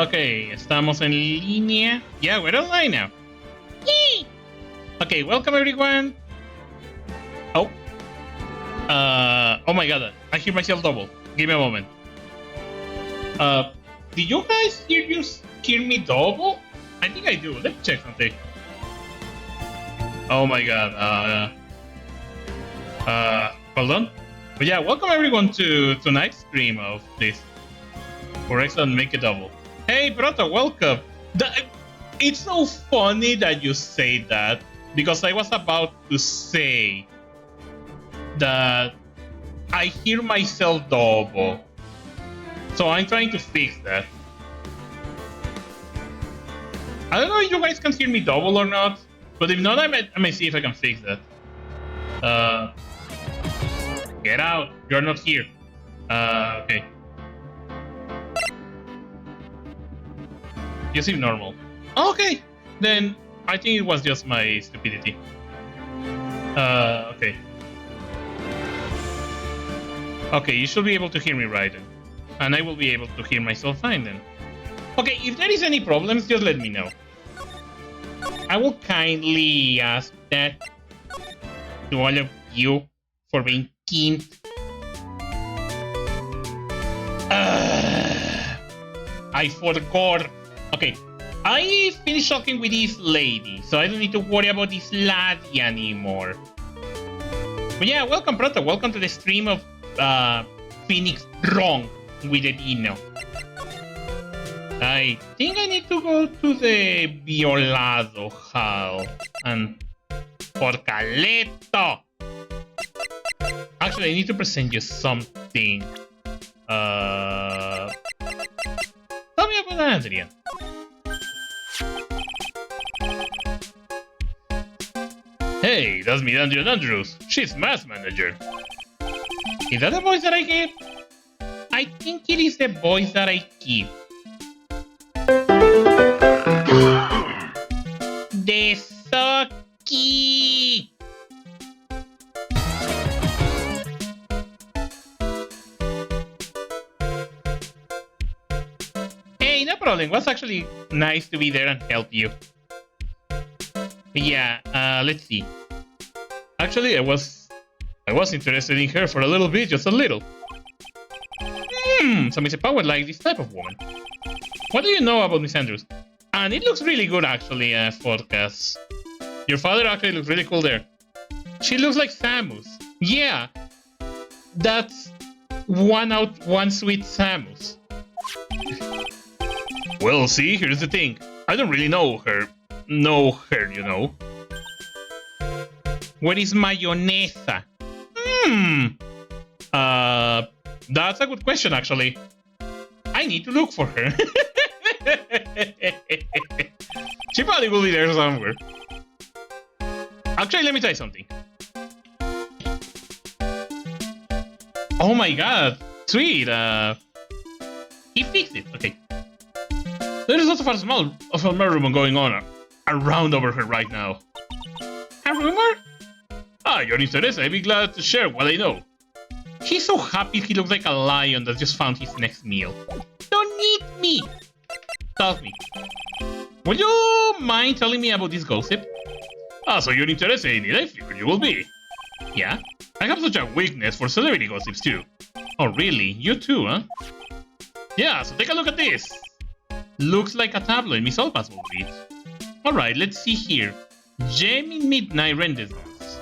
Okay, estamos en línea. Yeah, we're online now. Yay! Okay, welcome everyone. Oh. Oh my god, I hear myself double. Give me a moment. Did you guys hear me double? I think I do. Let's check something. Oh my god. Hold on. But yeah, welcome everyone to tonight's stream of this. Rexo and make a double. Hey, Proto, welcome. It's so funny that you say that because I was about to say that I hear myself double. So I'm trying to fix that. I don't know if you guys can hear me double or not, but if not, I may see if I can fix that. Get out! You're not here. Okay. You seem normal. Okay, then I think it was just my stupidity. Okay. Okay, you should be able to hear me right then. And I will be able to hear myself fine then. Okay, if there is any problems, just let me know. I will kindly ask that to all of you for being keen. I forgot. Okay, I finished talking with this lady, so I don't need to worry about this laddie anymore. But yeah, welcome, Proto. Welcome to the stream of Phoenix Wrong with the Dino. I think I need to go to the Violado Hall and Porcaleto. Actually, I need to present you something. Tell me about Adrian. Hey, that's me, Adrian Andrews. She's math manager. Is that the voice that I keep? I think it is the voice that I keep. The Soki! Hey, no problem. It was actually nice to be there and help you. Yeah, let's see. Actually, I was interested in her for a little bit, just a little. So Miss Power like this type of woman. What do you know about Miss Andrews? And it looks really good, actually, Forecast. Your father actually looks really cool there. She looks like Samus. Yeah, that's one sweet Samus. Well, see, here's the thing. I don't really know her, you know. Where is Mayonesa? That's a good question, actually. I need to look for her. She probably will be there somewhere. Actually, let me try something. Oh my god, sweet. He fixed it. Okay. There is lots of a rumor going on around over her right now. A rumor? Ah, you're interested. I'd be glad to share what I know. He's so happy he looks like a lion that just found his next meal. Don't eat me! Tell me. Would you mind telling me about this gossip? Ah, so you're interested in it, I figured you will be. Yeah? I have such a weakness for celebrity gossips too. Oh really? You too, huh? Yeah, so take a look at this. Looks like a tabloid Miss Olpas will read. Alright, let's see here. Jamie Midnight Renaissance.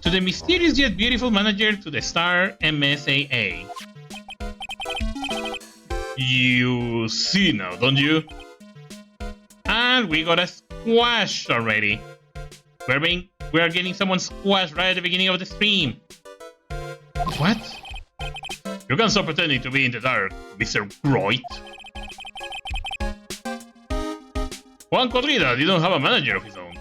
To the mysterious yet beautiful manager to the star MSAA. You see now, don't you? And we got a squash already. We are getting someone squashed right at the beginning of the stream. What? You can stop pretending to be in the dark, Mr. Wright. Juan Corrida didn't have a manager of his own.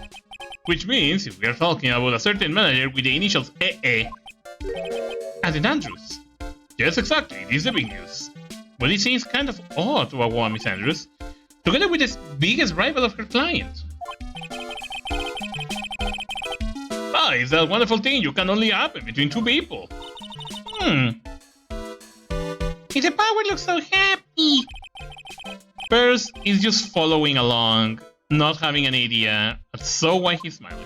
Which means, if we are talking about a certain manager with the initials AA, Adrian Andrews. Yes, exactly, this is the big news. But it seems kind of odd to a woman, Miss Andrews, together with the biggest rival of her client. Ah, it's that wonderful thing you can only happen between two people. His power looks so happy. First, he's just following along, not having an idea. That's so why he's smiling.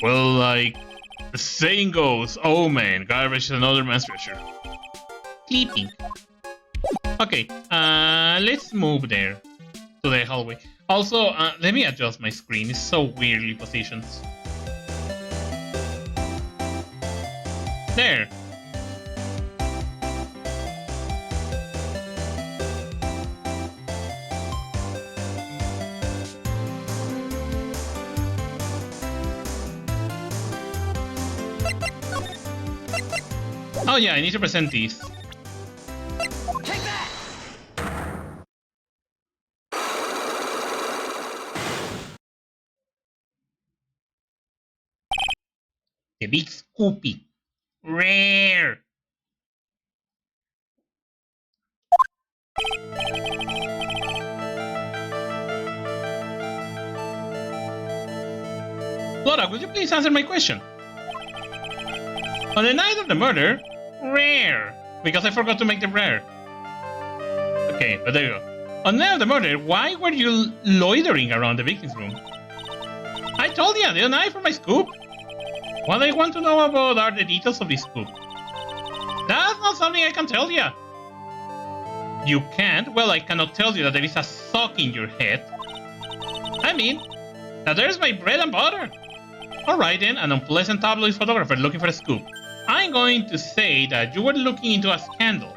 Well, like the saying goes, oh man, garbage is another man's treasure. Sleeping. Okay, let's move there to the hallway. Also, let me adjust my screen. It's so weirdly positioned. There. Oh yeah, I need to present these. Take that! The big Scoopy. Rare. Laura, would you please answer my question? On the night of the murder, rare. Because I forgot to make them rare. Okay, but there you go. On the night of the murder, why were you loitering around the victim's room? I told you, didn't I, for my scoop? What I want to know about are the details of this scoop. That's not something I can tell you. You can't? Well, I cannot tell you that there is a sock in your head. I mean, that there's my bread and butter. Alright then, an unpleasant tabloid photographer looking for a scoop. I'm going to say that you were looking into a scandal.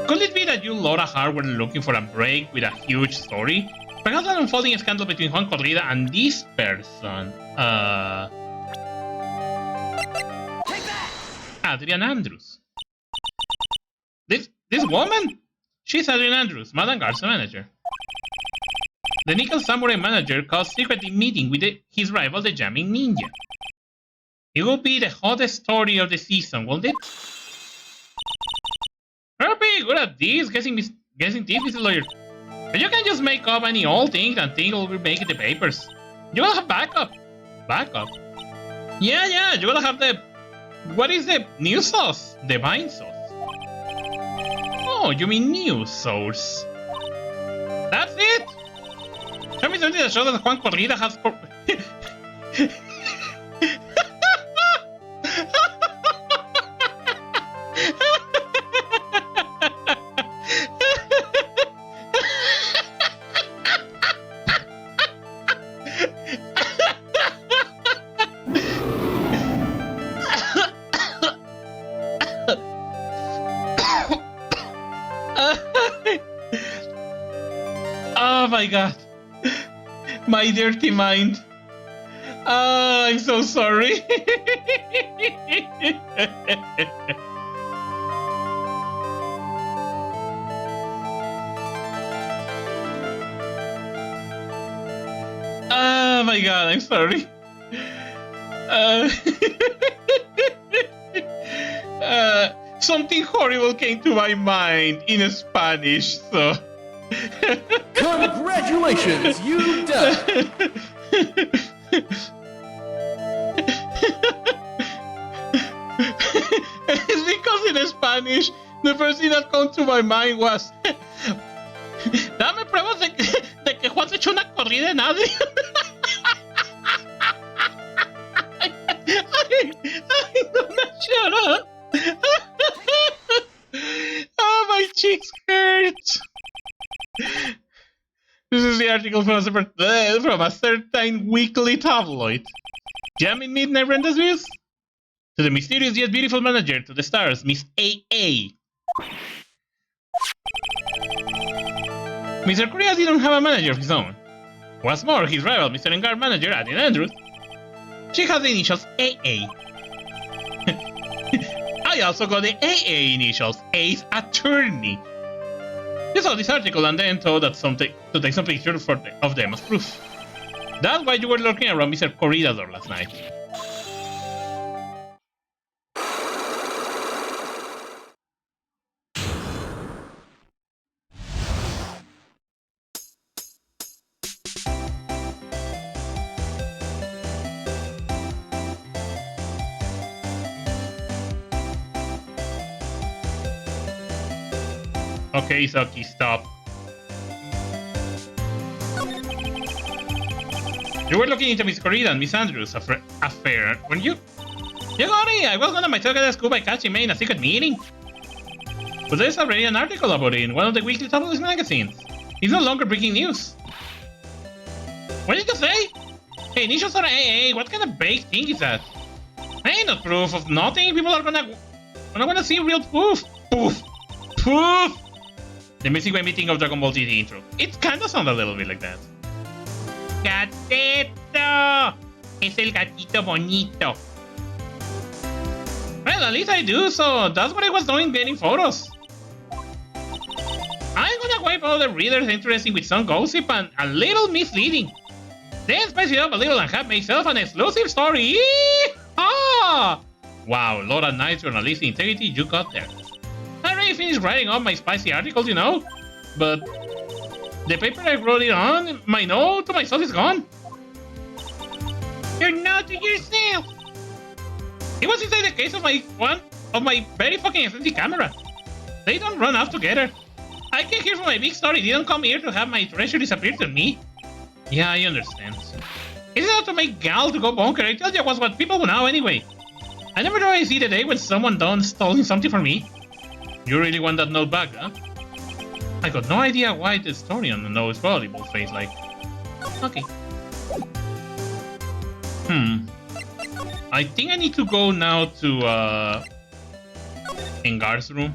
Could it be that you, Laura Hart, were looking for a break with a huge story? Perhaps an unfolding scandal between Juan Corrida and this person. Take that! Adrian Andrews. This woman? She's Adrian Andrews, Madame Garza manager. The Nickel Samurai manager caused secret meeting with his rival, the Jamming Ninja. It will be the hottest story of the season, won't it? You're pretty good at this, guessing this, Mr. Lawyer. But you can just make up any old thing and think it will make it the papers. You gotta have backup. Backup? Yeah, you gotta have the... What is the new sauce? The vine sauce. Oh, you mean news source. That's it! Show me something that shows that Juan Corrida has... Oh my god. My dirty mind. Oh, I'm so sorry. Oh my god, I'm sorry. Something horrible came to my mind in Spanish, so... Congratulations, you've done it! It's because in Spanish, the first thing that came to my mind was... Dame pruebas de que Juan se echó una corrida en Adrian. I'm gonna shut up. Oh, my cheeks hurt. This is the article from a certain weekly tabloid. Jamming Midnight Rendezvous? To the mysterious yet beautiful manager, to the stars, Miss A.A. Mr. Korea didn't have a manager of his own. What's more, his rival, Mr. Engar manager, Adrian Andrews, she has the initials AA. I also got the AA initials, Ace Attorney. You saw this article and then thought that to take some pictures of them as proof. That's why you were lurking around Mr. Corrida's door last night. Okay, Saki, stop. You were looking into Miss Corrida and Miss Andrews' affair, weren't you? You got it! I was gonna myself get a scoop by catching me in a secret meeting. But there's already an article about it in one of the weekly tabloid magazines. It's no longer breaking news. What did you say? Hey, initials are AA, what kind of vague thing is that? Ain't no proof of nothing, people are gonna see real proof. Poof! Poof! The Mystic Way meeting of Dragon Ball GT intro. It kinda sounds a little bit like that. ¡Gateto! Es el gatito bonito. Well, at least I do, so that's what I was doing, getting photos. I'm gonna wipe out the readers interested with some gossip and a little misleading. Then spice it up a little and have myself an exclusive story. Ah! Wow, lot of nice journalistic integrity you got there. I already finished writing up my spicy articles, you know, but the paper I wrote it on, my note to myself is gone. Your note to yourself. It was inside the case of my very fucking expensive camera. They don't run off together. I came here for my big story. Didn't come here to have my treasure disappear to me. Yeah, I understand. It's not to make gal to go bonker. I told you it was what people know anyway. I never thought I'd see the day when someone done stolen something from me. You really want that note back, huh? I got no idea why the story on the note is probably bold-faced like. Okay. I think I need to go now to Engar's room.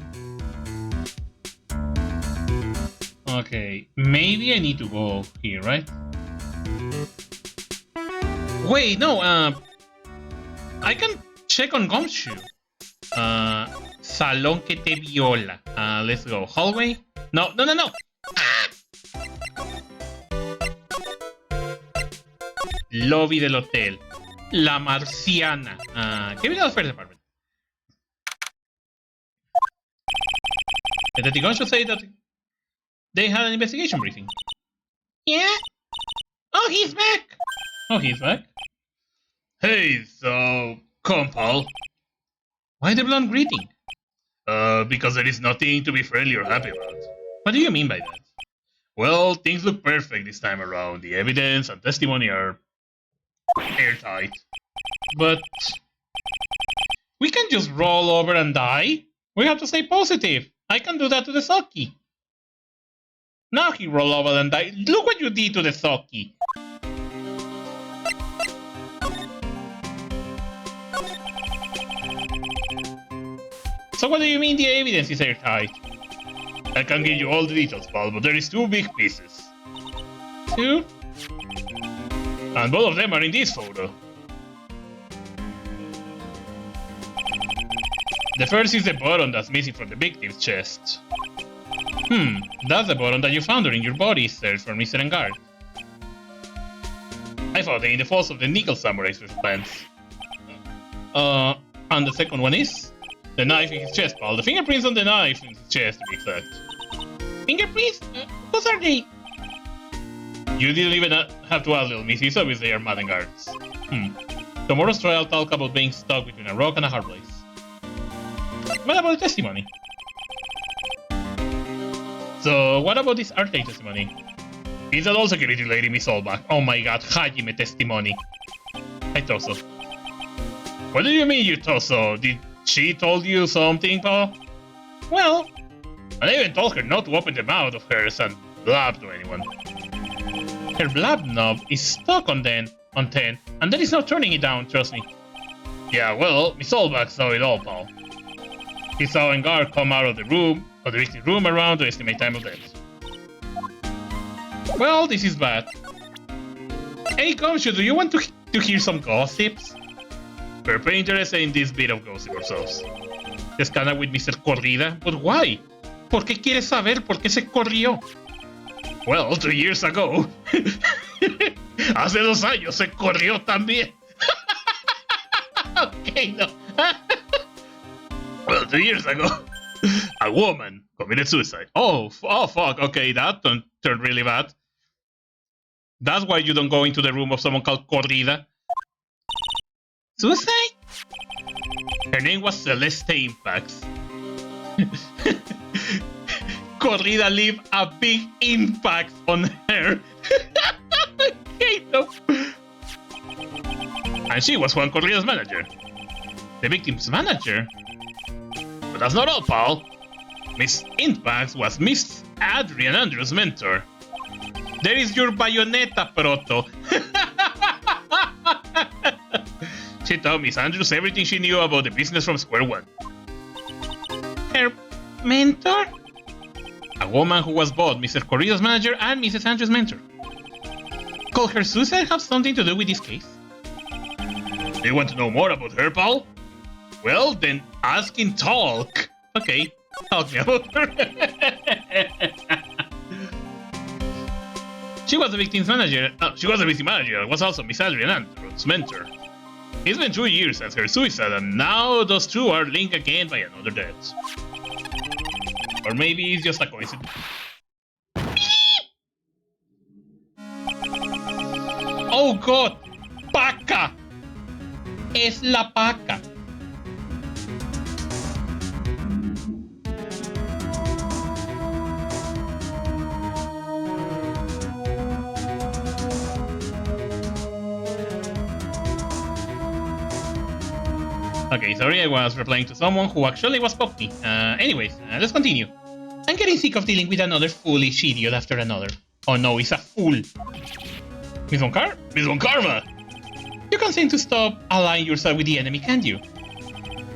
Okay, maybe I need to go here, right? Wait, no, I can check on Gumshoe. Salón que te viola. Let's go. Hallway? No. Ah! Lobby del hotel. La Marciana. Give me the first department. The Detective should say that they had an investigation briefing. Yeah? Oh, he's back! Oh, he's back? Hey, so, come, pal. Why the blunt greeting? Because there is nothing to be friendly or happy about. What do you mean by that? Well, things look perfect this time around. The evidence and testimony are airtight. But we can't just roll over and die. We have to stay positive. I can do that to the Saki. Now he roll over and die. Look what you did to the Saki. So what do you mean the evidence is airtight? I can give you all the details, pal, but there is two big pieces. Two? And both of them are in this photo. The first is the button that's missing from the victim's chest. That's the button that you found during your body search for Mr. Engard. I found it in the falls of the Nickel Samurai's plants. And the second one is? The knife in his chest, pal. The fingerprints on the knife in his chest, to be exact. Fingerprints? Whose are they? You didn't even have to ask, little Missy, so they are Madden guards. Tomorrow's trial talk about being stuck between a rock and a hard place. What about the testimony? So, what about this Arte testimony? Is that all security lady Miss Allback? Oh my god, Hajime testimony. I thought so. What do you mean you thought so? Did she told you something, Paul? Well, I even told her not to open the mouth of hers and blab to anyone. Her blab knob is stuck on 10, and there is no turning it down, trust me. Yeah, well, Miss Allback saw it all, Paul. He saw Engar come out of the victim room around to estimate time of death. Well, this is bad. Hey, Gumshoe, do you want to hear some gossips? We're pretty interested in this bit of gossip ourselves. Just kinda with Mr. Corrida, but why? ¿Por qué quieres saber por qué se corrió? Well, 2 years ago. Hace 2 años se corrió también. Okay, no. Well, 2 years ago, a woman committed suicide. Oh, fuck. Okay, that turned really bad. That's why you don't go into the room of someone called Corrida. Suicide? Her name was Celeste Impax. Corrida leave a big impact on her. Hate them. And she was Juan Corrida's manager. The victim's manager? But that's not all, pal. Miss Impact was Miss Adrian Andrews' mentor. There is your bayonetta, Proto. She told Miss Andrews everything she knew about the business from square one. Her mentor? A woman who was both Mr. Corrida's manager and Mrs. Andrews' mentor. Could her suicide have something to do with this case? Do you want to know more about her, pal? Well, then ask in talk. Okay, talk me about her. She was the victim's manager. She was the victim manager. Was also Miss Adrian Andrews' mentor. It's been 2 years since her suicide, and now those two are linked again by another death. Or maybe it's just a coincidence. Oh God! Paca! Es la paca. Okay, sorry, I was replying to someone who actually was Poppy. Anyways, let's continue. I'm getting sick of dealing with another foolish idiot after another. Oh no, he's a fool. Miss Von Karma! You can't seem to stop allying yourself with the enemy, can you?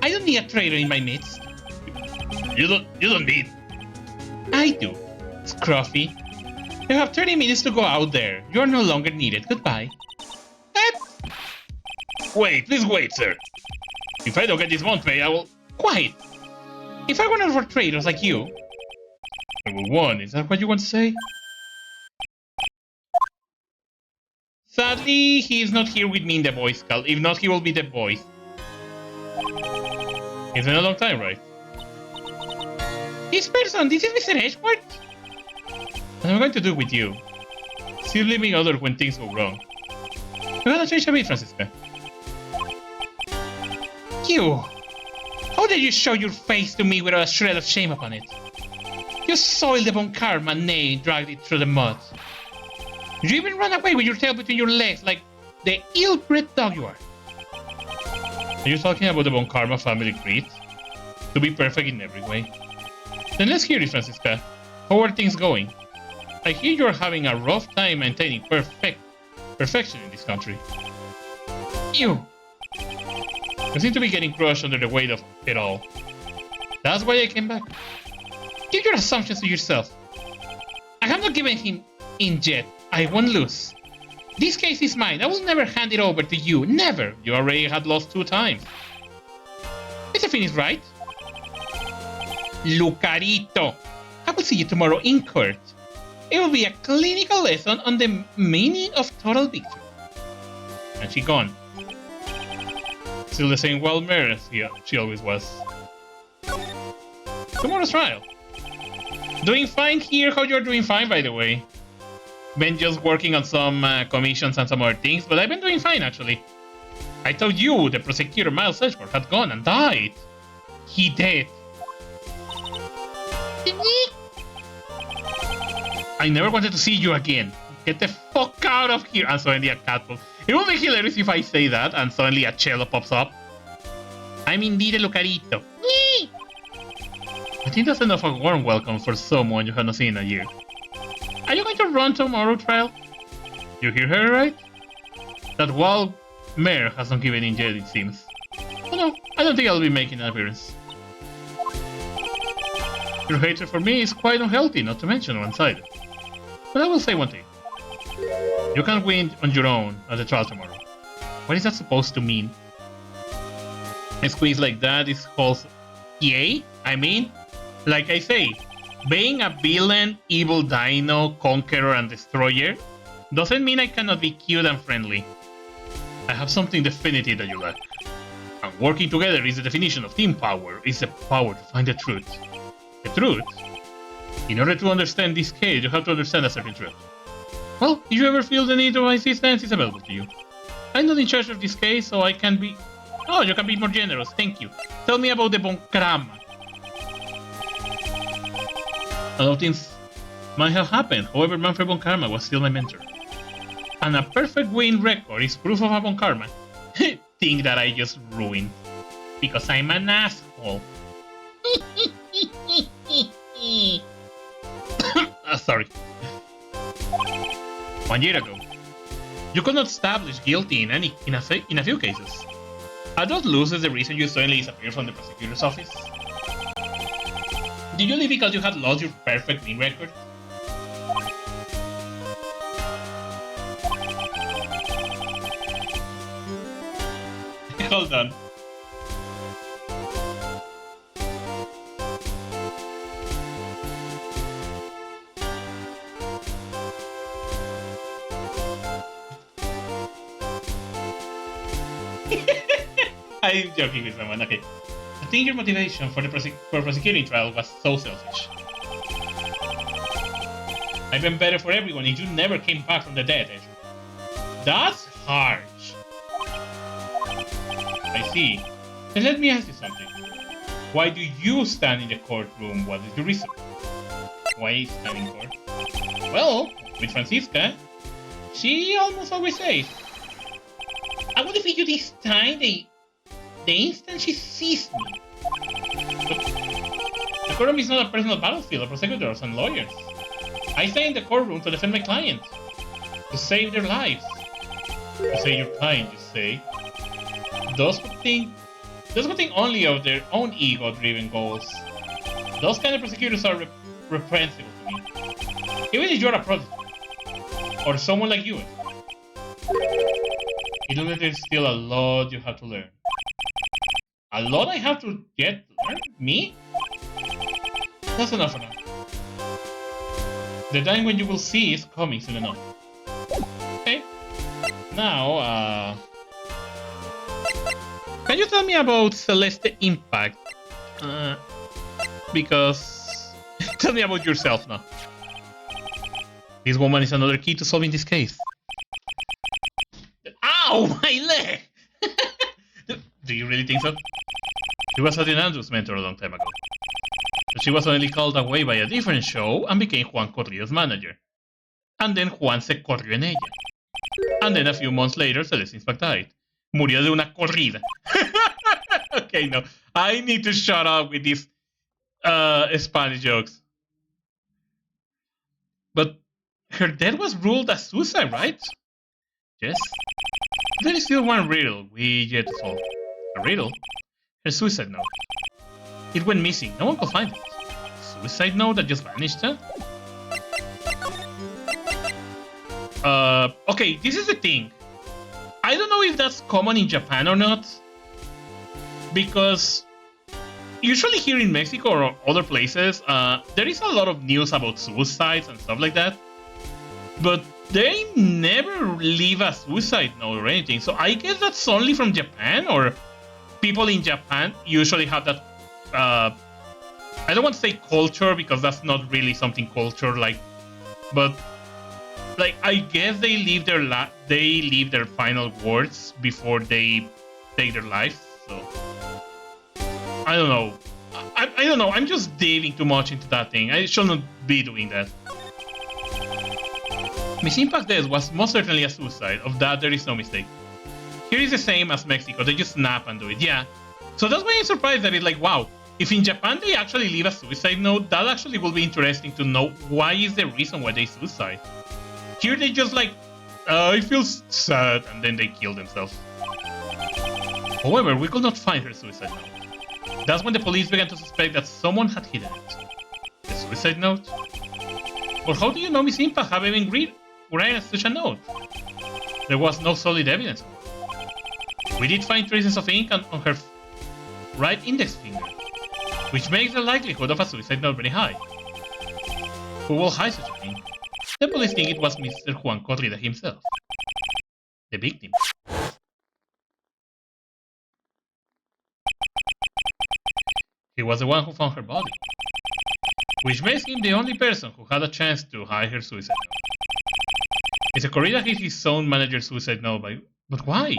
I don't need a traitor in my midst. You don't need. I do. Scruffy. You have 30 minutes to go out there. You are no longer needed. Goodbye. Wait, please wait, sir. If I don't get this month pay, I will... Quiet! If I were not for traitors like you... I will won, is that what you want to say? Sadly, he is not here with me in the Boy Scout. If not, he will be the boy. It's been a long time, right? This person, this is Mr. Edgeworth? What am I going to do with you? Still leaving others when things go wrong. You gotta change a bit, Francisca. You! How dare you show your face to me without a shred of shame upon it? You soiled the Von Karma name, dragged it through the mud. You even ran away with your tail between your legs like the ill-bred dog you are. Are you talking about the Von Karma family creed? To be perfect in every way? Then let's hear it, Francisca. How are things going? I hear you're having a rough time maintaining perfection in this country. You! You seem to be getting crushed under the weight of it all. That's why I came back. Keep your assumptions to yourself. I have not given him in yet. I won't lose. This case is mine. I will never hand it over to you. Never. You already had lost 2 times. Mr. Finn is right. Lucarito. I will see you tomorrow in court. It will be a clinical lesson on the meaning of total victory. And she gone. Still the same wild mare as she always was. Tomorrow's trial. Doing fine here. How you're doing fine, by the way. Been just working on some commissions and some other things, but I've been doing fine, actually. I told you the prosecutor Miles Edgeworth had gone and died. He did. I never wanted to see you again. Get the fuck out of here. And suddenly a cat pops. It will be hilarious if I say that and suddenly a cello pops up. I'm indeed a Lucarito. I think that's enough of a warm welcome for someone you have not seen in a year. Are you going to run tomorrow, trial? You hear her, right? That wild mare hasn't given in yet, it seems. Oh no, I don't think I'll be making an appearance. Your hatred for me is quite unhealthy, not to mention one-sided. But I will say one thing. You can't win on your own at the trial tomorrow. What is that supposed to mean? A squeeze like that is called... Yay? I mean, like I say, being a villain, evil dino, conqueror and destroyer doesn't mean I cannot be cute and friendly. I have something definitive that you lack. And working together is the definition of team power, is the power to find the truth. The truth? In order to understand this case, you have to understand a certain truth. Well, if you ever feel the need of my assistance, it's available to you. I'm not in charge of this case, so I can be... Oh, you can be more generous, thank you. Tell me about the Von Karma. A lot of things might have happened, however Manfred von Karma was still my mentor. And a perfect win record is proof of a von Karma. Thing that I just ruined. Because I'm an asshole. Sorry. 1 year ago, you could not establish guilty in a few cases. Are those losses the reason you suddenly disappeared from the prosecutor's office? Did you leave because you had lost your perfect win record? Hold on. I'm joking with someone, okay. I think your motivation for the prosecuting trial was so selfish. I've been better for everyone if you never came back from the dead, Ezra. That's harsh. I see. Then let me ask you something. Why do you stand in the courtroom? What is your reason? Why stand in court? Well, with Francisca, she almost always says, I will defeat you this time the instant she sees me. But the courtroom is not a personal battlefield of prosecutors and lawyers. I stay in the courtroom to defend my clients, to save their lives. To save your client, you say. Those who think only of their own ego-driven goals. Those kind of prosecutors are reprehensible to me. Even if you're a prodigy, or someone like you. It looks like there's still a lot you have to learn. A lot I have to get to learn? Me? That's enough for now. The time when you will see is coming soon enough. Okay. Now, can you tell me about Celeste Impact? Because... tell me about yourself now. This woman is another key to solving this case. Ow! My leg! Do you really think so? She was Adrian's mentor a long time ago. But she was suddenly called away by a different show and became Juan Corrido's manager. And then Juan se corrió en ella. And then a few months later, Celeste Impact died. Murió de una corrida. Okay, no. I need to shut up with these Spanish jokes. But her death was ruled as suicide, right? Yes. There is still one riddle we yet to solve. A riddle? Her suicide note. It went missing. No one could find it. Suicide note that just vanished, huh? Okay, this is the thing. I don't know if that's common in Japan or not. Because usually here in Mexico or other places, there is a lot of news about suicides and stuff like that. But they never leave a suicide note or anything. So I guess that's only from Japan, or people in Japan usually have that. I don't want to say culture because that's not really something culture like, but like I guess they leave their final words before they take their lives. So I don't know. I don't know. I'm just diving too much into that thing. I should not be doing that. Miss Impact's death was most certainly a suicide. Of that, there is no mistake. Here is the same as Mexico. They just snap and do it. Yeah. So that's why I'm surprised that it's like, wow. If in Japan they actually leave a suicide note, that actually will be interesting to know why is the reason why they suicide. Here they just like, I feel sad, and then they kill themselves. However, we could not find her suicide note. That's when the police began to suspect that someone had hidden it. The suicide note? But how do you know Miss Impact have even written such a note? There was no solid evidence. We did find traces of ink on her right index finger, which makes the likelihood of a suicide note very high. Who will hide such a thing? The police think it was Mr. Juan Corrida himself, the victim. He was the one who found her body, which makes him the only person who had a chance to hide her suicide note. Mr. Corrida hid his own manager's suicide note, but why?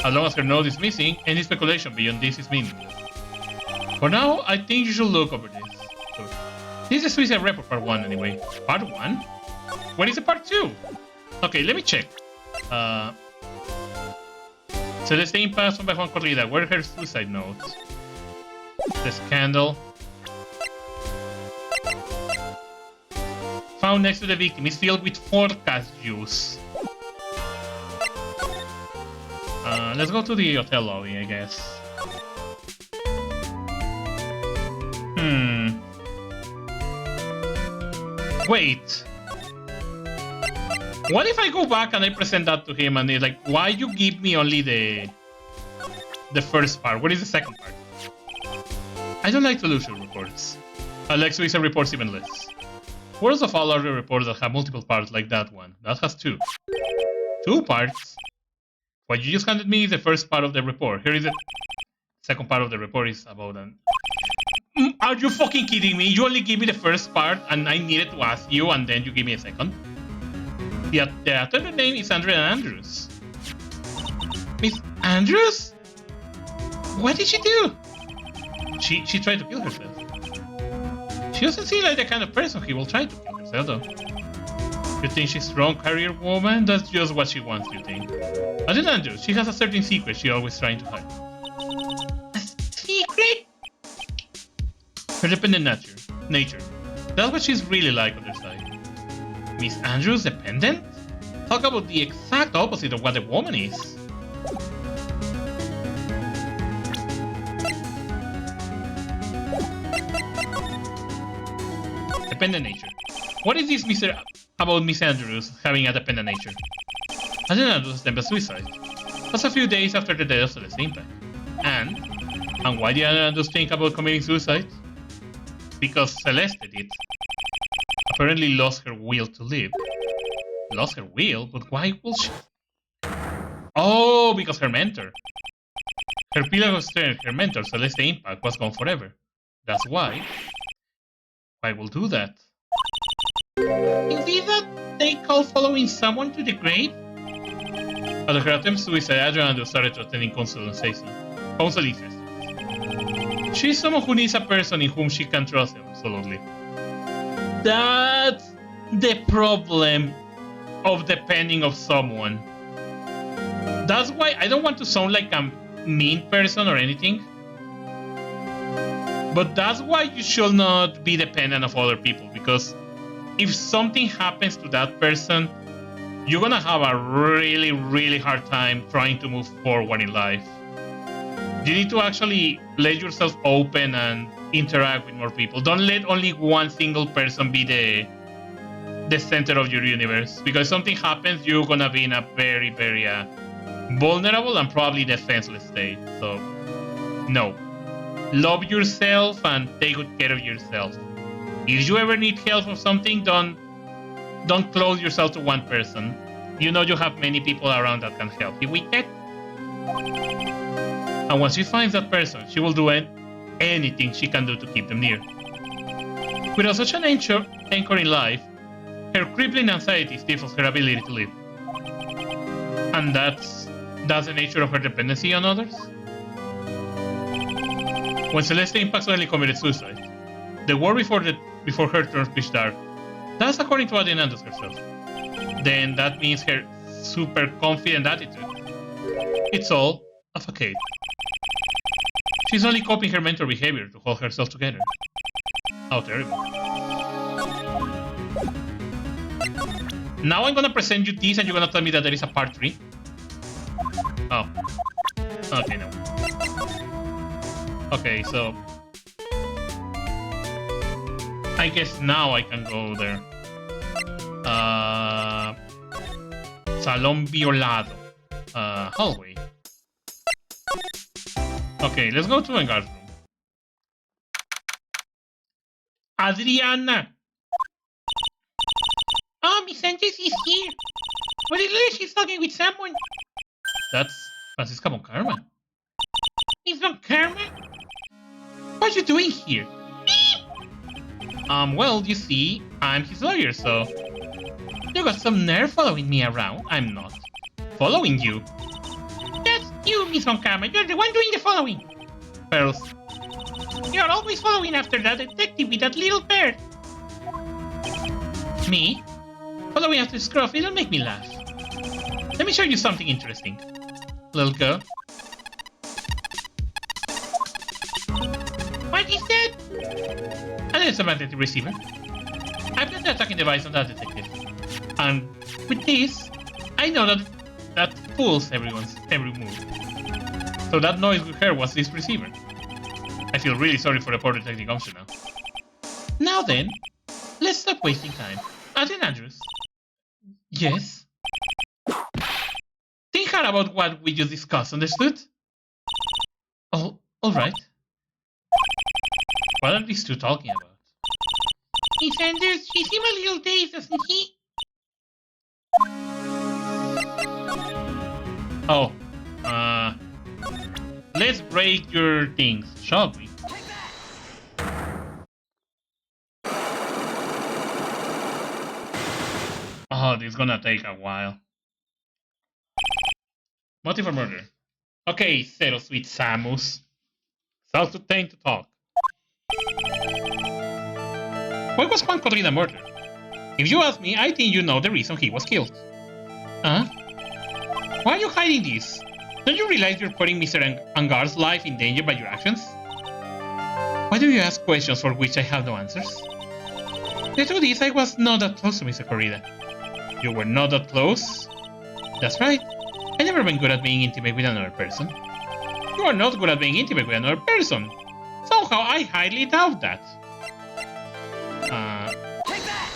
As long as her note is missing, any speculation beyond this is meaningless. For now, I think you should look over this. So, This is Suicide Report Part 1 anyway. Part 1? What is the Part 2? Okay, let me check. Celeste Impasse by Juan Corrida. Where are her suicide notes? The scandal. Found next to the victim is filled with forecast juice. Let's go to the hotel lobby, I guess. Wait. What if I go back and I present that to him and he's like, why you give me only the first part? What is the second part? I don't like delusional reports. I like suicide reports even less. Worst of all are the reports that have multiple parts like that one. That has 2. 2 parts? What you just handed me is the first part of the report. Here is the second part of the report is about an... Are you fucking kidding me? You only give me the first part and I needed to ask you and then you give me a second? The attendant name is Andrea Andrews. Miss Andrews? What did she do? She tried to kill herself. She doesn't seem like the kind of person who will try to kill herself though. You think she's a strong career woman? That's just what she wants, you think. Andrea Andrews, she has a certain secret she's always trying to hide. A secret? Her dependent nature. That's what she's really like on her side. Miss Andrews dependent? Talk about the exact opposite of what a woman is. Dependent nature. What is this about Miss Andrews having a dependent nature? Andrea Andrews attempted suicide. That's a few days after the death of Celeste Impact. And why did Andrea Andrews think about committing suicide? Because Celeste did. Apparently lost her will to live. Lost her will? But why will she? Oh, because her mentor. Her pillar of strength, her mentor, Celeste Impact, was gone forever. That's why. Why will do that? Is it that they call following someone to the grave? After her attempt suicide, Andrea Andrews started to attending counseling sessions. She's someone who needs a person in whom she can trust, absolutely. That's the problem of depending on someone. That's why I don't want to sound like a mean person or anything. But that's why you should not be dependent of other people, because if something happens to that person, you're gonna have a really, really hard time trying to move forward in life. You need to actually let yourself open and interact with more people. Don't let only one single person be the center of your universe, because if something happens, you're gonna be in a very, very vulnerable and probably defenseless state. So, no. Love yourself and take good care of yourself. If you ever need help or something, don't close yourself to one person. You know you have many people around that can help you with that. And once she finds that person, she will do anything she can do to keep them near. Without such an anchor in life, her crippling anxiety stifles her ability to live. And that's the nature of her dependency on others. When Celeste Impact suddenly committed suicide, the world before her turned pitch dark. That's according to Andrea Andrews herself. Then that means her super confident attitude. It's all a facade. She's only copying her mentor behavior to hold herself together. How terrible. Now I'm gonna present you this and you're gonna tell me that there is a part 3? Oh. Okay, no. Okay, so... I guess now I can go there. Salón violado. Hallway. Okay, let's go to a guard room. Adriana! Oh, Miss Sanchez is here. But it looks like she's talking with someone. That's Francisca Von Karma. Miss Von Karma? What are you doing here? Well, you see, I'm his lawyer, so... You got some nerve following me around. I'm not following you. That's you, Miss Von Karma. You're the one doing the following. Pearls. You're always following after that detective with that little bird. Me? Following after Scruff, it'll make me laugh. Let me show you something interesting. Little girl. What is that? An electromagnetic receiver. I've got the attacking device on that detective. And with this, I know that fools everyone's every move. So that noise we heard was this receiver. I feel really sorry for the poor detective officer now. Now then, let's stop wasting time. Agent Andrews. Yes? Think hard about what we just discussed, understood? Oh, alright. What are these two talking about? Miss Andrews, he seems a little dazed, doesn't he? Oh, let's break your things, shall we? Oh, this is gonna take a while. Motive for murder. Okay, settle, sweet Samus. Sounds too tame to talk. Why was Juan Corrida murdered? If you ask me, I think you know the reason he was killed. Huh? Why are you hiding this? Don't you realize you're putting Mr. Angar's life in danger by your actions? Why do you ask questions for which I have no answers? The truth is, I was not that close to Mr. Corrida. You were not that close? That's right. I never been good at being intimate with another person. You are not good at being intimate with another person. Somehow I highly doubt that. Take that!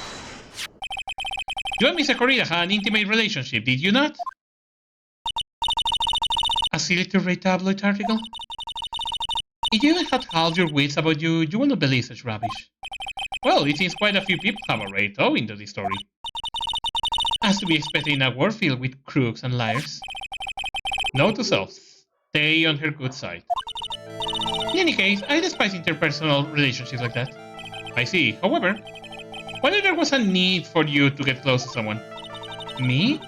You and Mr. Corrida had an intimate relationship, did you not? A silly two-rate tabloid article? If you even had half your wits about you, you will not believe such rubbish. Well, it seems quite a few people have already dove into this story. As to be expected in a world filled with crooks and liars. Note to self, stay on her good side. In any case, I despise interpersonal relationships like that. I see, however, whether there was a need for you to get close to someone. Me?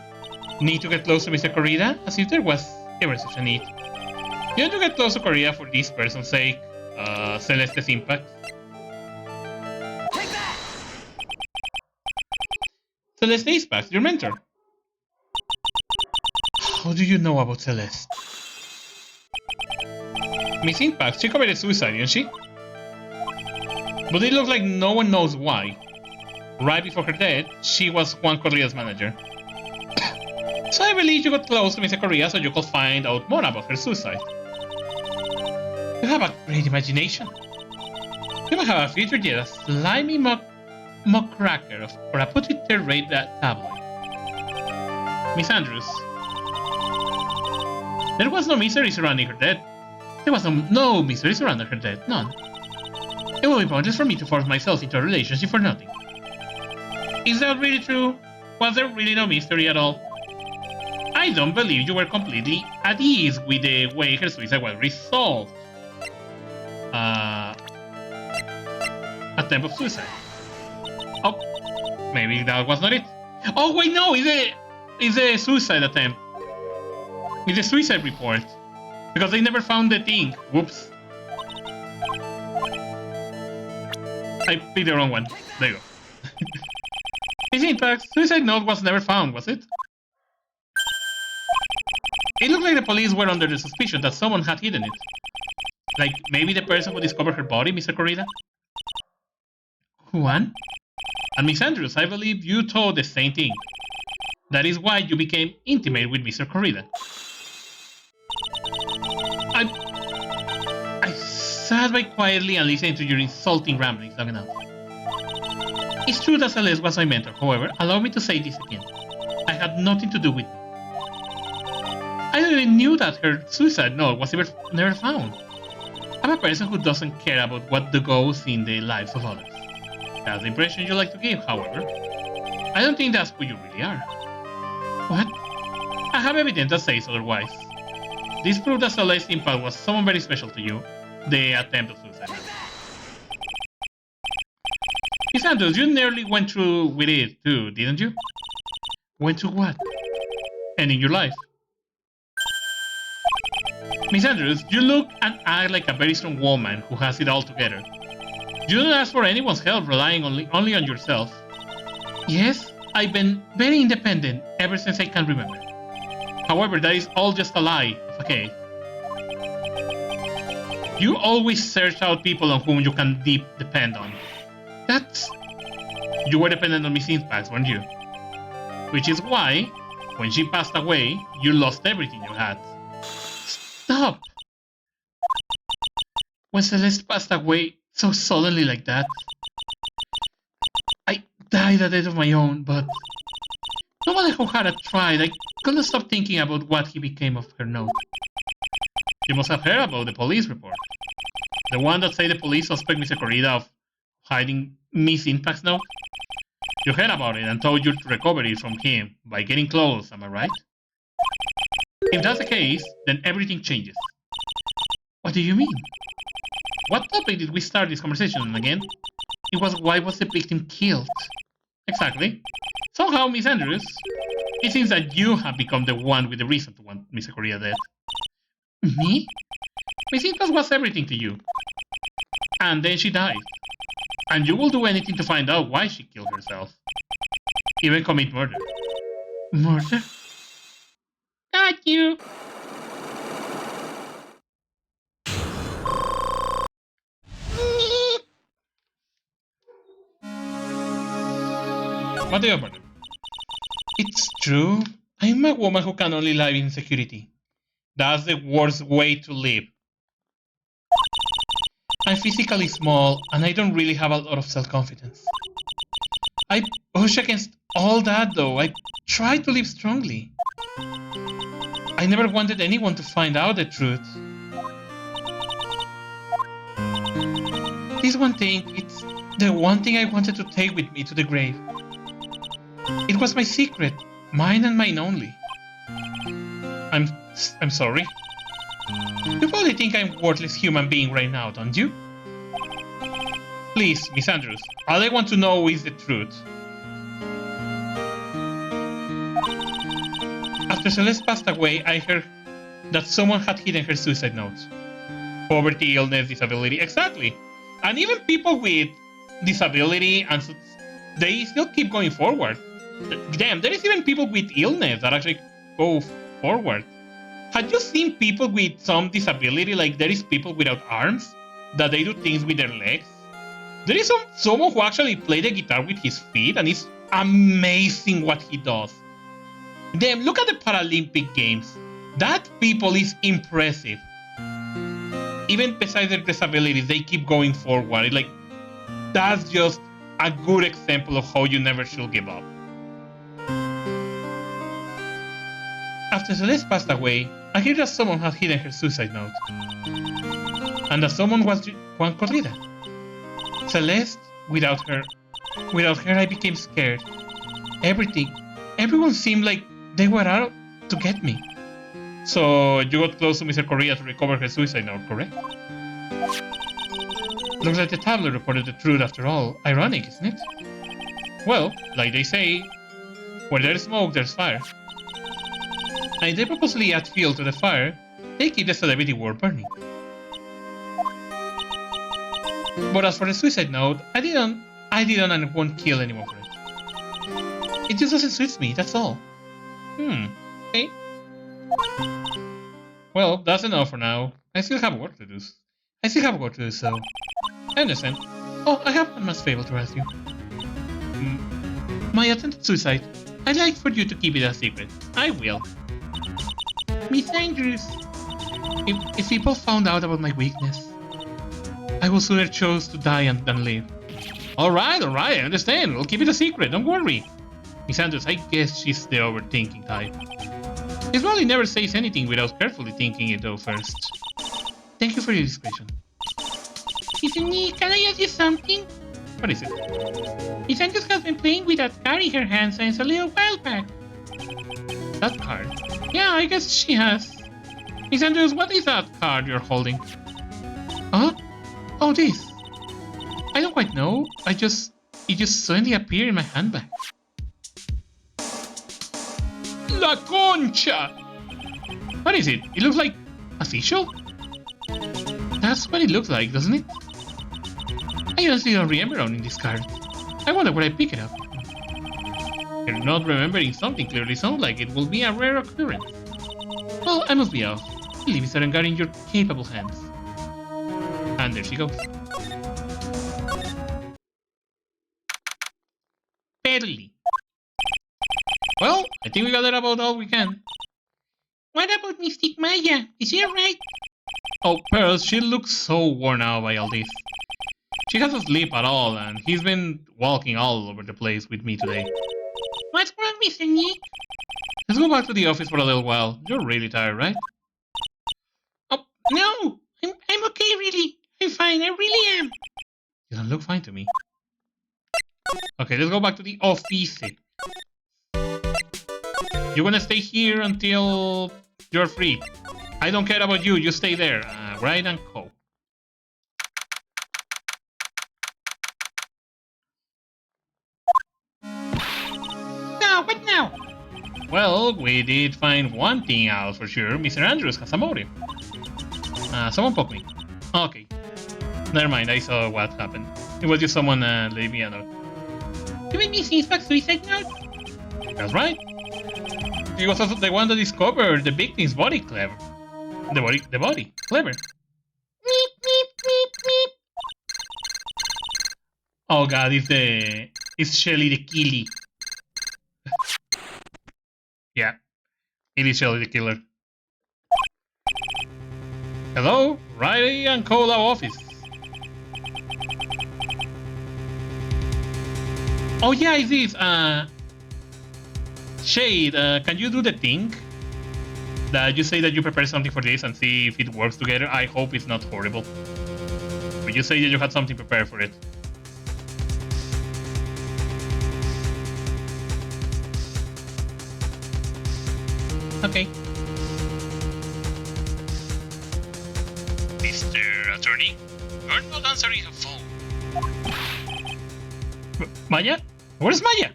Need to get close to Mr. Corrida? As if there was ever such a need. You want to get close to Corrida for this person's sake, Celeste's impact. Take that! Celeste is back, your mentor. How do you know about Celeste? Miss Impact, she committed suicide, didn't she? But it looks like no one knows why. Right before her death, she was Juan Corrida's manager. So I believe you got close to Mr. Corrida so you could find out more about her suicide. You have a great imagination. You might have a future yet, a slimy muckraker for a putrid-rate tabloid. Miss Andrews. There was no mystery surrounding her death. There was no mystery surrounding her death, none. It would be pointless for me to force myself into a relationship for nothing. Is that really true? Was there really no mystery at all? I don't believe you were completely at ease with the way her suicide was resolved. Attempt of suicide. Oh, maybe that was not it. Oh wait, no, it's a suicide attempt. It's a suicide report. Because they never found the thing. Whoops. I picked the wrong one. There you go. His impact, suicide note was never found, was it? It looked like the police were under the suspicion that someone had hidden it. Like, maybe the person who discovered her body, Mr. Corrida? Juan? And Miss Andrews, I believe you told the same thing. That is why you became intimate with Mr. Corrida. I sat by quietly and listened to your insulting ramblings long enough. It's true that Celeste was my mentor, however, allow me to say this again. I had nothing to do with it. I even knew that her suicide note was never found. I'm a person who doesn't care about what goes in the lives of others. That's the impression you like to give, however. I don't think that's who you really are. What? I have evidence that says otherwise. This proves that Celeste's impact was someone very special to you. The attempt of suicide. Miss Andrews, you nearly went through with it too, didn't you? Went through what? Ending your life. Miss Andrews, you look and act like a very strong woman who has it all together. You don't ask for anyone's help, relying only on yourself. Yes, I've been very independent ever since I can remember. However, that is all just a lie. Okay. You always search out people on whom you can depend on. That's... You were dependent on Miss Impact, weren't you? Which is why, when she passed away, you lost everything you had. Stop! When Celeste passed away so suddenly like that, I died a death of my own, but no matter how hard I tried, I couldn't stop thinking about what he became of her note. You must have heard about the police report. The one that said the police suspect Mr. Corrida of hiding Miss Impact's note? You heard about it and told you to recover it from him by getting close, am I right? If that's the case, then everything changes. What do you mean? What topic did we start this conversation on again? It was why was the victim killed? Exactly. Somehow, Miss Andrews, it seems that you have become the one with the reason to want Mr. Correa dead. Me? Miss Impact was everything to you. And then she died. And you will do anything to find out why she killed herself. Even commit murder. Murder? Got you! What do you have, It's true. I'm a woman who can only live in insecurity. That's the worst way to live. I'm physically small, and I don't really have a lot of self-confidence. I push against all that, though. I try to live strongly. I never wanted anyone to find out the truth. This one thing, it's the one thing I wanted to take with me to the grave. It was my secret, mine and mine only. I'm sorry. You probably think I'm a worthless human being right now, don't you? Please, Miss Andrews, all I want to know is the truth. After Celeste passed away, I heard that someone had hidden her suicide note. Poverty, illness, disability, exactly. And even people with disability, and they still keep going forward. Damn, there is even people with illness that actually go forward. Have you seen people with some disability, like there is people without arms, that they do things with their legs? There is someone who actually plays the guitar with his feet, and it's amazing what he does. Damn, look at the Paralympic Games. That people is impressive. Even besides their disabilities, they keep going forward. Like, that's just a good example of how you never should give up. After Celeste passed away, I heard that someone had hidden her suicide note. And that someone was Juan Corrida. Celeste, without her I became scared. Everyone seemed like they were out to get me. So you got close to Mr. Correa to recover her suicide note, correct? Looks like the tablet reported the truth after all. Ironic, isn't it? Well, like they say, where there's smoke, there's fire. And if they purposely add fuel to the fire, they keep the celebrity world burning. But as for the suicide note, I didn't and won't kill anyone for it. It just doesn't suit me, that's all. Okay. Well, that's enough for now. I still have work to do, so... I understand. Oh, I have one last favor to ask you. My attempted suicide. I'd like for you to keep it a secret. I will. Miss Andrews. If people found out about my weakness, I will sooner choose to die than live. Alright, I understand. We'll keep it a secret, don't worry. Miss Andrews, I guess she's the overthinking type. She probably never says anything without carefully thinking it though first. Thank you for your discretion. Isn't can I ask you something? What is it? Miss Andrews has been playing with that card in her hand since a little while back. That card? Yeah, I guess she has. Miss Andrews, what is that card you're holding? Huh? Oh, this. I don't quite know. It just suddenly appeared in my handbag. La Concha! What is it? It looks like a seashell? That's what it looks like, doesn't it? I honestly don't remember owning this card. I wonder where I picked it up. You're not remembering something clearly sounds like it will be a rare occurrence. Well, I must be off. Leave Sarangar in your capable hands. And there she goes. Barely. Well, I think we gathered about all we can. What about Mystic Maya? Is she alright? Oh, Pearls, she looks so worn out by all this. She hasn't slept at all, and he's been walking all over the place with me today. What's wrong, Mr. Nick? Let's go back to the office for a little while. You're really tired, right? Oh, no! I'm okay, really. I'm fine, I really am. You don't look fine to me. Okay, let's go back to the office. You're gonna stay here until you're free. I don't care about you, you stay there. Wright and Co. Now, what now? Well, we did find one thing out for sure. Mr. Andrews has a motive. Someone poked me. Okay. Never mind, I saw what happened. It was just someone leaving me a note. You made me see back suicide note? That's right. He was also the one that discovered the victim's body, clever. The body, clever. Meep, meep, meep, meep. Oh god, it's Shelly the Killy. Yeah, it is Shelly the Killer. Hello, Riley and Cola office. Oh yeah, it is. Shade, can you do the thing that you say that you prepare something for this and see if it works together? I hope it's not horrible. But you say that you had something prepared for it. Okay. Mr. Attorney, you're not answering her phone. Maya? Where's Maya?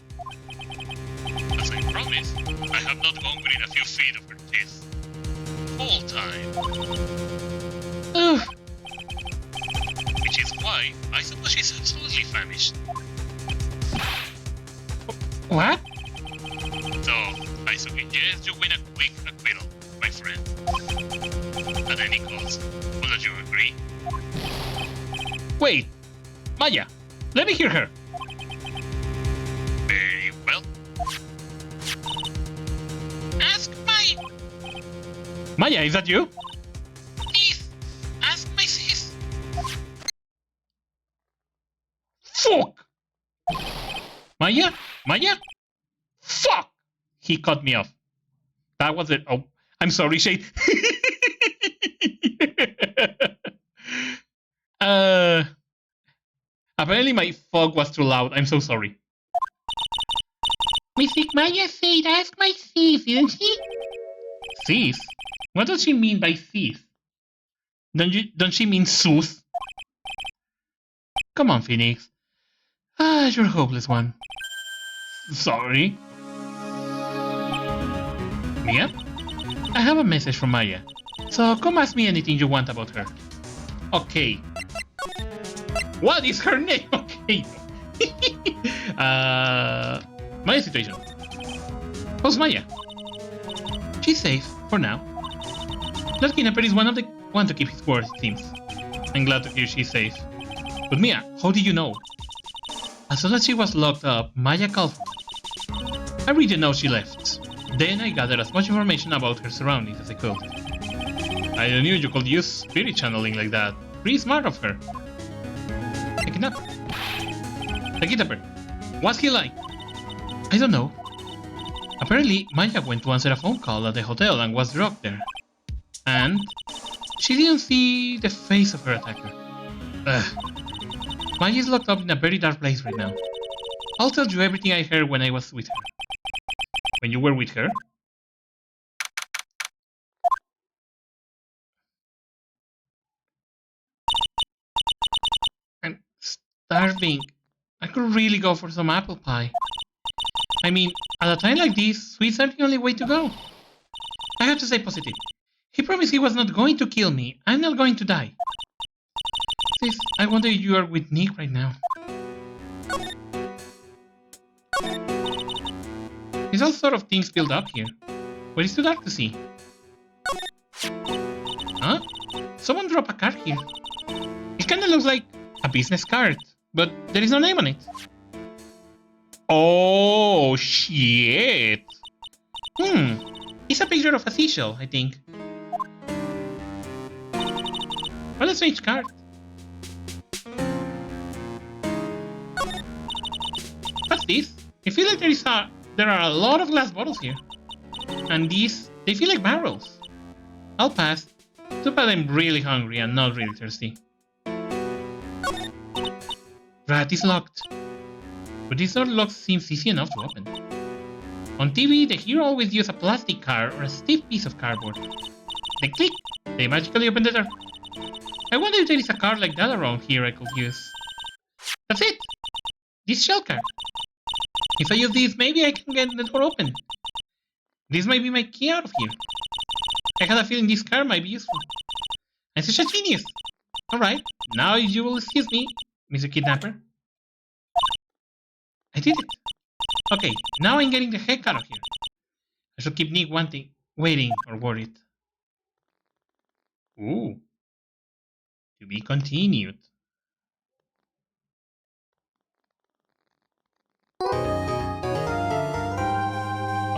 As I promised, I have not gone within a few feet of her teeth. Full time. Ugh. Which is why I suppose she's absolutely famished. What? So, I suggest you win a quick acquittal, my friend. At any cost. Would you agree? Wait! Maya! Let me hear her! Very well. Ask Maya! Maya, is that you? Please, ask my sis. Fuck! Maya? Maya? Fuck! He cut me off. That was it. Oh, I'm sorry, Shade. Apparently my fuck was too loud. I'm so sorry. Mystic Maya said ask my sis, didn't she? Sis? What does she mean by sis? Don't she mean sus? Come on, Phoenix. You're a hopeless one. Sorry. Mia? I have a message from Maya. So come ask me anything you want about her. Okay. What is her name? Okay. Maya's situation. How's Maya? She's safe, for now. That kidnapper is one to keep his word, it seems. I'm glad to hear she's safe. But Mia, how did you know? As soon as she was locked up, Maya called for me. I read the note she left. Then I gathered as much information about her surroundings as I could. I knew you could use spirit channeling like that. Pretty smart of her. The kidnapper. What's he like? I don't know. Apparently, Maya went to answer a phone call at the hotel and was drugged there. And she didn't see the face of her attacker. Maya is locked up in a very dark place right now. I'll tell you everything I heard when I was with her. When you were with her? I'm starving. I could really go for some apple pie. I mean, at a time like this, sweets are the only way to go. I have to stay positive. He promised he was not going to kill me. I'm not going to die. Sis, I wonder if you are with Nick right now. There's all sort of things built up here, but it's too dark to see. Huh? Someone dropped a card here. It kinda looks like a business card, but there is no name on it. Oh, shit. It's a picture of a seashell, I think. What a strange card. What's this? I feel like there are a lot of glass bottles here. And these, they feel like barrels. I'll pass. Too bad I'm really hungry and not really thirsty. Rat is locked. But this door lock seems easy enough to open. On TV, the hero always uses a plastic card or a stiff piece of cardboard. Then click! They magically open the door. I wonder if there is a card like that around here I could use. That's it! This shell card. If I use this, maybe I can get the door open. This might be my key out of here. I had a feeling this card might be useful. I'm such a genius! Alright, now you will excuse me, Mr. Kidnapper. I did it! Okay, now I'm getting the heck out of here. I should keep Nick waiting or worried. Ooh. To be continued.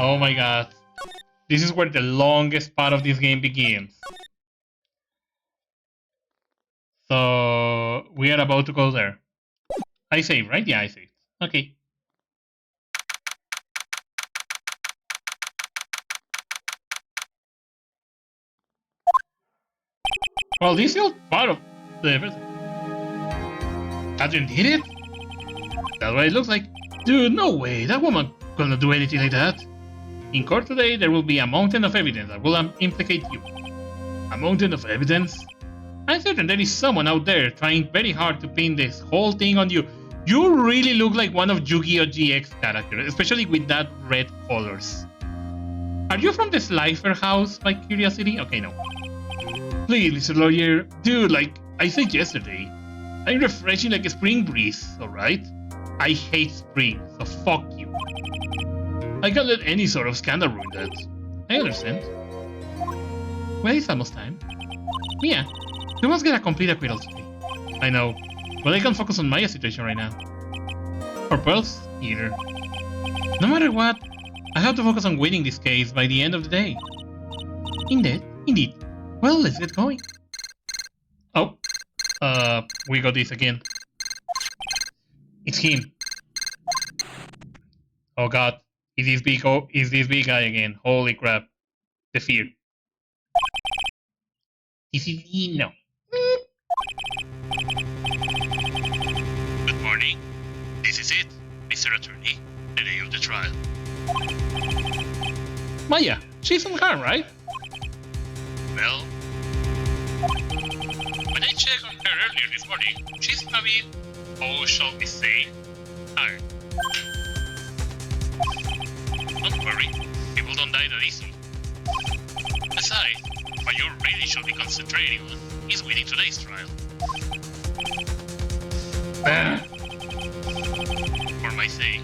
Oh my god. This is where the longest part of this game begins. So, we are about to go there. I save, right? Yeah, I saved. Okay. Well, this is all part of the everything. Adrian did it? That's what it looks like. Dude, no way. That woman gonna do anything like that. In court today, there will be a mountain of evidence that will implicate you. A mountain of evidence? I'm certain there is someone out there trying very hard to pin this whole thing on you. You really look like one of Yu-Gi-Oh! GX characters, especially with that red colors. Are you from the Slifer house, by curiosity? Okay, no. Please, Mr. Lawyer. Dude, like I said yesterday, I'm refreshing like a spring breeze, alright? I hate spring, so fuck you. I can't let any sort of scandal ruin that. I understand. Well, it's almost time. Mia, we must get a complete acquittal today. I know, but I can't focus on my situation right now. Or Pearl's either. No matter what, I have to focus on winning this case by the end of the day. Indeed. Well, let's get going. Oh, we got this again. It's him. Oh god, is this big guy again? Holy crap. The fear. No. Good morning. This is it, Mr. Attorney. The day of the trial. Maya, she's on harm, right? Well, when I checked on her earlier this morning, she's a bit, how shall we say, tired. Don't worry, people don't die that easily. Besides, what you really should be concentrating on is winning today's trial. For my sake,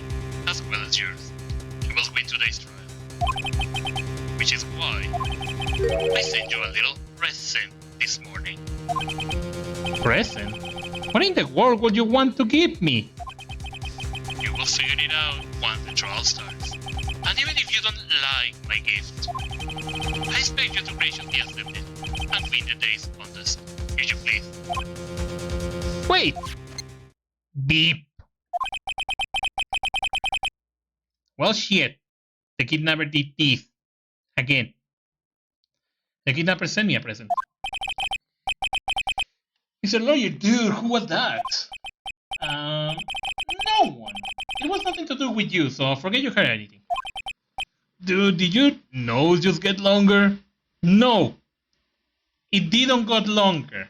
as well as yours, you must win today's trial. Which is why I sent you a little present this morning. Present? What in the world would you want to give me? You will figure it out once the trial starts. And even if you don't like my gift, I expect you to graciously accept it and win the day's contest, if you please. Wait! Beep. Well, shit. The kidnapper did this. Again. The kidnapper sent me a present. Mr. Lawyer, dude, who was that? No one. It was nothing to do with you, so forget you heard anything. Dude, did your nose just get longer? No. It didn't get longer.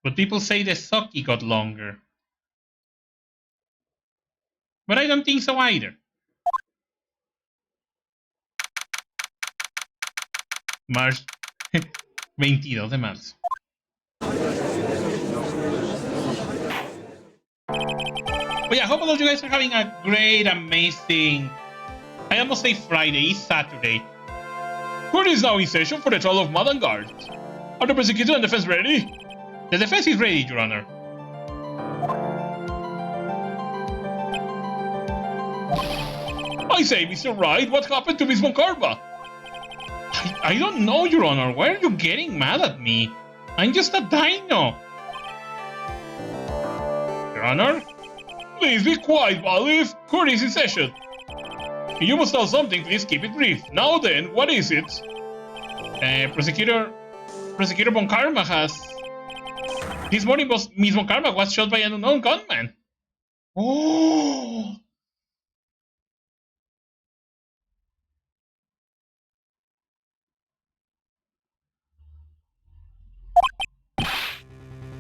But people say the Socky got longer. But I don't think so either. March 22 de marzo. But yeah, I hope all of you guys are having a great, amazing, I almost say Friday, it's Saturday. Court is now in session for the trial of Madame Guard. Are the prosecutor and defense ready? The defense is ready, Your Honor. I say, Mr. Wright, what happened to Miss Von Karma? I don't know, Your Honor. Why are you getting mad at me? I'm just a dino. Your Honor? Please be quiet, Olive. Court is in session. If you must tell something, please keep it brief. Now then, what is it? Prosecutor Von Karma has... This morning, Miss Von Karma was shot by an unknown gunman. Oh...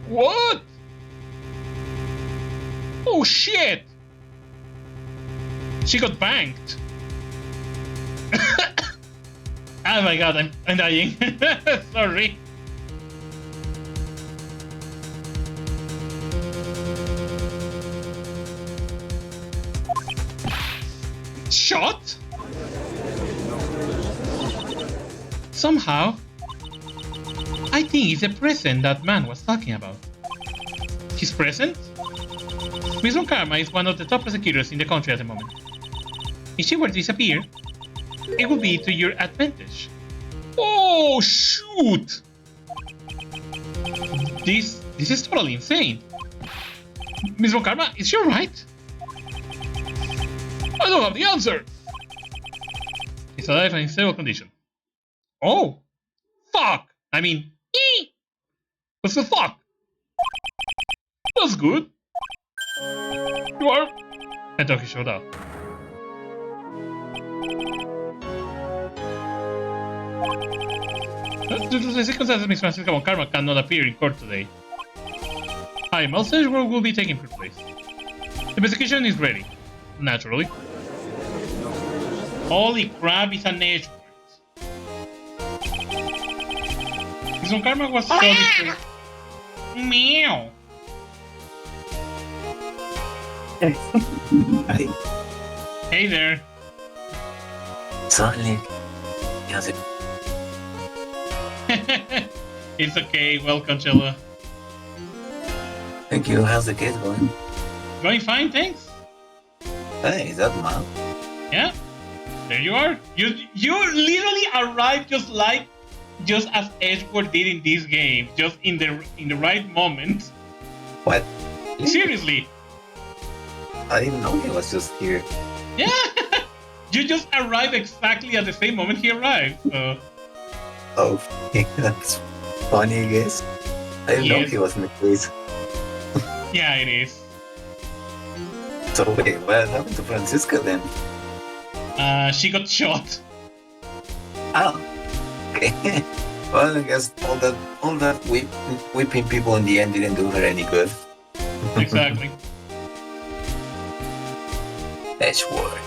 What? Oh shit! She got banked. Oh my god, I'm dying. Sorry. Shot? Somehow. I think it's the present that man was talking about. His present? Miss Von Karma is one of the top prosecutors in the country at the moment. If she were to disappear, it would be to your advantage. Oh shoot! This is totally insane. Miss Von Karma, is she alright? I don't have the answer! She's alive and in stable condition. Oh! Fuck! I mean, what's the fuck? That's good. You are? I thought he showed up. Due to the circumstances, Miss Francisca Von Karma cannot appear in court today. Hi, Malsage will be taking her place. The investigation is ready. Naturally. Holy crap, it's an edge. Miss Von Karma was shot this Meow. Hi. Hey there. Suddenly, how's it? It's okay, welcome, Chilla. Thank you. How's the case going? Going fine, thanks. Hey, is that Mal? Yeah, there you are. You literally arrived just as Edgeworth did in this game, just in the right moment. What? Seriously. I didn't know he was just here. Yeah, you just arrived exactly at the same moment he arrived. So. Oh, that's funny, I guess. I didn't know he was in the case. Yeah, it is. So wait, what happened to Francisca then? She got shot. Oh, okay. Well, I guess all that whipping people in the end didn't do her any good. Exactly. Edgeworth.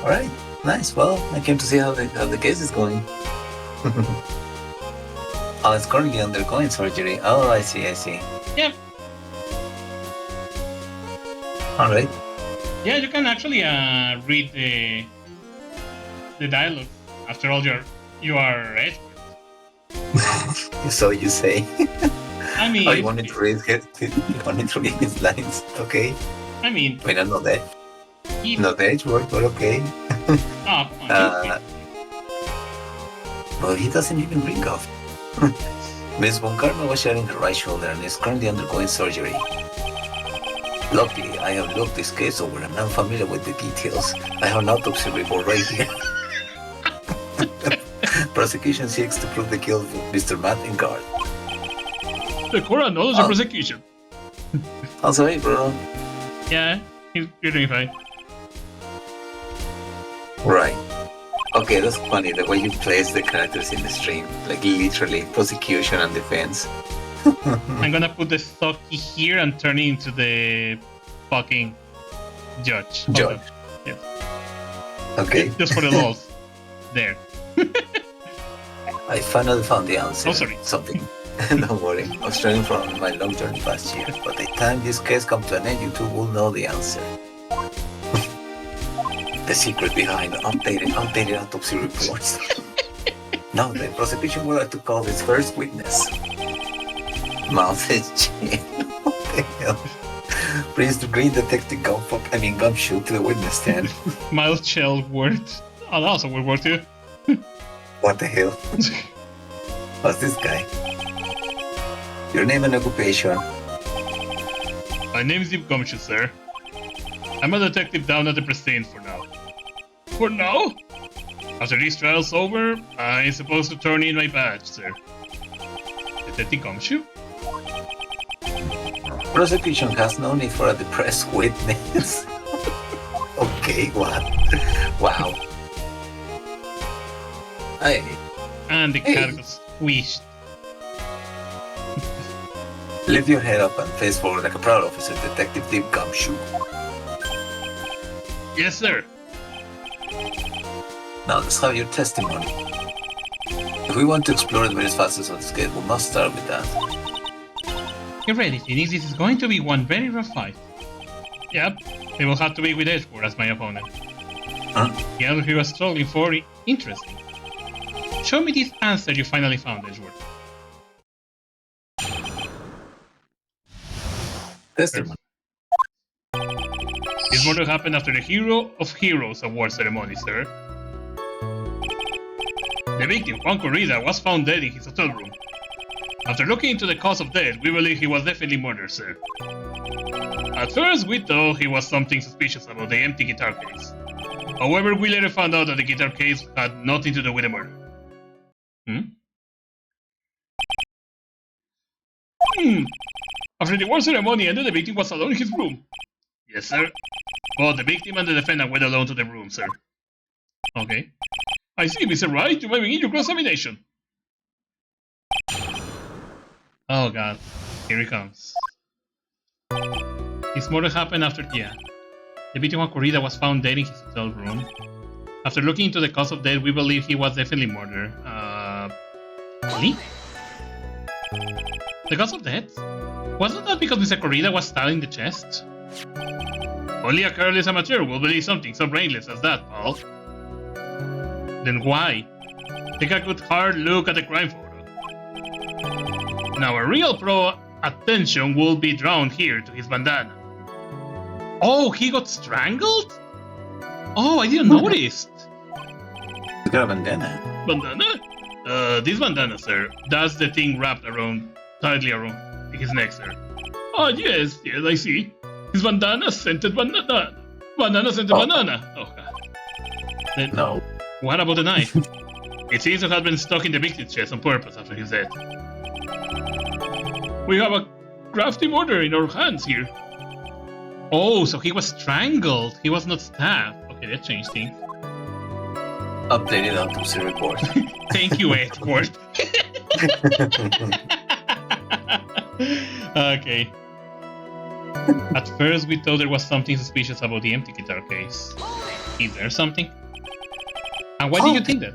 All right, nice. Well, I came to see how the case is going. Oh, it's currently undergoing surgery. Oh, I see. Yep. All right. Yeah, you can actually read the dialogue. After all, you are Edgeworth. So you say. I mean, oh, you wanted to read his lines? Okay. I mean, wait, I'm not there. Not the Edgeworth, but okay. Oh, come on. Well, he doesn't even ring off. Miss Von Karma was shot in her right shoulder and is currently undergoing surgery. Luckily, I have looked this case over and I'm familiar with the details. I have an autopsy report right here. Prosecution seeks to prove the kill of Mr. Matt and Guard. The court acknowledges the prosecution. I'm sorry, bro. Yeah, you're doing fine. Right. Okay, that's funny, the way you place the characters in the stream. Like, literally, prosecution and defense. I'm gonna put the Socky here and turn it into the fucking judge. Yes. Okay. Just for the laws. There. I finally found the answer. Oh, sorry. Something. Don't worry, I was struggling from my long journey last year. By the time this case comes to an end, you two will know the answer. The secret behind outdated autopsy reports. Now the prosecution would like to call its first witness. Mouth is chin. What the hell? Brings the green detective gumshoe to the witness stand. Mild shell word. Oh, that was a weird word too. What the hell? What's this guy? Your name and occupation? My name is Deep Gumshoe, sir. I'm a detective down at the precinct for now. For now? After this trial's over, I'm supposed to turn in my badge, sir. Detective Gumshoe? Prosecution has no need for a depressed witness. Okay, what? Wow. Hey. And the cat got squished. Lift your head up and face forward like a proud officer, Detective Deep Gumshoe. Yes, sir. Now let's have your testimony. If we want to explore the various facets of this case, we must start with that. Get ready, Phoenix. This is going to be one very rough fight. Yep, they will have to be with Edgeworth as my opponent. Huh? The other he was struggling for interesting. Show me this answer you finally found, Edgeworth. Testimony. This murder happened after the Hero of Heroes award ceremony, sir. The victim, Juan Corrida, was found dead in his hotel room. After looking into the cause of death, we believe he was definitely murdered, sir. At first, we thought he was something suspicious about the empty guitar case. However, we later found out that the guitar case had nothing to do with the murder. After the award ceremony ended, the victim was alone in his room. Yes, sir. Both the victim and the defendant went alone to the room, sir. Okay. I see, Mr. Wright. You may begin your cross-examination. Oh god. Here he comes. This murder happened after... Yeah. The victim of Corrida was found dead in his hotel room. After looking into the cause of death, we believe he was definitely murdered. Really? The cause of death? Wasn't that because Mr. Corrida was stabbed in the chest? Only a careless amateur will believe something so brainless as that, Paul. Then why? Take a good hard look at the crime photo. Now a real pro attention will be drawn here to his bandana. Oh, he got strangled? Oh, I didn't notice. You got a bandana? Bandana? This bandana, sir. That's the thing wrapped tightly around his neck, sir. Oh, yes, I see. His bandana scented banana. Banana scented banana. Oh, God. Then, No. What about the knife? It seems to have been stuck in the victim's chest on purpose after his death. We have a crafty murder in our hands here. Oh, so he was strangled. He was not stabbed. Okay, that changed things. Updated autopsy report. Thank you, Edward. Okay. At first, we thought there was something suspicious about the empty guitar case. Is there something? And why did you think that?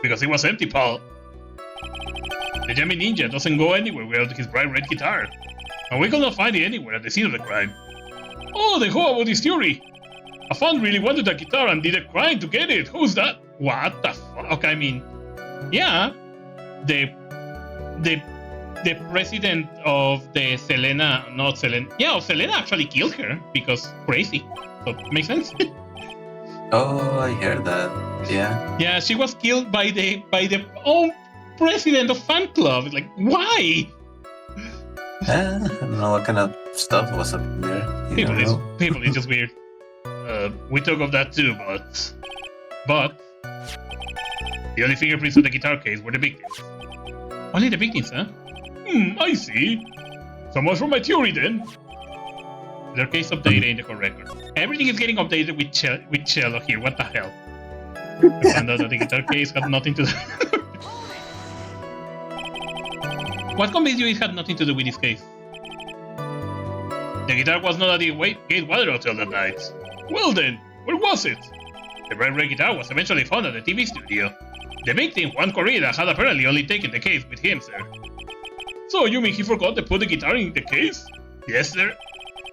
Because it was empty, Paul. The Jammy Ninja doesn't go anywhere without his bright red guitar. And we could not find it anywhere at the scene of the crime. Oh, then how about this theory? A fan really wanted a guitar and did a crime to get it. Who's that? What the fuck? I mean, yeah, the president of the Selena, not Selena. Yeah, Selena actually killed her because crazy. So it makes sense. Oh, I heard that. Yeah. Yeah, she was killed by the own president of fan club. It's like, why? I don't know what kind of stuff was up there. People is just weird. We talk of that too, but the only fingerprints of the guitar case were the victims. Only the victims, huh? I see. So much for my theory then. Their case updated in the correct record. Everything is getting updated with cello here. What the hell? I found out that the guitar case had nothing to do. What convinced you it had nothing to do with this case? The guitar was not at the Gatewater Hotel that night. Well then, where was it? The bright red guitar was eventually found at the TV studio. The victim, Juan Corrida, had apparently only taken the case with him, sir. So you mean he forgot to put the guitar in the case? Yes, sir.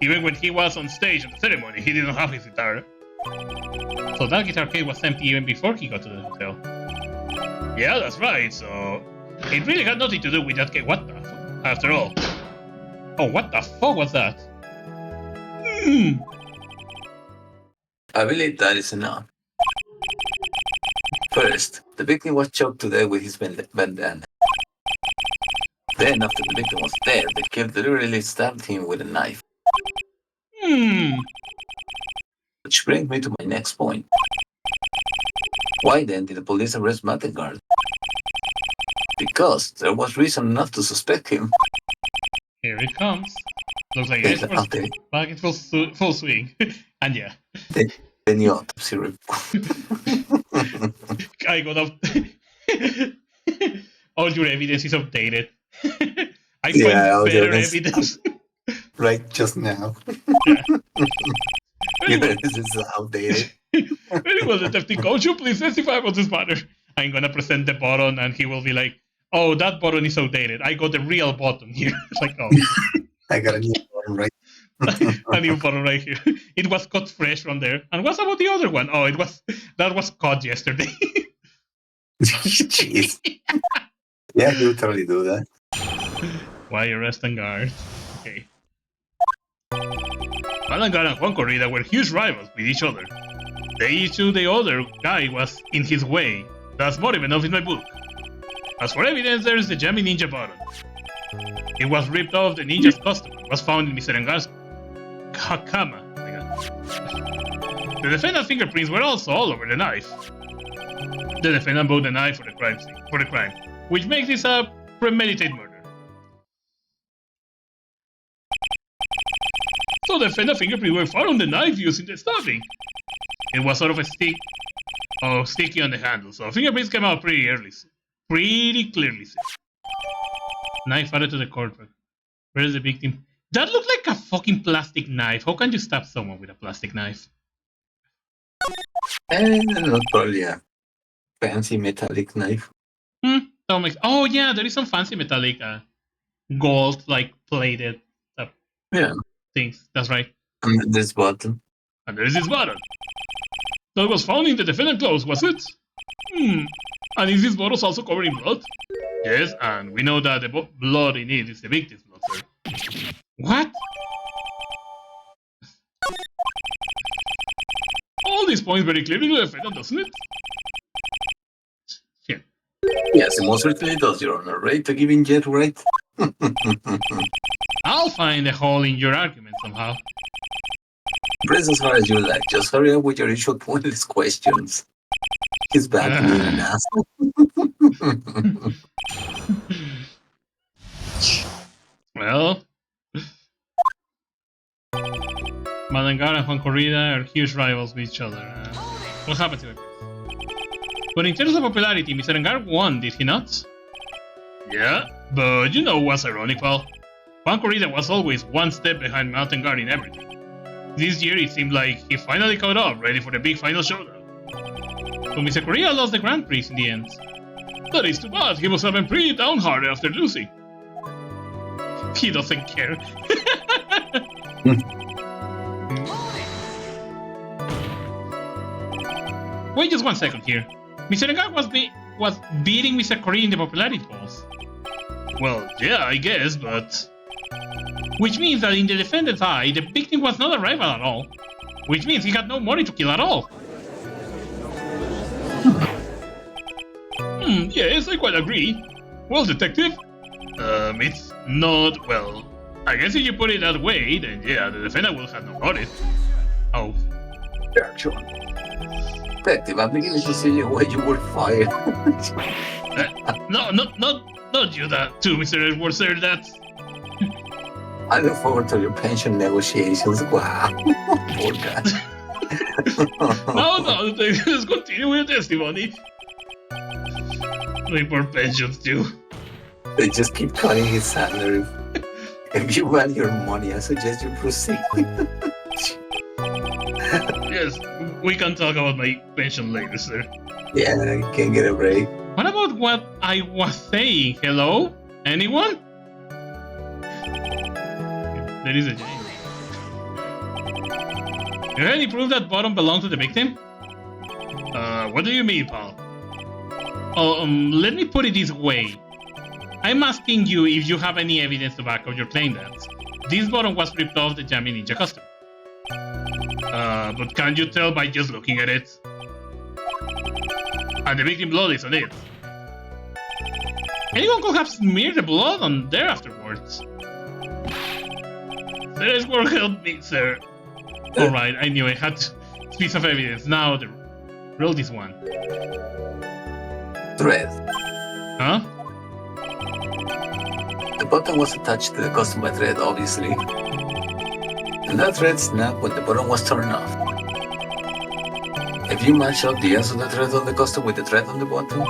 Even when he was on stage at the ceremony, he didn't have his guitar. So that guitar case was empty even before he got to the hotel. Yeah, that's right, so... It really had nothing to do with that case. What the fuck? After all. Oh, what the fuck was that? I believe that is enough. First, the victim was choked to death with his bandana. Then, after the victim was dead, the killer literally stabbed him with a knife. Which brings me to my next point. Why then did the police arrest Matengard? Because there was reason enough to suspect him. Here it comes. Looks like it's back in full swing. And yeah. The new autopsy report. I got up. All your evidence is updated. I find better evidence. Right, just now. Yeah. Your evidence is outdated. Very well, Detective Coach, you please testify about this matter. I'm gonna present the button, and he will be like, "Oh, that button is outdated. I got the real button here." It's like, oh. I got a new button right. A new button right here. It was cut fresh from there. And what's about the other one? Oh, that was cut yesterday. Jeez. Yeah, he would totally do that. Why arrest and guard? Okay. Malangard and Juan Corrida were huge rivals with each other. The issue the other guy was in his way. That's more even enough in my book. As for evidence, there is the Jammy Ninja button. It was ripped off the ninja's customer. It was found in Mr. Engar's Hakama. The defendant's fingerprints were also all over the knife. The defendant bought the knife for the crime, which makes this a premeditated murder. So the defendant's fingerprints were found on the knife used in the stabbing. It was sort of a sticky on the handle, so fingerprints came out pretty clearly. Knife added to the courtroom. Where is the victim? That looked like a fucking plastic knife. How can you stab someone with a plastic knife? Not probably a fancy metallic knife. Oh yeah, there is some fancy metallic gold like plated things. That's right. And this button. And there is this button. That was found in the defendant's clothes, was it? And is this bottle also covered in blood? Yes, and we know that the blood in it is the victim's blood, sir. What? All these points very clearly to the defendant, doesn't it? Yeah. Yes, it most certainly does, Your Honor. Ready to give in yet, right? I'll find a hole in your argument somehow. Press as far as you like. Just hurry up with your usual pointless questions. He's back being an asshole. Well, Malangard and Juan Corrida are huge rivals with each other. What happened to it? But in terms of popularity, Mr. Engar won, did he not? Yeah, but you know what's ironic, pal? Juan Corrida was always one step behind Mountain Guard in everything. This year it seemed like he finally caught up, ready for the big final showdown. But Mr. Corrida lost the Grand Prix in the end. That is too bad, he must have been pretty downhearted after losing. He doesn't care. Wait just 1 second here. Mr. Engar was beating Mr. Corrida in the popularity polls. Well, yeah, I guess, but... Which means that in the defendant's eye, the victim was not a rival at all. Which means he had no money to kill at all. Yes, I quite agree. Well, detective, it's not, well... I guess if you put it that way, then yeah, the defendant will have no motive. Oh. Yeah, sure. Detective, I'm beginning to see why you were fired. Not you that too, Mr. Edwards, sir, that's... I look forward to your pension negotiations. Wow. Poor guy. No, let's continue with the testimony. My poor pensions too. They just keep cutting his salary. If you want your money, I suggest you proceed. Yes, we can talk about my pension later, sir. Yeah, you can get a break. What about what I was saying? Hello? Anyone? There is a Jane. You have any proof that bottom belonged to the victim? What do you mean, pal? Oh, let me put it this way. I'm asking you if you have any evidence to back up your claim that this bottom was ripped off the Jammy Ninja costume. But can't you tell by just looking at it? And the victim blood is on it. Anyone could have smeared the blood on there afterwards. Serious work helped me, sir. Alright, I knew I had a piece of evidence. Now, roll this one. Thread. Huh? The button was attached to the costume by thread, obviously. And that thread snapped when the button was turned off. If you match up the ends of the thread on the costume with the thread on the button,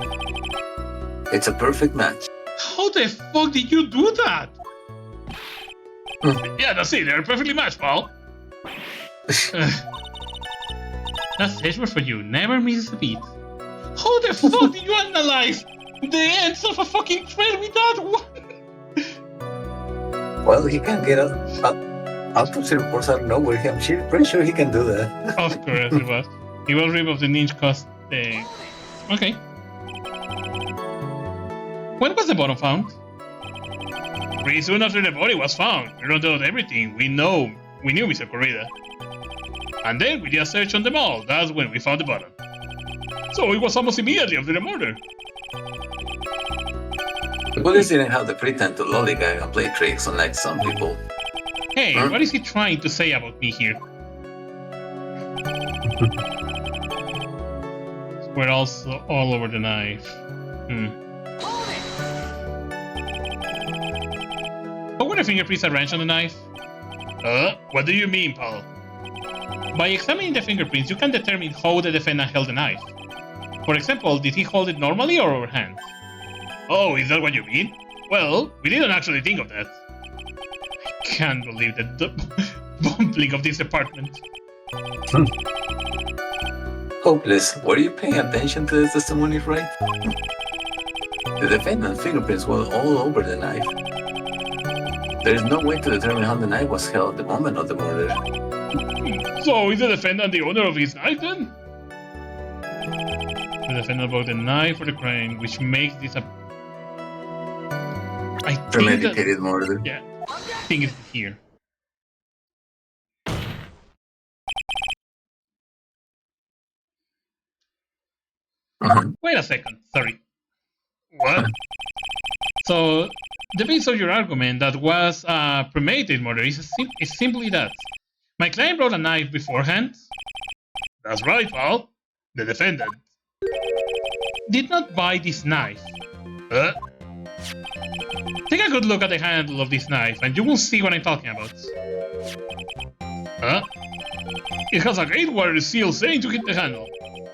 it's a perfect match. How the fuck did you do that? Yeah, that's it. They're perfectly matched, pal. That's Edgeworth for you. Never misses a beat. How the fuck did you analyze the ends of a fucking thread with that one? Well, he can get autopsy reports out of nowhere. I'm pretty sure he can do that. Of course it was. He will rip off the ninja cost. Okay. When was the bottom found? Pretty soon after the body was found. We wrote out everything. We knew Mr. Corrida. And then we did a search on the mall. That's when we found the bottom. So it was almost immediately after the murder. The police didn't have the pretend to lollygag and play tricks unlike some people. Hey, what is he trying to say about me here? We're also all over the knife. How were the fingerprints arranged on the knife? What do you mean, pal? By examining the fingerprints, you can determine how the defendant held the knife. For example, did he hold it normally or overhand? Oh, is that what you mean? Well, we didn't actually think of that. I can't believe the bumbling of this department. Hopeless, were you paying attention to the testimony, right? The defendant's fingerprints were all over the knife. There is no way to determine how the knife was held at the moment of the murder. So is the defendant the owner of his knife then? The defendant bought the knife for the crime, which makes this a... I think Premeditated murder. Yeah, I think it's here. Wait a second, sorry. What? So, the base of your argument that was a premeditated murder is simply that. My client brought a knife beforehand. That's right, pal. The defendant did not buy this knife. Take a good look at the handle of this knife and you will see what I'm talking about. It has a Gatewater seal saying to hit the handle.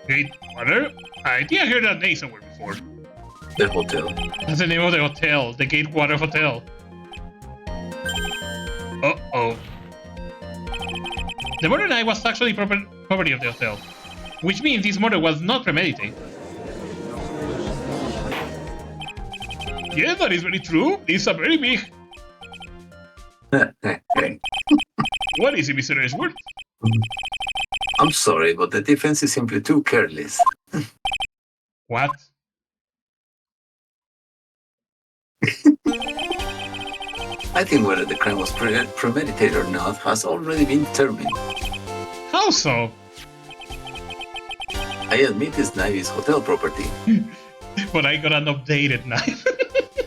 Gatewater? I think I heard that name somewhere before. The hotel. That's the name of the hotel, the Gatewater Hotel. Uh-oh. The murder knife was actually property of the hotel, which means this murder was not premeditated. Yes, that is very true. It's a very big... What is it, Mr. Edgeworth? I'm sorry, but the defense is simply too careless. What? I think whether the crime was premeditated or not has already been determined. How so? I admit this knife is hotel property. But I got an updated knife.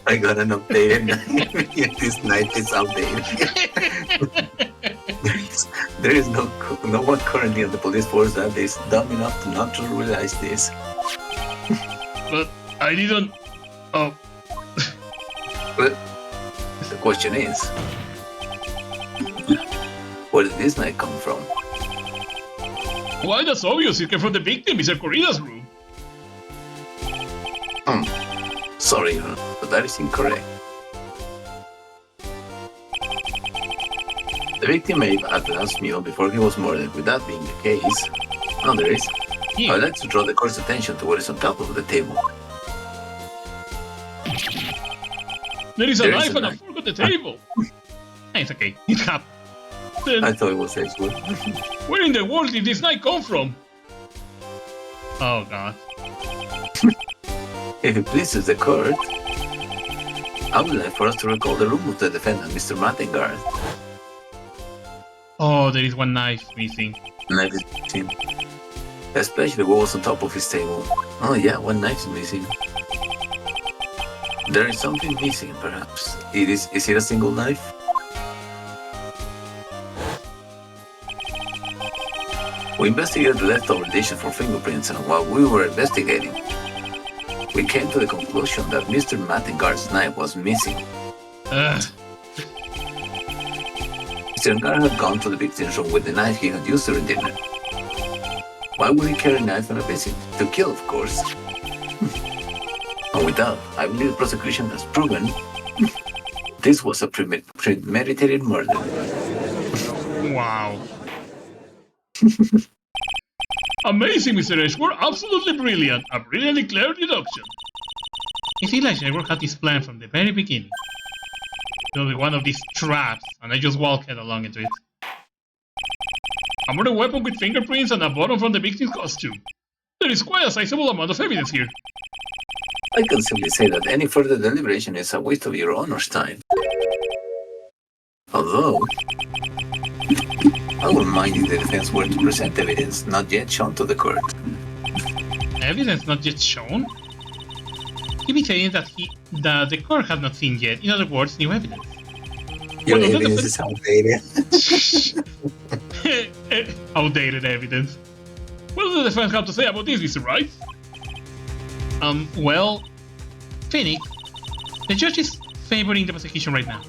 I got an updated knife, yet this knife is outdated. there is no one currently on the police force that is dumb enough to not to realize this. But I didn't... Oh. But the question is, where did this knife come from? Why, that's obvious. It came from the victim, Mr. Corrida's room. Sorry, but that is incorrect. The victim ate at the last meal before he was murdered. With that being the case, there is. Yeah. I'd like to draw the court's attention to what is on top of the table. There is a There is knife a and a knife. fork on the table. It's okay. It happened. Then, I thought it was Edgewood. where in the world did this knife come from? Oh god. If it pleases the court, I would like for us to recall the room of the defendant, Mr. Mattengard. Oh, there is one knife missing. Knife is missing. Especially what was on top of his table. Oh yeah, one knife is missing. There is something missing, perhaps. Is it a single knife? We investigated the leftover dishes for fingerprints, and while we were investigating, we came to the conclusion that Mr. Mattengard's knife was missing. Ugh. Mr. Guard had gone to the victim's room with the knife he had used during dinner. Why would he carry a knife on a visit? To kill, of course. And with that, I believe the prosecution has proven this was a premeditated murder. Wow. Amazing, Mr. Edgeworth. Absolutely brilliant. A brilliantly clear deduction. It seems like Edgeworth had this plan from the very beginning. It'll be one of these traps, and I just walked along into it. A murder weapon with fingerprints and a bottom from the victim's costume. There is quite a sizable amount of evidence here. I can simply say that any further deliberation is a waste of your honor's time. Although, I wouldn't mind if the defense were to present evidence not yet shown to the court. Evidence not yet shown? He be saying that the court has not seen yet. In other words, new evidence. Your Well, evidence is outdated. Outdated evidence. What does the defense have to say about this, Mr. Wright? Well, Phoenix, the judge is favoring the prosecution right now.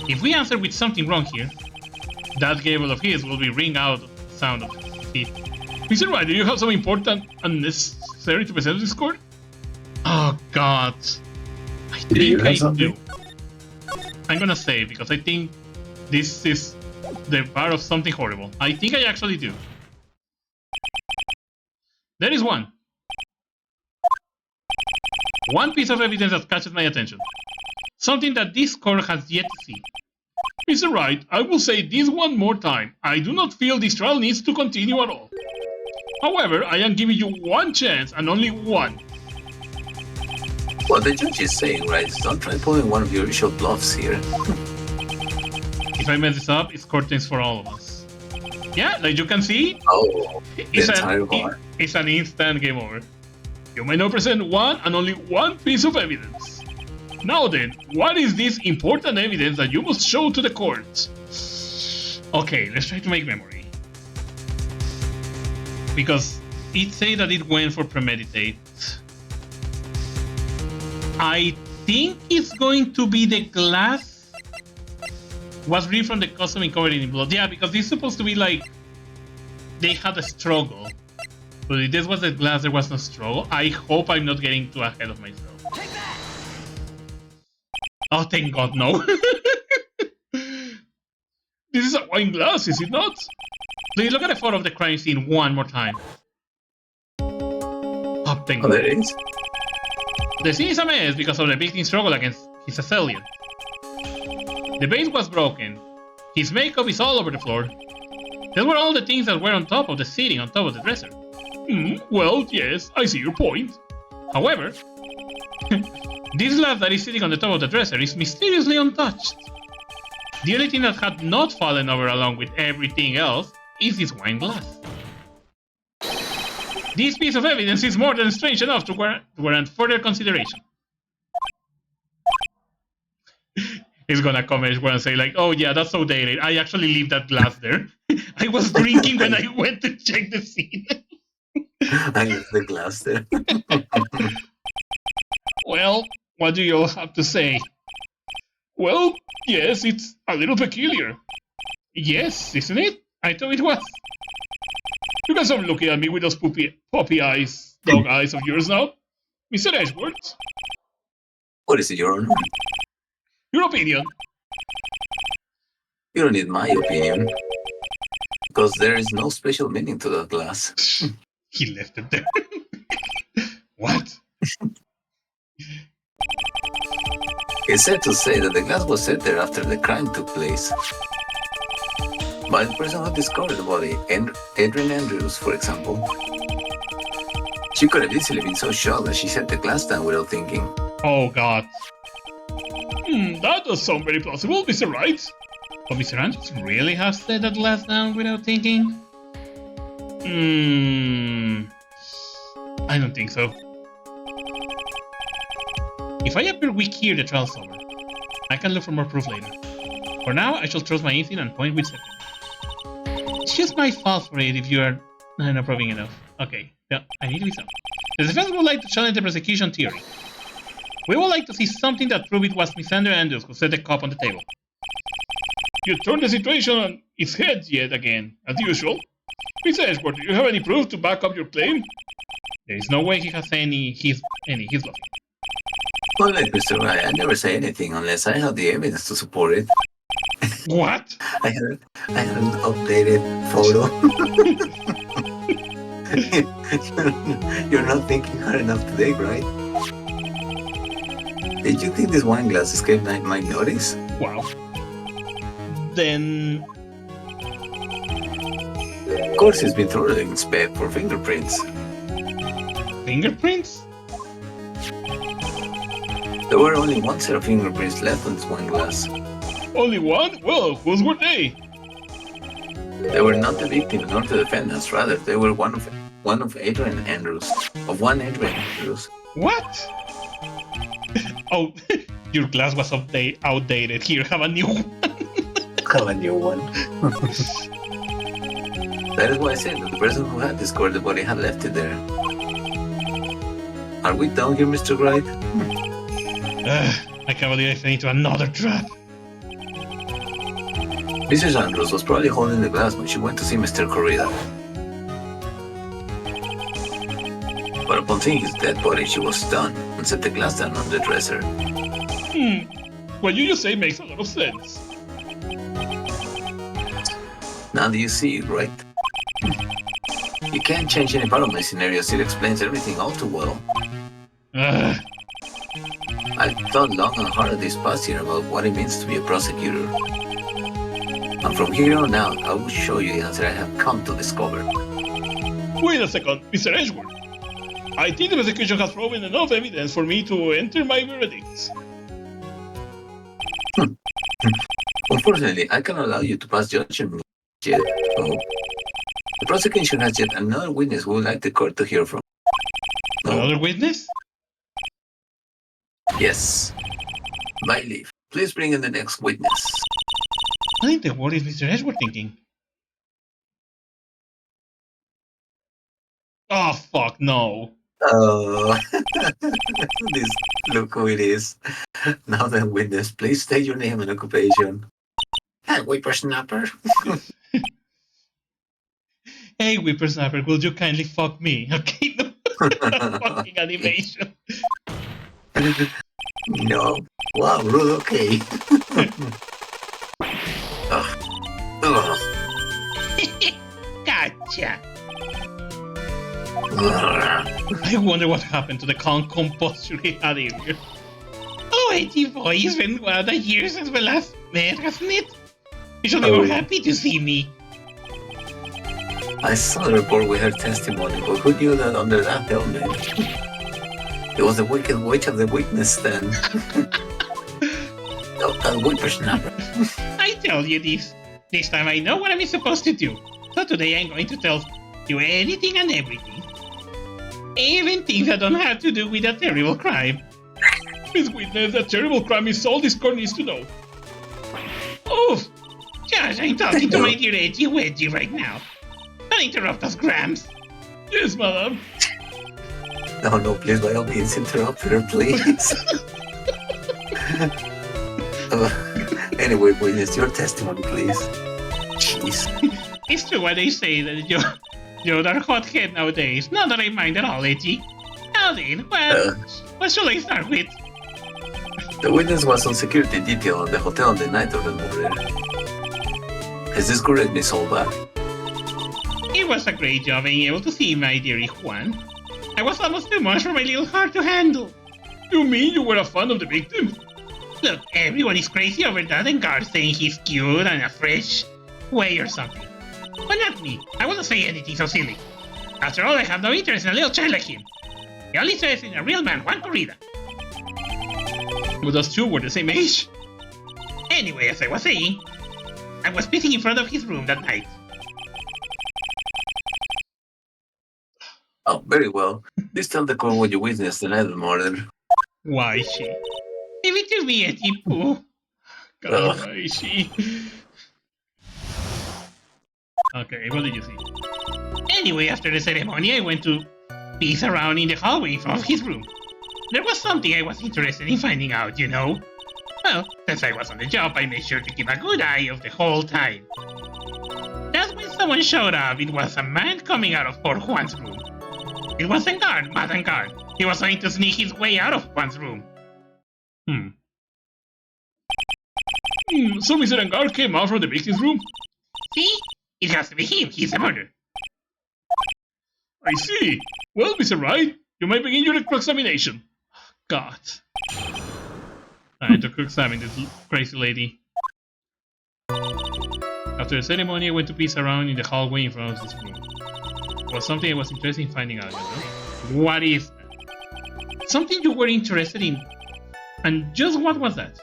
If we answer with something wrong here, that gable of his will be ring out the sound of feet. Mr. Wright, do you have some important unnecessary to present to this court? Oh God, I think I do. I'm gonna say because I think this is the part of something horrible. I think I actually do. There is one. One piece of evidence that catches my attention. Something that this court has yet to see. Mr. Wright, I will say this one more time. I do not feel this trial needs to continue at all. However, I am giving you one chance and only one. What the judge is saying, right, is don't try pulling one of your usual bluffs here. If I mess this up, it's curtains for all of us. Yeah, like you can see, Oh, it's the entire bar. it's an instant game over. You may now present one and only one piece of evidence. Now then, what is this important evidence that you must show to the court? Okay, let's try to make memory. Because it said that it went for premeditate. I think it's going to be the glass was ripped from the costume and covered in blood. Yeah, because it's supposed to be like they had a struggle. But if this was the glass, there was no struggle. I hope I'm not getting too ahead of myself. Take that! Oh, thank God, no. This is a wine glass, is it not? Please look at the photo of the crime scene one more time. Oh, thank Oh, God. there it is. The scene is a mess because of the victim's struggle against his assailant. The vase was broken. His makeup is all over the floor. Those were all the things that were on top of the seating on top of the dresser. Well, yes, I see your point. However, this glass that is sitting on the top of the dresser is mysteriously untouched. The only thing that had not fallen over along with everything else is this wine glass. This piece of evidence is more than strange enough to warrant further consideration. He's gonna come and say like, oh yeah, that's so dated. I actually leave that glass there. I was drinking when I went to check the scene. I left the glass there. Well, what do you all have to say? Well, yes, it's a little peculiar. Yes, isn't it? I thought it was. You guys are looking at me with those puppy eyes, dog eyes of yours now. Mr. Edgeworth, What is it, Your Honor? your opinion? You don't need my opinion. Because there is no special meaning to that glass. He left it there. What? It's sad to say that the glass was set there after the crime took place. But the person who discovered the body, Adrian Andrews, for example, she could have easily been so shocked that she set the glass down without thinking. Oh god. That does sound very plausible, Mr. Wright. But Mr. Andrews really has set that glass down without thinking? I don't think so. If I appear weak here, the trial's over. I can look for more proof later. For now, I shall trust my instinct and point with certainty. It's just my fault for it if you are not proving enough. Okay, yeah, I need to be some. The defense would like to challenge the prosecution theory. We would like to see something that proves it was Miss Andrews who set the cup on the table. You turned the situation on its head yet again, as usual. Miss Edgeworth, do you have any proof to back up your claim? There is no way he has any. He's bluffing. Well, like Mr. Wright, I never say anything unless I have the evidence to support it. What? I had an updated photo. You're not thinking hard enough today, right? Did you think this wine glass escaped my notice? Wow. Then... Of course, it's been thoroughly inspected for fingerprints. Fingerprints? There were only one set of fingerprints left on this wine glass. Only one? Well, whose were they? They were not the victim nor the defendants, rather they were one of Adrian Andrews. Of one Adrian Andrews. What? Oh, your glass was outdated. Here, have a new one. Have a new one. That is why I said that the person who had discovered the body had left it there. Are we down here, Mr. Wright? I can't believe I fell into another trap. Mrs. Andrews was probably holding the glass when she went to see Mr. Corrida. But upon seeing his dead body, she was stunned and set the glass down on the dresser. What you just say makes a lot of sense. Now do you see it, right? You can't change any part of my scenarios, it explains everything all too well. I thought long and hard this past year about what it means to be a prosecutor. And from here on out, I will show you the answer I have come to discover. Wait a second, Mr. Edgeworth. I think the prosecution has proven enough evidence for me to enter my verdict. Unfortunately, I cannot allow you to pass judgment yet. Oh. The prosecution has yet another witness we would like the court to hear from. Another witness? Yes. By leave. Please bring in the next witness. I think the word is Mr. Edgeworth thinking. Oh, fuck, no. Oh. Look who it is. Now then, witness, please state your name and occupation. Hey, whippersnapper. Hey, whippersnapper, will you kindly fuck me? Okay, no. Fucking animation. No. Wow, rude, okay. Gotcha. I wonder what happened to the calm composure he had earlier. Oh, Eddie boy, it's been what, a year since we last met, hasn't it? You should be more happy to see me. I saw the report with her testimony, but who knew that under that helmet? It was the wicked witch of the witness then. That whippersnapper. I tell you this. This time I know what I'm supposed to do. So today I'm going to tell you anything and everything. Even things that don't have to do with a terrible crime. Miss Witness, a terrible crime is all this court needs to know. Oh, Josh, I'm talking to my dear Edgy Wedgie right now. Don't interrupt us, Grams. Yes, madam. No, please, by all means, interrupt her, please. Anyway, witness, your testimony, please. Jeez. It's true what they say that you're that hothead nowadays. Not that I mind at all, Edgy. Now then, well, what shall I start with? The witness was on security detail at the hotel on the night of the murder. Is this correct, Miss Olbach? It was a great job being able to see my dearie Juan. I was almost too much for my little heart to handle. You mean you were a fan of the victim? Look, everyone is crazy over that and Guard saying he's cute and a fresh way or something. But not me. I wouldn't say anything so silly. After all, I have no interest in a little child like him. The only interest in a real man, Juan Corrida. But those two were the same age. Anyway, as I was saying, I was sitting in front of his room that night. Oh, very well. Please tell the court what you witnessed the night of the murder. Why she? Leave it to me, Auntie Pooh. God, why is she? Okay, what did you see? Anyway, after the ceremony, I went to peace around in the hallway in front of his room. There was something I was interested in finding out, you know? Well, since I was on the job, I made sure to keep a good eye of the whole time. That's when someone showed up. It was a man coming out of poor Juan's room. It wasn't Guard, Madam Guard. He was trying to sneak his way out of Juan's room. So Mr. Guard came out from the victim's room? See? It has to be him. He's the murderer. I see. Well, Mr. Wright, you may begin your examination. God. I took to examine this crazy lady. After the ceremony, I went to peace around in the hallway in front of his room. It was something I was interested in finding out, you know? What is that? Something you were interested in. And just what was that?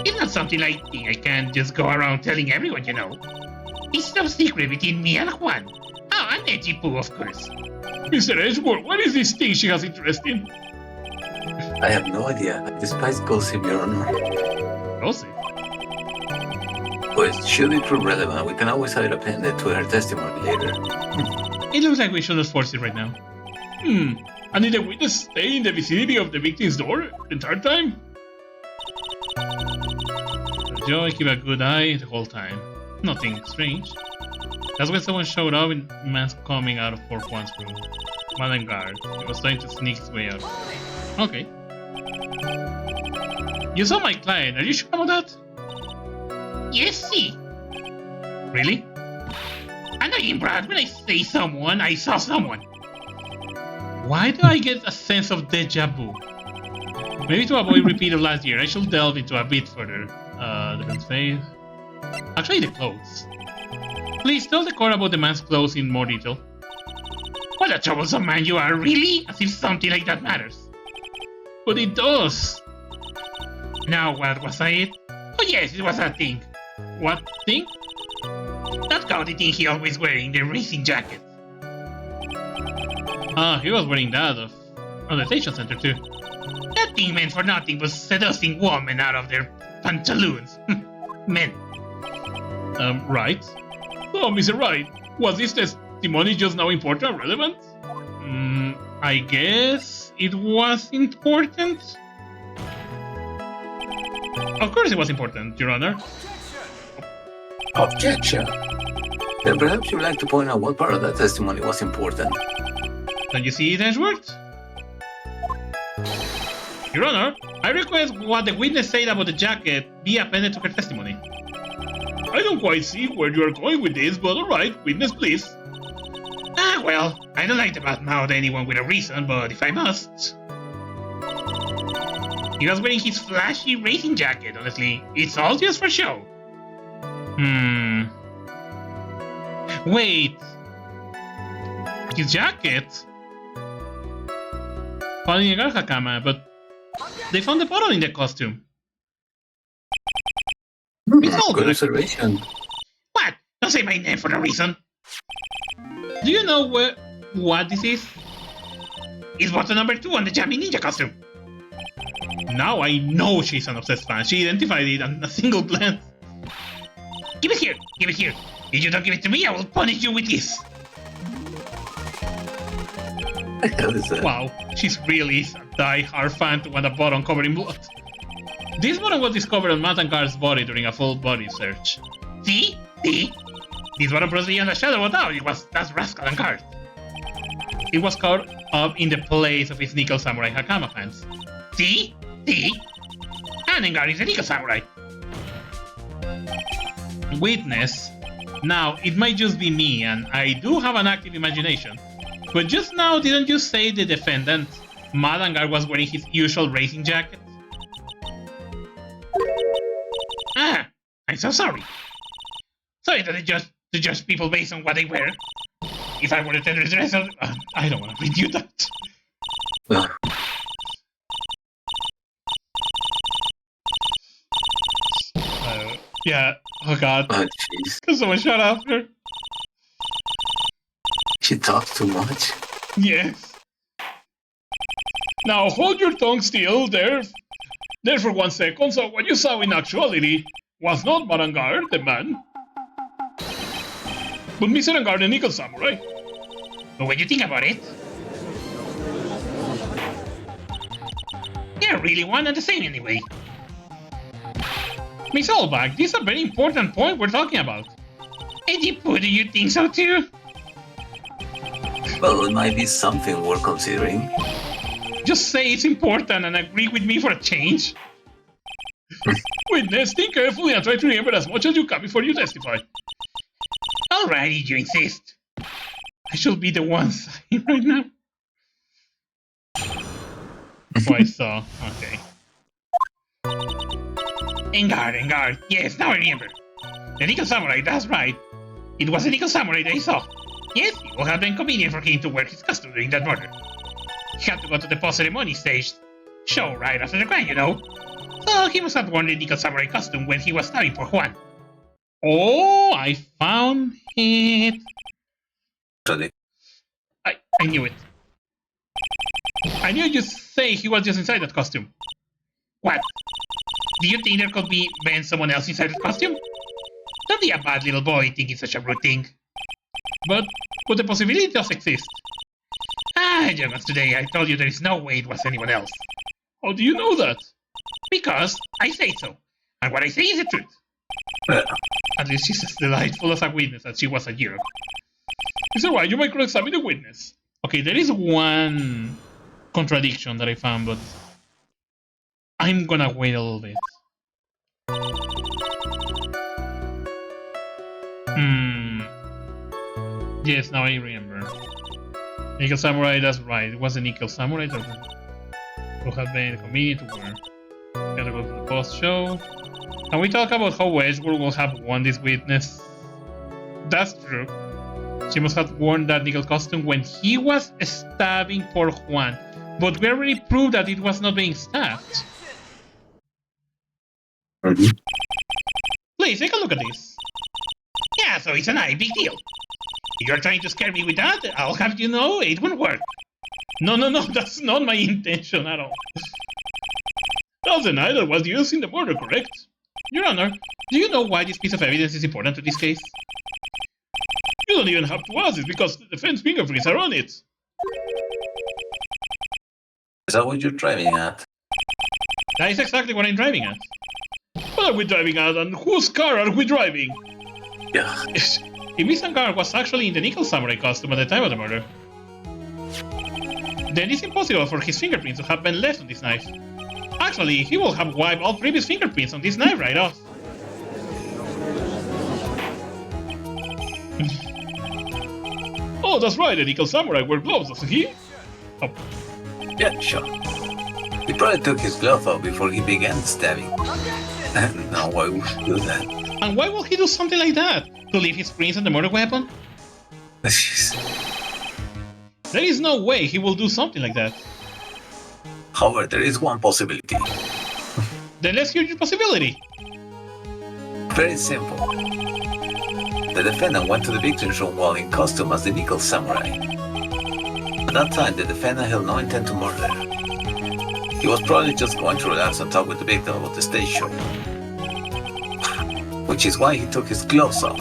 It's not something I think I can just go around telling everyone, you know. It's no secret between me and Juan. Oh, and Edgy Pooh, of course. Mr. Edgeworth, what is this thing she has interest in? I have no idea. I despise gossip, Your Honor. Gossip? But should it prove relevant, we can always have it appended to her testimony later. It looks like we shouldn't force it right now. And did the witness stay in the vicinity of the victim's door the entire time? Joey keep a good eye the whole time. Nothing strange. That's when someone showed up in mask coming out of Fort Juan's room. Madam Guard. He was trying to sneak his way out. Okay. You saw my client. Are you sure about that? Yes, see. Really? I'm not Brad. When I say someone, I saw someone. Why do I get a sense of deja vu? Maybe to avoid repeat of last year, I should delve into a bit further. Defense phase. Actually, the clothes. Please tell the court about the man's clothes in more detail. What a troublesome man you are, really? As if something like that matters. But it does. Now, what was it? Oh yes, it was that thing. What thing? That gaudy thing he always wearing, the racing jacket. Ah, he was wearing that on the station center too. That thing meant for nothing but seducing women out of their pantaloons. Men. Right. So, Mr. Wright, was this testimony just now important or relevant? I guess it was important. Of course it was important, Your Honor. Objection. Then perhaps you'd like to point out what part of that testimony was important. Can you see it, Edgeworth? Your Honor, I request what the witness said about the jacket be appended to her testimony. I don't quite see where you are going with this, but alright, witness please. Ah, well, I don't like to badmouth anyone with a reason, but if I must... He was wearing his flashy racing jacket, honestly. It's all just for show. Wait. His jacket? Found in a Garhakama, but they found the bottle in the costume. It's all Good good. observation. What? Don't say my name for no reason. Do you know what this is? It's bottle number 2 on the Jammy Ninja costume. Now I know she's an obsessed fan. She identified it in a single glance. Give it here! Give it here! If you don't give it to me, I will punish you with this! What the hell is that? Wow, she's really a die-hard fan to want a button covered in blood. This button was discovered on Matan Guard's body during a full body search. See? See? This button proceeded on the shadow of doubt. That's Rascal and Guard. It was caught up in the place of his Nickel Samurai Hakama pants. See? See? And Guard is a Nickel Samurai. Witness. Now, it might just be me, and I do have an active imagination. But just now, didn't you say the defendant, Madam Guard, was wearing his usual racing jacket? Ah, I'm so sorry. Sorry that they judge people based on what they wear. If I were to tell the dress, I don't want to read you that. Yeah, oh god. Oh, jeez. Can someone shut up her? She talks too much. Yes. Now hold your tongue still there for 1 second. So what you saw in actuality was not Marangar, the man, but Mr. Angar, the Nickel Samurai. But when you think about it, they're really one and the same anyway. Miss Olbach, this is a very important point we're talking about. Do you think so too? Well, it might be something worth considering. Just say it's important and agree with me for a change. Witness, think carefully and try to remember as much as you can before you testify. Alrighty, you insist. I should be the one sighing right now. Oh, I saw. Okay. Engar. Yes, now I remember. The Nickel Samurai, that's right. It was the Nickel Samurai that I saw. Yes, it would have been convenient for him to wear his costume during that murder. He had to go to the post-ceremony stage show right after the crime, you know. So he must have worn the Nickel Samurai costume when he was stabbing for Juan. Oh, I found it. Really? I knew it. I knew you'd say he was just inside that costume. What? Do you think there could be been someone else inside that costume? Don't be a bad little boy thinking such a rude thing. But the possibility does exist. Just today I told you there is no way it was anyone else. How do you know that? Because I say so. And what I say is the truth. At least she's as delightful as a witness as she was a year ago. Mr. Wright, you might cross-examine the witness. Okay, there is one contradiction that I found, but I'm gonna wait a little bit. Yes, now I remember. Nickel Samurai, that's right. It was a Nickel Samurai that would have been convenient to wear. Gotta go to the post show. Can we talk about how Edgeworth will have won this witness? That's true. She must have worn that nickel costume when he was stabbing poor Juan. But we already proved that it was not being stabbed. Please, take a look at this. Yeah, so it's an eye, big deal. If you're trying to scare me with that, I'll have you know it won't work. No, that's not my intention at all. That was the knife that was used in the murder, correct? Your Honor, do you know why this piece of evidence is important to this case? You don't even have to ask it because the defense fingerprints are on it. Is that what you're driving at? That is exactly what I'm driving at. What are we driving at and whose car are we driving? Yeah. If Miss Angar was actually in the Nickel Samurai costume at the time of the murder, then it's impossible for his fingerprints to have been left on this knife. Actually, he will have wiped all previous fingerprints on this knife right off. Oh, that's right, the Nickel Samurai wears gloves, doesn't he? Oh. Yeah, sure. He probably took his glove off before he began stabbing. Now why would he do that? And why will he do something like that? To leave his prints on the murder weapon? There is no way he will do something like that. However, there is one possibility. Then let's hear your possibility. Very simple. The defendant went to the victim's room while in costume as the Nickel Samurai. At that time, the defendant had no intent to murder. He was probably just going to relax and talk with the victim about the stage show. Which is why he took his gloves off.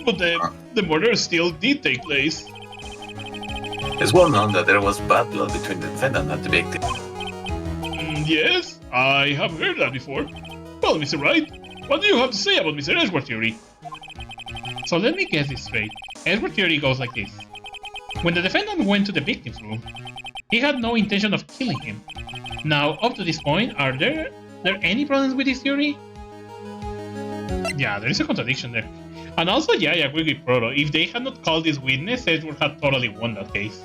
But the murder still did take place. It's well known that there was bad blood between the defendant and the victim. Yes, I have heard that before. Well, Mr. Wright, what do you have to say about Mr. Edgeworth theory? So let me guess this straight. Edgeworth theory goes like this. When the defendant went to the victim's room, he had no intention of killing him. Now, up to this point, are there any problems with this theory? Yeah, there is a contradiction there. And also, yeah, I agree with Proto. If they had not called this witness, Edgeworth had totally won that case.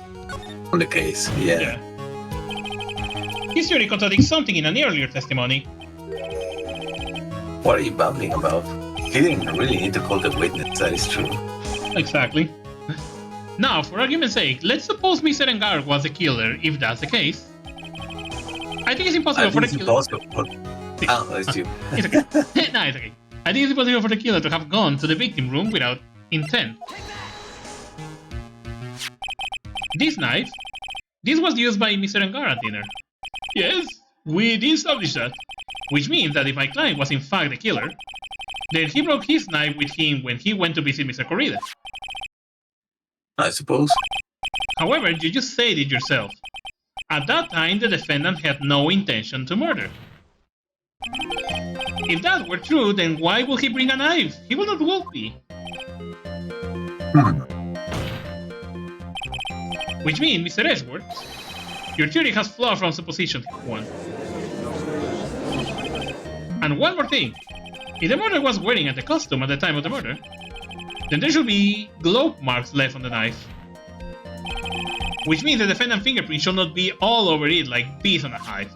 On the case, yeah. His theory contradicts something in an earlier testimony. What are you babbling about? He didn't really need to call the witness, that is true. Exactly. Now, for argument's sake, let's suppose Mr. Engar was the killer, if that's the case. I think it's impossible for the killer... Oh, it's you. It's okay. No, it's okay. I think it's impossible for the killer to have gone to the victim room without intent. This knife, this was used by Mr. Engar at dinner. Yes, we did establish that. Which means that if my client was in fact the killer, then he broke his knife with him when he went to visit Mr. Corrida. I suppose. However, you just said it yourself. At that time, the defendant had no intention to murder. If that were true, then why would he bring a knife? He will not wealthy. Which means, Mr. Edgeworth, your theory has flaw from supposition 1. And one more thing. If the murderer was wearing the costume at the time of the murder, then there should be glove marks left on the knife. Which means the defendant's fingerprint should not be all over it like bees on a hive.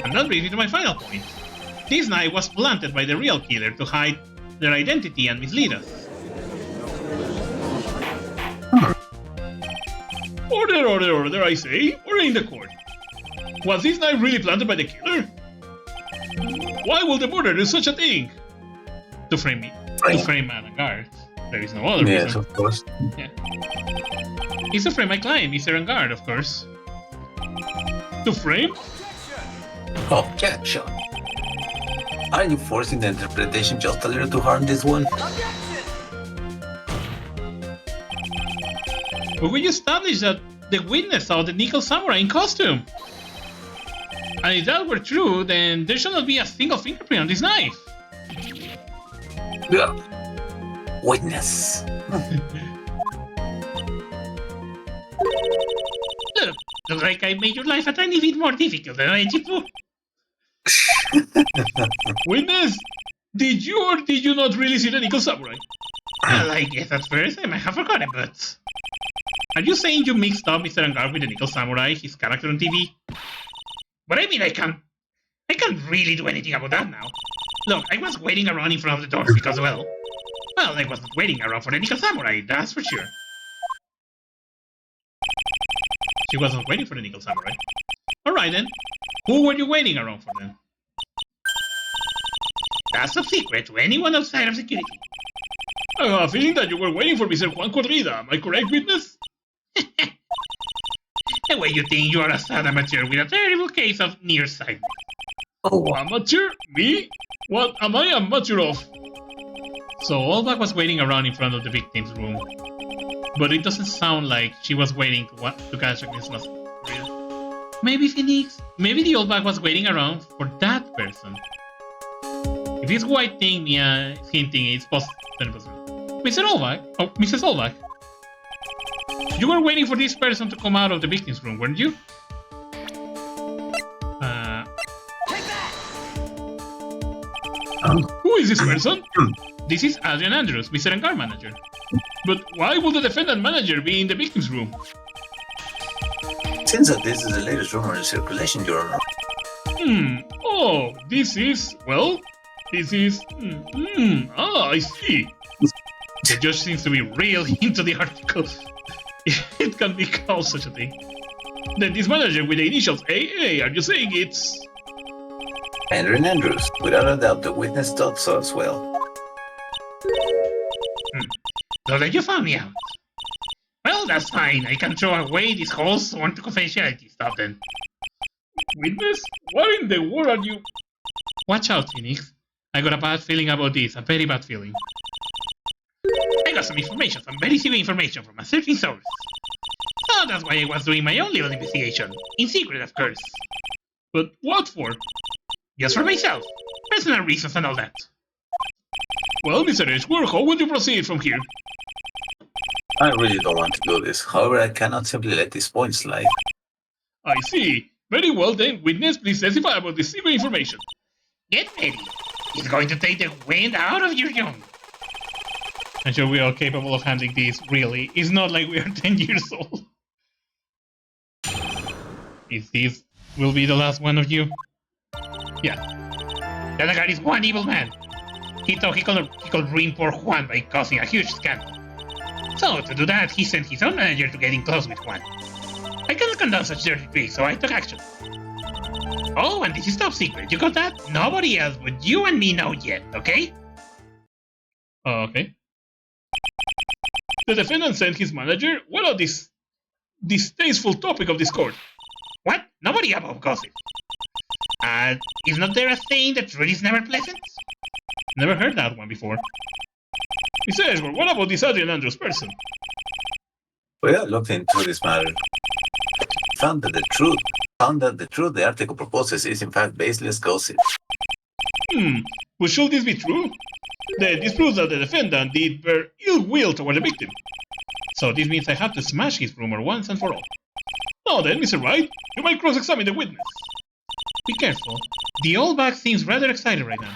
And that brings me to my final point. This knife was planted by the real killer to hide their identity and mislead us. Order, I say. Order in the court. Was this knife really planted by the killer? Why will the murderer do such a thing? To frame me. To frame man and guard. There is no other reason. Yes, of course. Yeah. It's to frame my client, Mr. Engard, of course. To frame? Objection. Are you forcing the interpretation just a little too hard on this one? But we established that the witness saw the Nickel Samurai in costume. And if that were true, then there should not be a single fingerprint on this knife. Witness. Looks like I made your life a tiny bit more difficult than I anticipated. Witness, did you or did you not really see the Nickel Samurai? Well, I guess at first I might have forgotten, but... Are you saying you mixed up Mr. Engar with the Nickel Samurai, his character on TV? But I mean, I can't really do anything about that now. Look, I was waiting around in front of the doors because, well, I was not waiting around for the Nickel Samurai, that's for sure. She wasn't waiting for the Nickel Samurai. Alright then, who were you waiting around for then? That's a secret to anyone outside of security. I have a feeling that you were waiting for Mr. Juan Corrida, am I correct, witness? The way you think you are a sad amateur with a terrible case of nearsightedness. Oh, Amateur? Me? What am I amateur of? So Olbach was waiting around in front of the victim's room. But it doesn't sound like she was waiting to catch against us. Maybe Phoenix? Maybe the Olbach was waiting around for that person. If this white thing Mia is hinting it's possible. Mr. Olbach? Oh, Mrs. Olbach. You were waiting for this person to come out of the victim's room, weren't you? Who is this person? This is Adrian Andrews, Mr. Engar manager. But why would the defendant manager be in the victim's room? Since that this is the latest rumor in circulation, Your Honor. Oh, this is... I see. The judge seems to be real into the article. It can be called such a thing. Then this manager with the initials AA, are you saying it's... Adrian Andrews. Without a doubt, the witness thought so as well. So that you found me out. Well, that's fine. I can throw away this whole sworn to confidentiality stuff then. Witness? What in the world are you... Watch out, Phoenix. I got a bad feeling about this, a very bad feeling. I got some very secret information from a certain source. So that's why I was doing my own little investigation. In secret, of course. But what for? Just for myself. Personal reasons and all that. Well, Mr. Edgeworth, how would you proceed from here? I really don't want to do this. However, I cannot simply let this point slide. I see. Very well then, witness, please testify about this secret information. Get ready. It's going to take the wind out of your young. I'm sure we are capable of handling this, really. It's not like we are 10 years old. Is this will be the last one of you? Yeah. The other guy is one evil man. He thought he could ruin poor Juan by causing a huge scandal. So, to do that, he sent his own manager to get in close with Juan. I cannot condone such dirty tricks, so I took action. Oh, and this is top secret. You got that? Nobody else but you and me know yet, okay? Okay. The defendant sent his manager? What are this distasteful topic of discord? What? Nobody above gossip. Is not there a saying that truth is never pleasant? Never heard that one before. Miss Edgeworth, what about this Adrian Andrews person? Well, looked into this matter. Found that the truth the article proposes is in fact baseless gossip. But should this be true? This proves that the defendant did bear ill will toward the victim. So this means I have to smash his rumor once and for all. Now then, Mr. Wright, you might cross-examine the witness. Be careful. The old bag seems rather excited right now.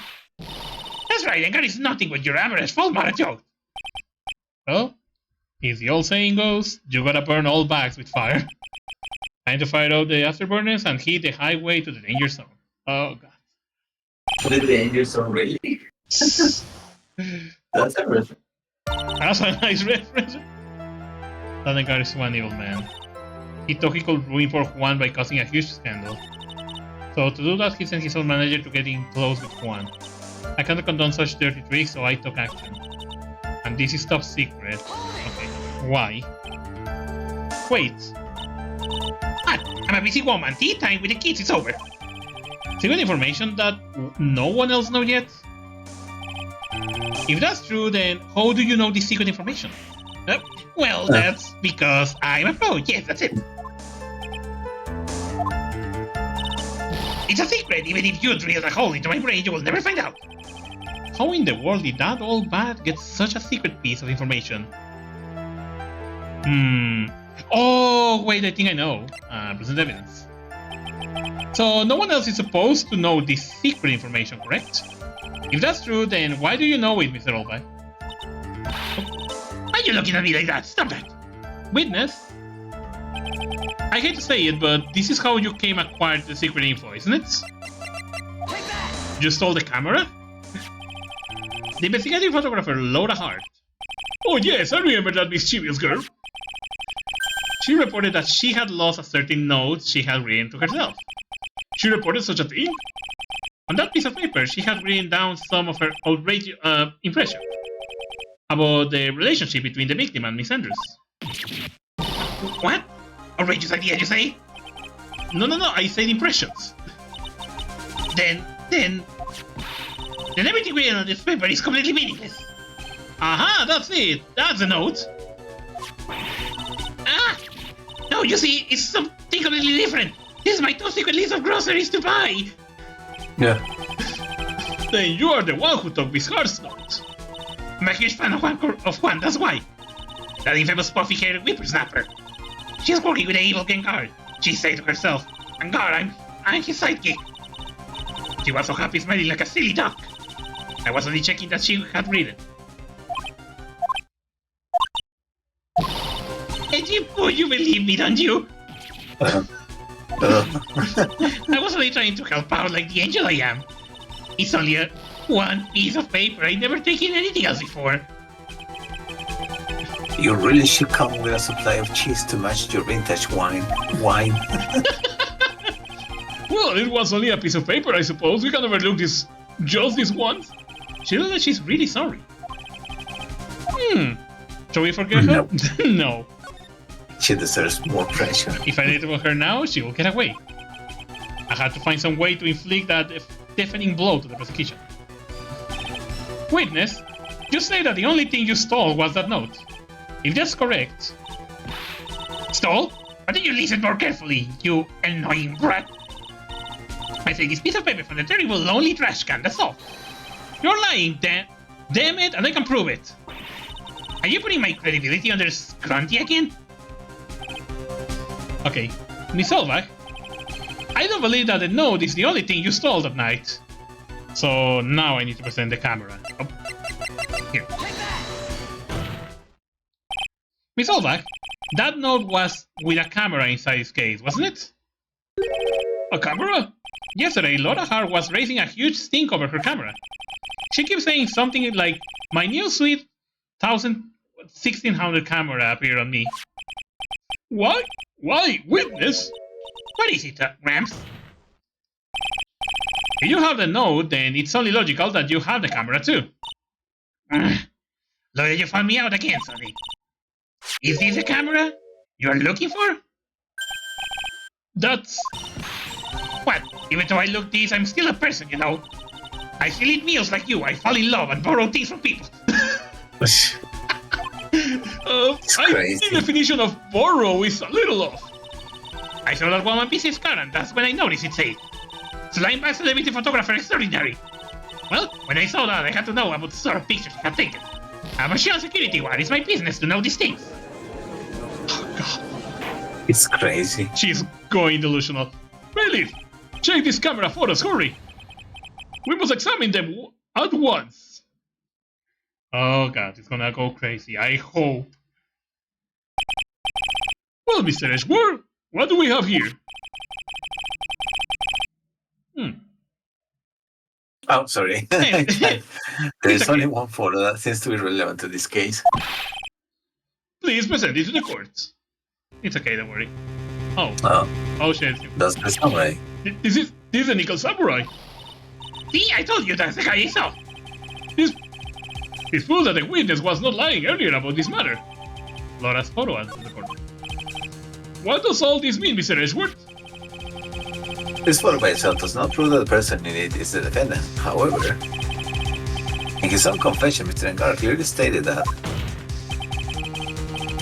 That's right, and that is nothing but your average full mara joke. Well, as the old saying goes, you gotta burn all bags with fire. Time to fire out the afterburners and hit the highway to the danger zone. Oh god. The danger zone, really? That's a reference. That's a nice reference. That guy is one evil man. He thought he could ruin poor Juan by causing a huge scandal. So to do that, he sent his own manager to get in close with Juan. I cannot condone such dirty tricks, so I took action. And this is top secret. Okay. Why? Wait. I'm a busy woman. Tea time with the kids is over. Secret information that no one else knows yet? If that's true, then how do you know this secret information? Well, that's because I'm a pro. Yes, that's it. It's a secret. Even if you drill a hole into my brain, you will never find out. How in the world did that old bat get such a secret piece of information? Oh, wait, I think I know. Present evidence. So, no one else is supposed to know this secret information, correct? If that's true, then why do you know it, Mr. Oldback? Why are you looking at me like that? Stop that! Witness? I hate to say it, but this is how you came acquired the secret info, isn't it? You stole the camera? The investigative photographer, Laura Hart. Oh yes, I remember that mischievous girl. She reported that she had lost a certain note she had written to herself. She reported such a thing? On that piece of paper, she had written down some of her outrageous impressions about the relationship between the victim and Miss Andrews. What? Outrageous idea, you say? No, I said impressions. Then everything written on this paper is completely meaningless. Aha, that's it. That's the note. No, you see, it's something completely different. This is my top secret list of groceries to buy. Yeah. Then you are the one who took Miss Hart's note. I'm a huge fan of Juan, that's why. That infamous puffy-haired whippersnapper. She's working with the evil Gengar. She said to herself, and God, I'm his sidekick. She was so happy smiling like a silly duck. I was only checking that she had read it. And you believe me, don't you? I was only trying to help out like the angel I am. It's only one piece of paper. I've never taken anything else before. You really should come with a supply of cheese to match your vintage wine. Well, it was only a piece of paper, I suppose. We can overlook this just this once. She looks like she's really sorry. Shall we forget her? No. She deserves more pressure. If I let her now, she will get away. I had to find some way to inflict that deafening blow to the prosecution. Witness, you say that the only thing you stole was that note. If that's correct... Stole? Why don't you listen more carefully, you annoying brat? I take this piece of paper from the terrible lonely trash can, that's all. You're lying, damn it, and I can prove it. Are you putting my credibility under scrutiny again? Okay, Miss Solvak, I don't believe that the note is the only thing you stole that night. So now I need to present the camera. Oh. Here. Miss Solvak, that note was with a camera inside its case, wasn't it? A camera? Yesterday, Laura Hart was raising a huge stink over her camera. She keeps saying something like, my new sweet 1600 camera appeared on me. Why? Why? Witness? What is it, Gramps? If you have the note, then it's only logical that you have the camera too. Laura, you found me out again, Sonny. Is this the camera you're looking for? That's... What? Even though I look this, I'm still a person, you know. I still eat meals like you. I fall in love and borrow things from people. I think the definition of borrow is a little off. I saw that woman business card and that's when I noticed it said, Slime by celebrity photographer extraordinary. Well, when I saw that, I had to know about the sort of pictures she had taken. I'm a shell security guard. It's my business to know these things. Oh, God. It's crazy. She's going delusional. Really? Check these camera photos, hurry! We must examine them at once. Oh God, it's gonna go crazy, I hope. Well, Mr. Edgeworth, what do we have here? Oh, sorry. There's only one photo that seems to be relevant to this case. Please present it to the court. It's okay, don't worry. Oh shit. That's the samurai. This is the Nickel Samurai. See, I told you that's the guy I saw. This proves that the witness was not lying earlier about this matter. Laura's photo answered the court. What does all this mean, Mr. Edgeworth? This photo by itself does not prove that the person in it is the defendant. However, in his own confession, Mr. Engar clearly stated that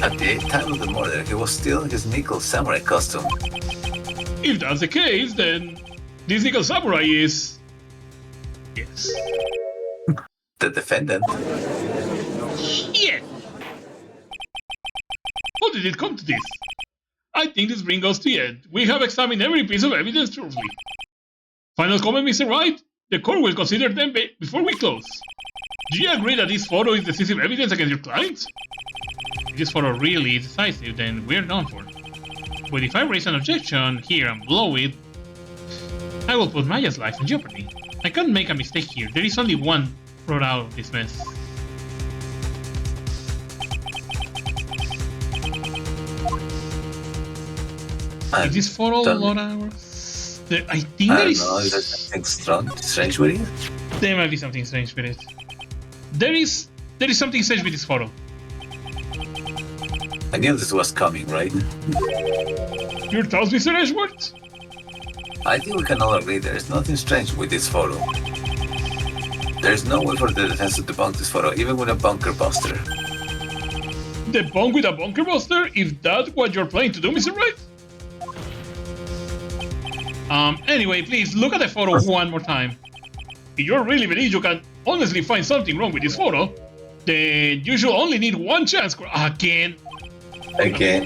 at the time of the murder, he was still in his Nickel Samurai costume. If that's the case, then this Nickel Samurai is... Yes. The defendant? Shit! How did it come to this? I think this brings us to the end. We have examined every piece of evidence thoroughly. Final comment, Mr. Wright? The court will consider them before we close. Do you agree that this photo is decisive evidence against your client? If this photo really is decisive, then we're done for. But if I raise an objection here and blow it, I will put Maya's life in jeopardy. I can't make a mistake here. There is only one road out of this mess. Is this photo Laura? I think there is... Is there something strange with it? There might be something strange with it. There is something strange with this photo. I knew this was coming, right? Your thoughts, Mr. Edgeworth? I think we can all agree there is nothing strange with this photo. There is no way for the defense to debunk this photo, even with a bunker buster. Debunk with a bunker buster? Is that what you're planning to do, Mr. Wright? Anyway, please look at the photo one more time. If you really believe you can honestly find something wrong with this photo, then you should only need one chance. Again.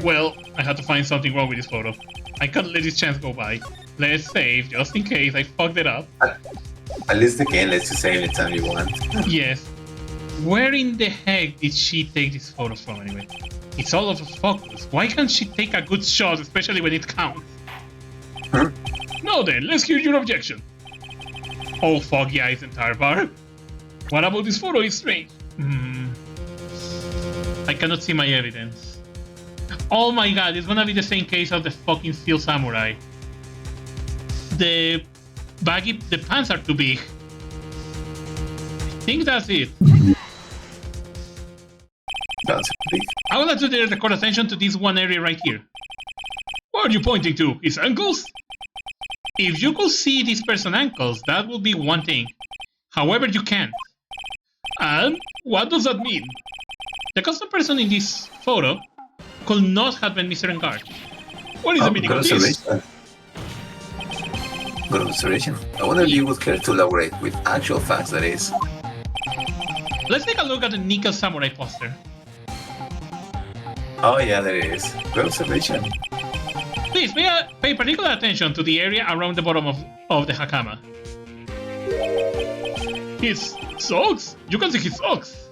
Well, I had to find something wrong with this photo. I can't let this chance go by. Let's save, just in case I fucked it up. At least the game lets you save anytime you want. Yes. Where in the heck did she take this photo from anyway? It's all out of focus. Why can't she take a good shot, especially when it counts? Now then, let's hear your objection. Oh fuck yeah, it's entire bar. What about this photo is strange? I cannot see my evidence. Oh my god, it's gonna be the same case of the fucking Steel Samurai. The pants are too big. I think that's it. That's big. I would like to direct the court attention to this one area right here. What are you pointing to? His ankles? If you could see this person's ankles, that would be one thing. However, you can't. And what does that mean? The custom person in this photo could not have been Mr. Engard. What is the meaning of this? Good observation. I wonder if you would care to elaborate with actual facts, that is. Let's take a look at the Nickel Samurai poster. Oh yeah, there it is. Good observation. Please pay particular attention to the area around the bottom of the hakama. His socks? You can see his socks.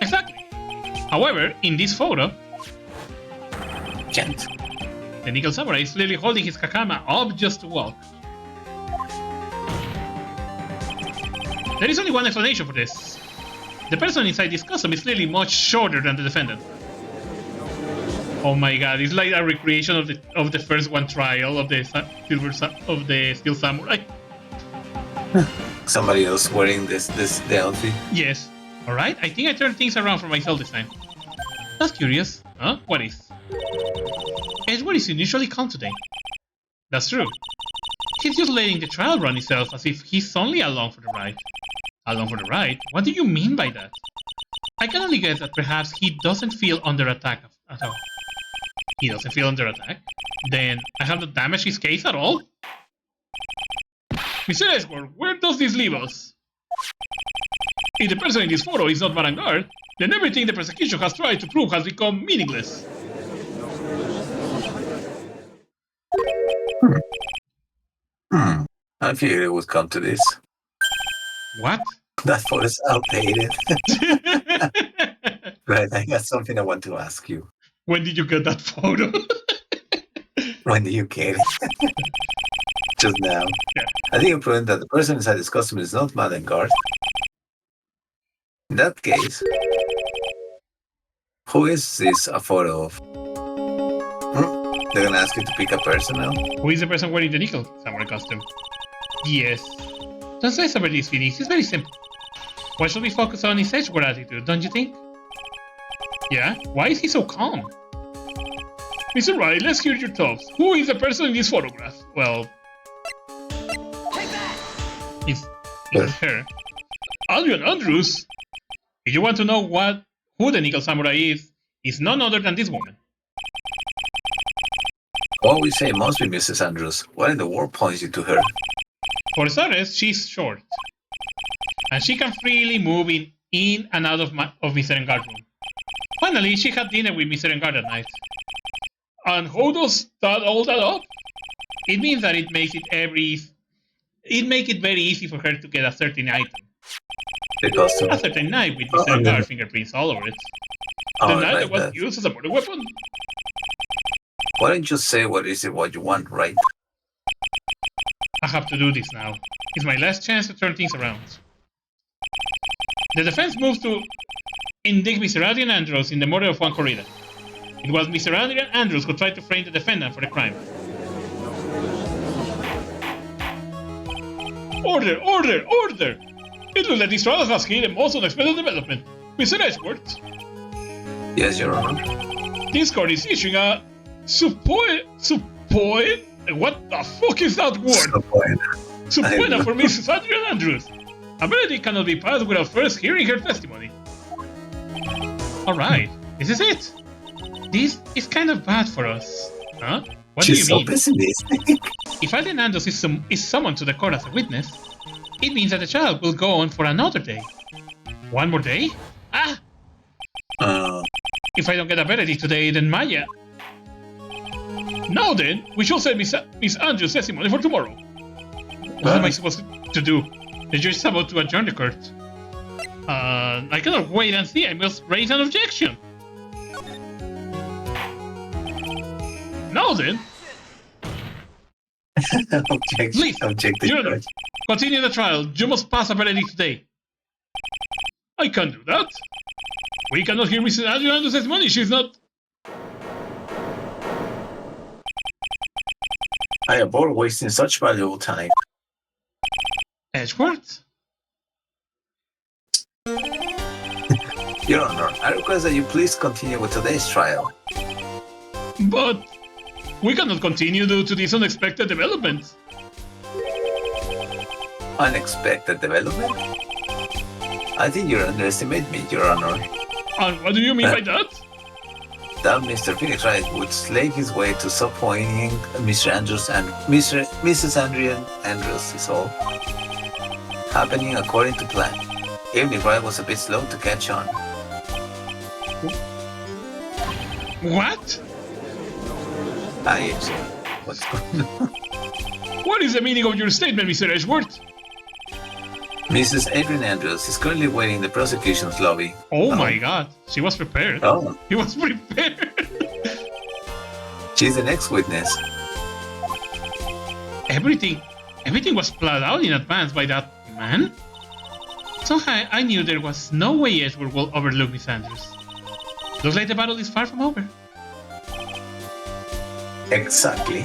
Exactly. However, in this photo... Can't. The Nickel Samurai is clearly holding his Kakama up just to walk. There is only one explanation for this. The person inside this costume is clearly much shorter than the defendant. Oh my god, it's like a recreation of the first one trial of the Steel Samurai. Somebody else wearing the outfit. Yes. Alright, I think I turned things around for myself this time. That's curious. Huh? What is? Edward is unusually calm today. That's true. He's just letting the trial run itself as if he's only along for the ride. Along for the ride? What do you mean by that? I can only guess that perhaps he doesn't feel under attack at all. He doesn't feel under attack? Then I have not damaged his case at all? Mr. Edward, where does this leave us? If the person in this photo is not Vanguard, then everything the persecution has tried to prove has become meaningless. I figured it would come to this. What? That photo's outdated. Right, I got something I want to ask you. When did you get that photo? When did you get it? Just now. Yeah. I think you're proving that the person inside this costume is not Vanguard. In that case, who is this a photo of? They're gonna ask you to pick a person now? Who is the person wearing the Nickel Samurai costume? Yes. Don't say about these feelings, it's very simple. Why should we focus on his Edward attitude, don't you think? Yeah? Why is he so calm? Mr. Wright, let's hear your thoughts. Who is the person in this photograph? Well... Take that! It's her. Adrian Andrews? If you want to know who the Nickel Samurai is none other than this woman. What we say must be Mrs. Andrews. What in the world points you to her? For starters, she's short. And she can freely move in and out of Mr. Engar's room. Finally, she had dinner with Mr. Engar that night. And how does all that up? It means that it makes it very easy for her to get a certain item. The costume. A certain knife with Mr. Engar's fingerprints all over it. The knife that was used as a murder weapon. Why don't you say what you want, right? I have to do this now. It's my last chance to turn things around. The defense moves to indict Mr. Adrian Andrews in the murder of Juan Corrida. It was Mr. Adrian Andrews who tried to frame the defendant for the crime. Order! Order! Order! It looks like this trial has hit a most unexpected development. Mr. Edwards? Yes, Your Honor. This court is issuing a subpoena? What the fuck is that word? Subpoena for Mrs. Adrian Andrews. A verdict cannot be passed without first hearing her testimony. Alright, this is it. This is kind of bad for us. Huh? What She's do you mean? so pessimistic. If Adrian Andrews is summoned to the court as a witness, it means that the trial will go on for another day. One more day? Ah! If I don't get a verdict today, then Maya... Now then, we shall set Miss Andrews' testimony for tomorrow. What am I supposed to do? The judge is about to adjourn the court. I cannot wait and see. I must raise an objection. Now then. Please, Objective. Your Honor, continue the trial. You must pass a verdict today. I can't do that. We cannot hear Mrs. Adrian Andrews' testimony. She's not... I abhor wasting such valuable time. Edward? Your Honor, I request that you please continue with today's trial. But we cannot continue due to this unexpected development. Unexpected development? I think you underestimate me, Your Honor. And what do you mean by that? That Mr. Phoenix Wright would slave his way to subpoenaing Mr. Andrews and Mrs. Adrian Andrews is all happening according to plan. Even if Wright was a bit slow to catch on. What? What's going on? What is the meaning of your statement, Mr. Edgeworth? Mrs. Adrian Andrews is currently waiting in the prosecution's lobby. Oh my god, she was prepared. Oh. He was prepared. She's the next witness. Everything was planned out in advance by that man. Somehow I knew there was no way Edgeworth will overlook Miss Andrews. Looks like the battle is far from over. Exactly.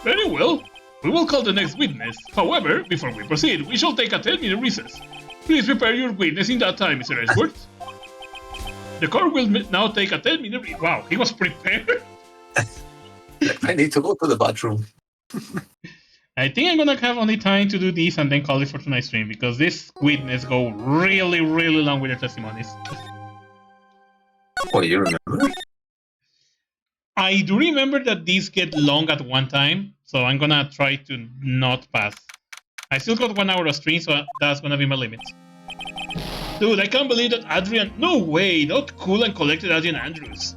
Very well. We will call the next witness. However, before we proceed, we shall take a 10-minute recess. Please prepare your witness in that time, Mr. Edgeworth. The court will now take a 10-minute recess. Wow, he was prepared. I need to go to the bathroom. I think I'm gonna have only time to do this and then call it for tonight's stream because this witness go really, really long with their testimonies. Oh, you remember? I do remember that these get long at one time, so I'm gonna try to not pass. I still got 1 hour of stream, so that's gonna be my limit. Dude, I can't believe that Adrian... No way, not cool and collected Adrian Andrews.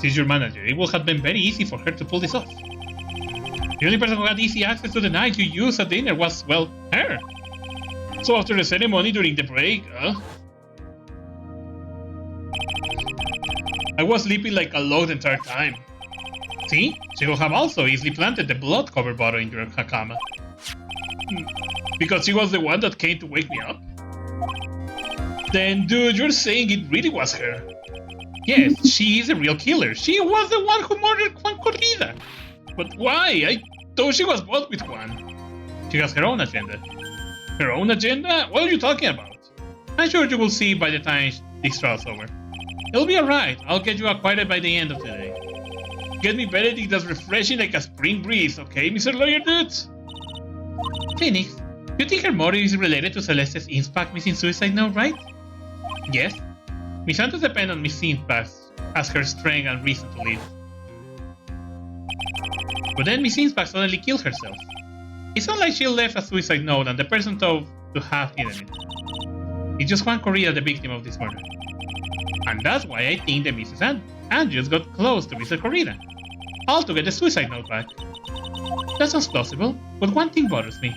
She's your manager. It would have been very easy for her to pull this off. The only person who had easy access to the night you used at dinner was, well, her. So after the ceremony during the break, I was sleeping like a log the entire time. See? She would have also easily planted the blood-covered bottle in your hakama. Because she was the one that came to wake me up? Then, dude, you're saying it really was her. Yes, she is a real killer. She was the one who murdered Juan Corrida. But why? I thought she was bought with Juan. She has her own agenda. Her own agenda? What are you talking about? I'm sure you will see by the time this trial's over. It'll be alright. I'll get you acquitted by the end of the day. Get me Benedict that's refreshing like a spring breeze, okay, Mr. Lawyer Dude? Phoenix, you think her motive is related to Celeste's Inspac missing suicide note, right? Yes. Miss Santos depends on Miss Inspac as her strength and reason to live. But then Miss Inspac suddenly killed herself. It's not like she left a suicide note and the person thought to have hidden it. It's just Juan Corrida the victim of this murder. And that's why I think that Mrs. Andrews got close to Mr. Corrida, all to get the suicide note back. That sounds plausible, but one thing bothers me.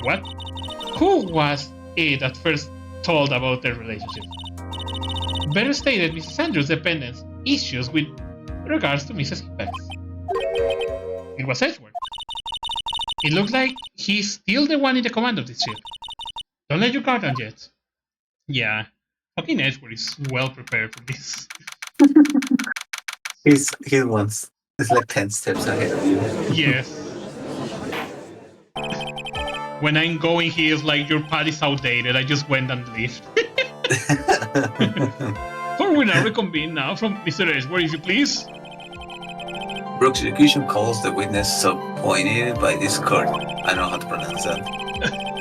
What? Who was it that first told about their relationship? Better stated Mrs. Andrews' dependence issues with regards to Mrs. Ipex. It was Edgeworth. It looks like he's still the one in the command of this ship. Don't let your guard down yet. Yeah, fucking Edgeworth is well prepared for this. He's like 10 steps ahead of you. Yes. When I'm going, he is like, your pad is outdated, I just went and left. For we now reconvene now from Mr. Edgeworth, if you please. Brooks' execution calls the witness appointed by this court. I know how to pronounce that.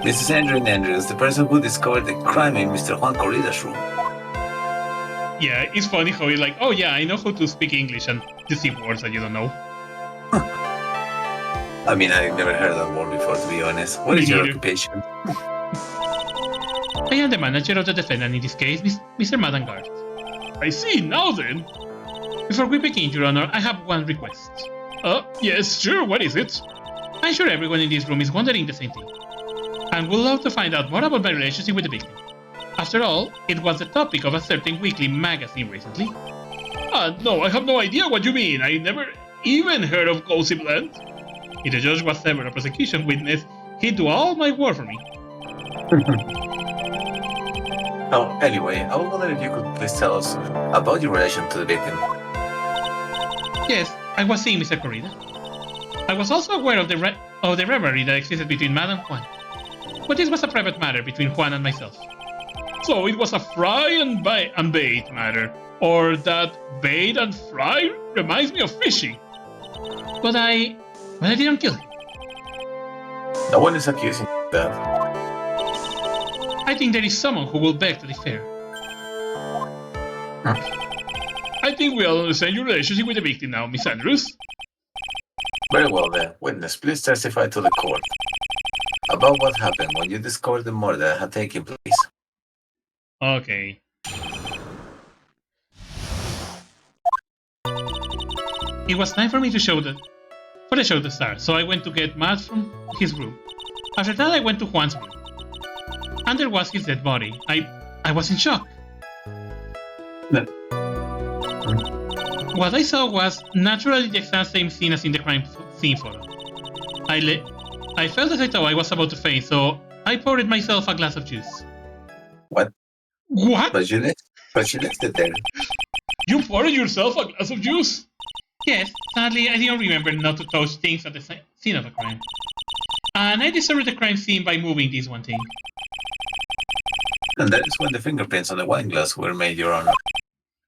Mrs. Andrews, the person who discovered the crime in Mr. Juan Corrida's room. Yeah, it's funny how he's like, oh yeah, I know how to speak English and deceive words that you don't know. I mean, I've never heard that word before, to be honest. What is your occupation? I am the manager of the defendant in this case, Mr. Madangard. I see, now then. Before we begin, Your Honor, I have one request. Yes, sure, what is it? I'm sure everyone in this room is wondering the same thing. And would love to find out more about my relationship with the victim. After all, it was the topic of a certain weekly magazine recently. No, I have no idea what you mean. I never even heard of Gossip Land. If the judge was ever a prosecution witness, he'd do all my work for me. Oh, anyway, I was wondering if you could please tell us about your relation to the victim. Yes, I was seeing Mr. Corrida. I was also aware of the rivalry that existed between Mad and Juan. But this was a private matter between Juan and myself. So it was a fry and bait matter. Or that bait and fry reminds me of fishing. But I didn't kill him. No one is accusing that. I think there is someone who will beg to differ. I think we all understand your relationship with the victim now, Miss Andrews. Very well then. Witness, please testify to the court about what happened when you discovered the murder that had taken place. Okay. It was time for me to show the show to start, so I went to get Matt from his room. After that, I went to Juan's room. And there was his dead body. I was in shock. What I saw was naturally the exact same scene as in the crime scene photo. I felt as I thought I was about to faint, so I poured myself a glass of juice. What? What? But you left it there. You poured yourself a glass of juice? Yes, sadly I didn't remember not to touch things at the scene of a crime. And I discovered the crime scene by moving this one thing. And that is when the fingerprints on the wine glass were made, Your Honor.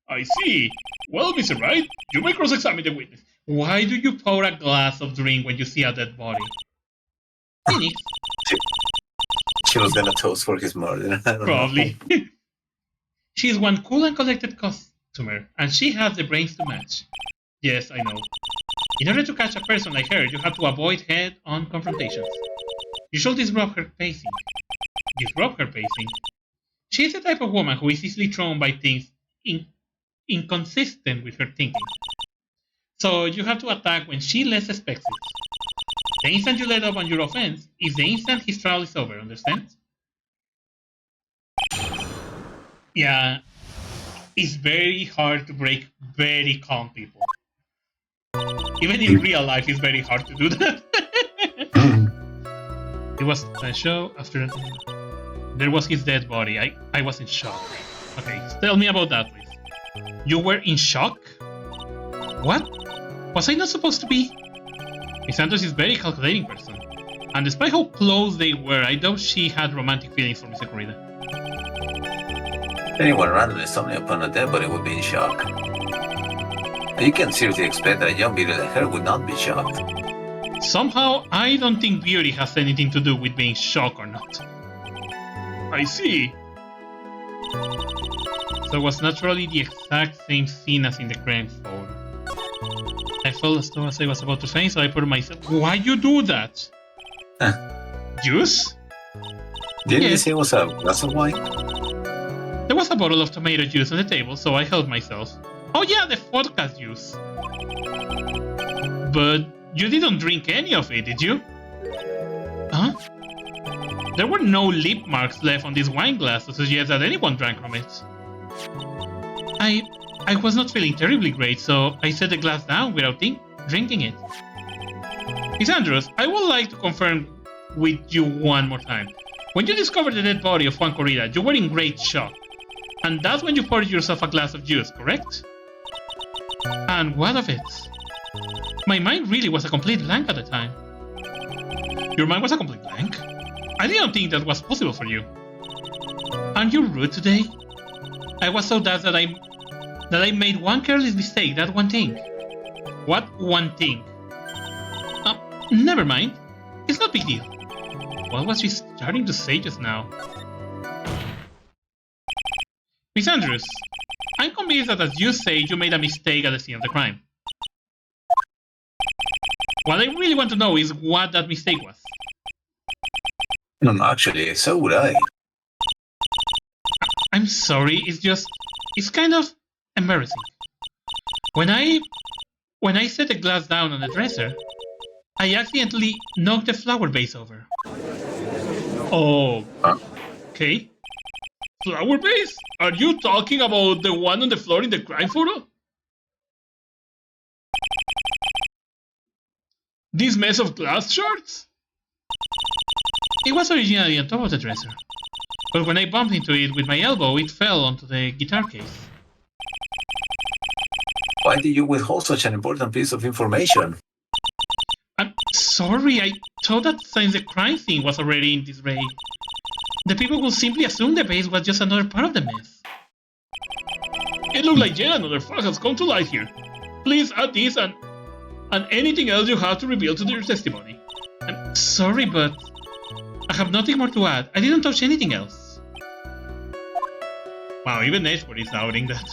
I see. Well, Mr. Wright, you may cross-examine the witness. Why do you pour a glass of drink when you see a dead body? Phoenix. She was gonna toast for his murder. I don't Probably. know. She is one cool and collected customer, and she has the brains to match. Yes, I know. In order to catch a person like her, you have to avoid head-on confrontations. You should disrupt her pacing. She is the type of woman who is easily thrown by things inconsistent with her thinking. So you have to attack when she least expects it. The instant you let up on your offense is the instant his trial is over, understand? Yeah, it's very hard to break very calm people. Even in real life, it's very hard to do that. It was a show after there was his dead body. I was in shock. Okay, tell me about that, please. You were in shock? What? Was I not supposed to be? Miss Santos is a very calculating person. And despite how close they were, I doubt she had romantic feelings for Mr. Corrida. Anyone randomly stumbling upon a dead body would be in shock. You can seriously expect that a young beauty like her would not be shocked. Somehow, I don't think beauty has anything to do with being shocked or not. I see. So it was naturally the exact same scene as in the crime photo. I felt as though I was about to faint, so I put myself. Why you do that? Juice? Didn't you Yes. say it was a glass of wine? There was a bottle of tomato juice on the table, so I helped myself. Oh yeah, the vodka juice. But you didn't drink any of it, did you? Huh? There were no lip marks left on this wine glass to suggest that anyone drank from it. I was not feeling terribly great, so I set the glass down without drinking it. Miss Andrews, I would like to confirm with you one more time. When you discovered the dead body of Juan Corrida, you were in great shock. And that's when you poured yourself a glass of juice, correct? And what of it? My mind really was a complete blank at the time. Your mind was a complete blank? I didn't think that was possible for you. Aren't you rude today? I was so daft that I made one careless mistake, that one thing. What one thing? Never mind. It's no big deal. What was she starting to say just now? Miss Andrews, I'm convinced that as you say, you made a mistake at the scene of the crime. What I really want to know is what that mistake was. No, actually, so would I. I'm sorry, it's kind of embarrassing. When I set the glass down on the dresser, I accidentally knocked the flower vase over. Oh, okay. Flower vase? Are you talking about the one on the floor in the crime photo? This mess of glass shards? It was originally on top of the dresser, but when I bumped into it with my elbow, it fell onto the guitar case. Why did you withhold such an important piece of information? I'm sorry, I thought that since the crime scene was already in disarray, the people would simply assume the vase was just another part of the mess. It looked like yet another fact has come to light here. Please add this and anything else you have to reveal to your testimony. I'm sorry, but I have nothing more to add. I didn't touch anything else. Wow, even Edgeworth is doubting that.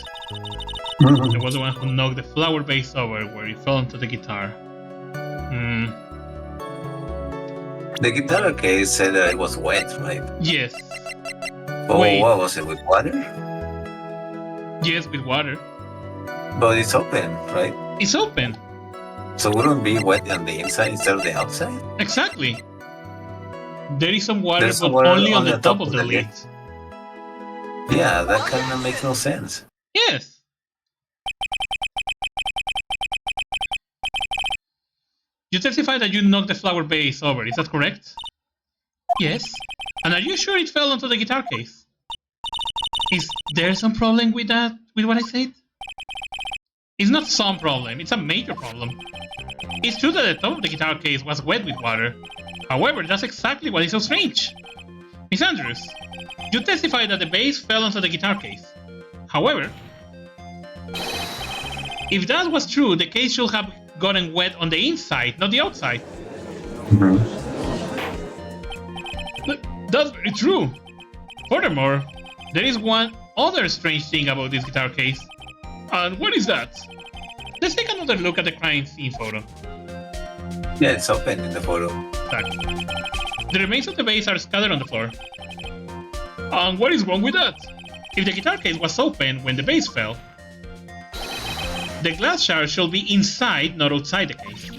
I was the one who knocked the flower vase over where it fell onto the guitar. The guitar case said that it was wet, right? Yes. Oh, Wait. what was it, with water? Yes, with water. But it's open, right? It's open. So wouldn't it be wet on the inside instead of the outside? Exactly. There is some water, There's some but water only on the top of the lid. Yeah, that kind of makes no sense. Yes. You testify that you knocked the flower vase over, is that correct? Yes. And are you sure it fell onto the guitar case? Is there some problem with that, with what I said? It's not some problem, it's a major problem. It's true that the top of the guitar case was wet with water. However, that's exactly what is so strange. Miss Andrews, you testify that the vase fell onto the guitar case. However, if that was true, the case should have gotten wet on the inside, not the outside. That's very true. Furthermore, there is one other strange thing about this guitar case. And what is that? Let's take another look at the crime scene photo. Yeah, it's open in the photo. Exactly. The remains of the vase are scattered on the floor. And what is wrong with that? If the guitar case was open when the vase fell, the glass shard should be inside, not outside the case.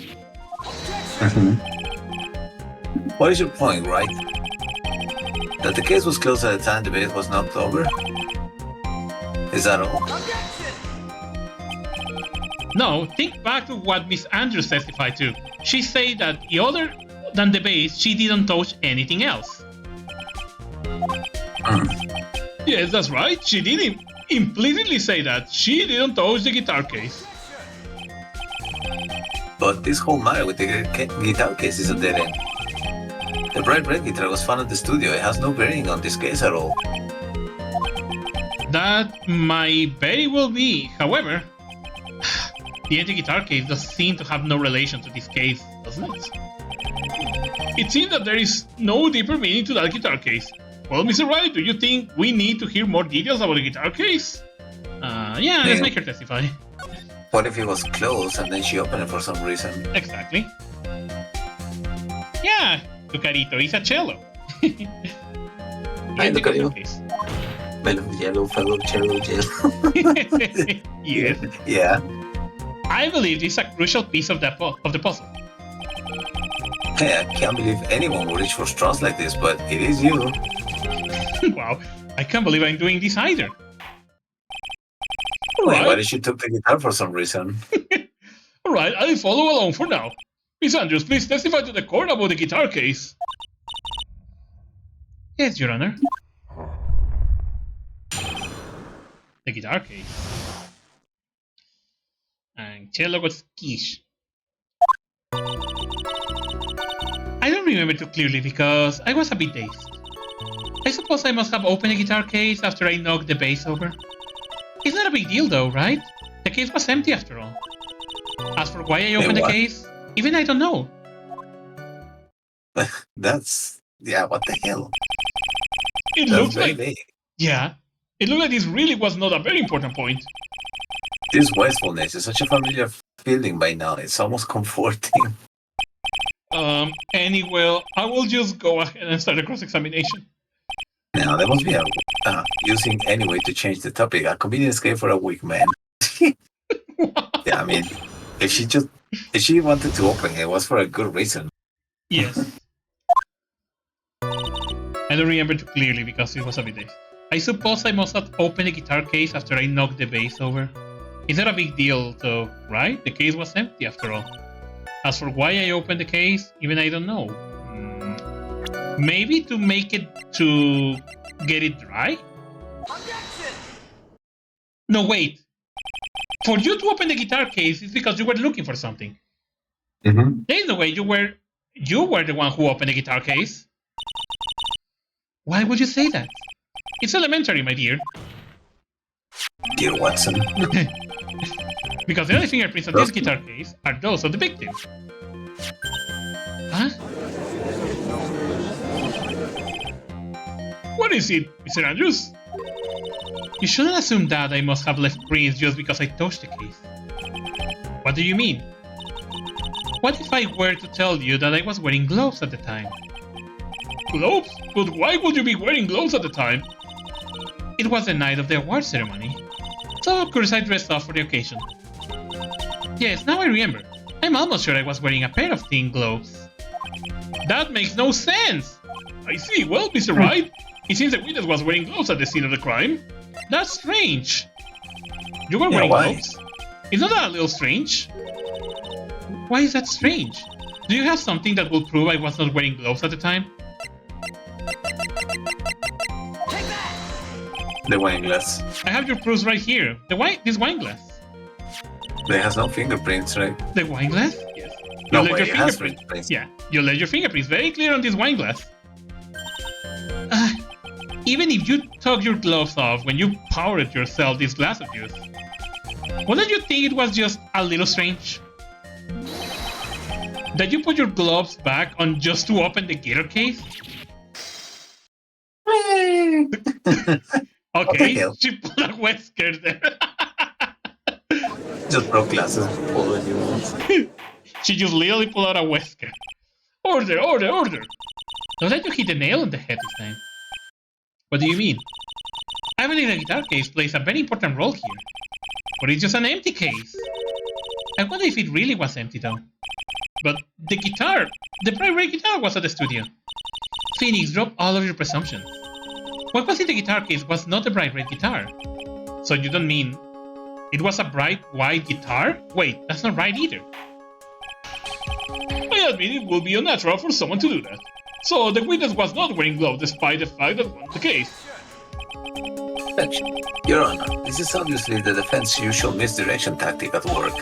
What is your point, Wright? That the case was closed at the time the vase was knocked over? Is that all? No, think back to what Miss Andrews testified to. She said that other than the vase, she didn't touch anything else. Yes, that's right. She did implicitly say that. She didn't touch the guitar case. But this whole matter with the guitar case is a dead end. The bright red guitar was found at the studio. It has no bearing on this case at all. That might very well be. However, the empty guitar case does seem to have no relation to this case, doesn't it? It seems that there is no deeper meaning to that guitar case. Well, Mr. Wright, do you think we need to hear more details about the guitar case? Yeah, let's make her testify. What if it was closed and then she opened it for some reason? Exactly. Yeah, Lucarito is a cello. Hi, Lucarito. Case. Yellow fellow cello cello. Yes. Yeah. I believe this is a crucial piece of the puzzle. Hey, I can't believe anyone would reach for straws like this, but it is you. Wow, I can't believe I'm doing this either. Wait, why did you took the guitar for some reason? Alright, I'll follow along for now. Miss Andrews, please testify to the court about the guitar case. Yes, Your Honor. The guitar case. And cello got quiche. I don't remember too clearly because I was a bit dazed. I suppose I must have opened the guitar case after I knocked the vase over. It's not a big deal though, right? The case was empty after all. As for why I opened the case, even I don't know. Yeah, what the hell? It looks like... Vague. Yeah, it looked like this really was not a very important point. This wastefulness is such a familiar feeling by now. It's almost comforting. Anyway, I will just go ahead and start a cross-examination. Now, there must be a using any way to change the topic. A convenient escape for a weak man. Yeah, I mean, if she wanted to open it, it was for a good reason. Yes. I don't remember too clearly because it was a bit days. I suppose I must have opened the guitar case after I knocked the vase over. It's not a big deal though, right? The case was empty after all. As for why I opened the case, even I don't know. Maybe to get it dry? Objection! No, wait. For you to open the guitar case, it's because you were looking for something. Mm-hmm. There is no way you were the one who opened the guitar case. Why would you say that? It's elementary, my dear. Dear Watson. Because the only fingerprints on this guitar case are those of the victim. Huh? What is it, Mr. Andrews? You shouldn't assume that I must have left prints just because I touched the case. What do you mean? What if I were to tell you that I was wearing gloves at the time? Gloves? But why would you be wearing gloves at the time? It was the night of the award ceremony. So of course I dressed up for the occasion. Yes, now I remember. I'm almost sure I was wearing a pair of thin gloves. That makes no sense! I see. Well, Mr. Wright, it seems the witness was wearing gloves at the scene of the crime. That's strange. You were wearing gloves? Isn't that a little strange? Why is that strange? Do you have something that will prove I was not wearing gloves at the time? Take that! The wine glass. I have your proofs right here. This wine glass. It has no fingerprints, right? The wine glass? Yes. No left way, your it has fingerprints. fingerprints. Yeah, you left your fingerprints very clear on this wine glass. Even if you took your gloves off when you powered yourself this glass of juice, wouldn't you think it was just a little strange? That you put your gloves back on just to open the gator case? Okay, hell? she put a Wesker there. Just broke glasses and pulled a new ones. She just literally pulled out a Wesker. Order, order, order! Don't let you hit the nail on the head this time. What do you mean? I believe the guitar case plays a very important role here. But it's just an empty case. I wonder if it really was empty though. But the bright red guitar was at the studio. Phoenix, drop all of your presumptions. What was in the guitar case was not a bright red guitar. So you don't mean it was a bright white guitar? Wait, that's not right either. I admit it will be unnatural for someone to do that. So the witness was not wearing gloves despite the fact that was the case. Your Honor, this is obviously the defense's usual misdirection tactic at work.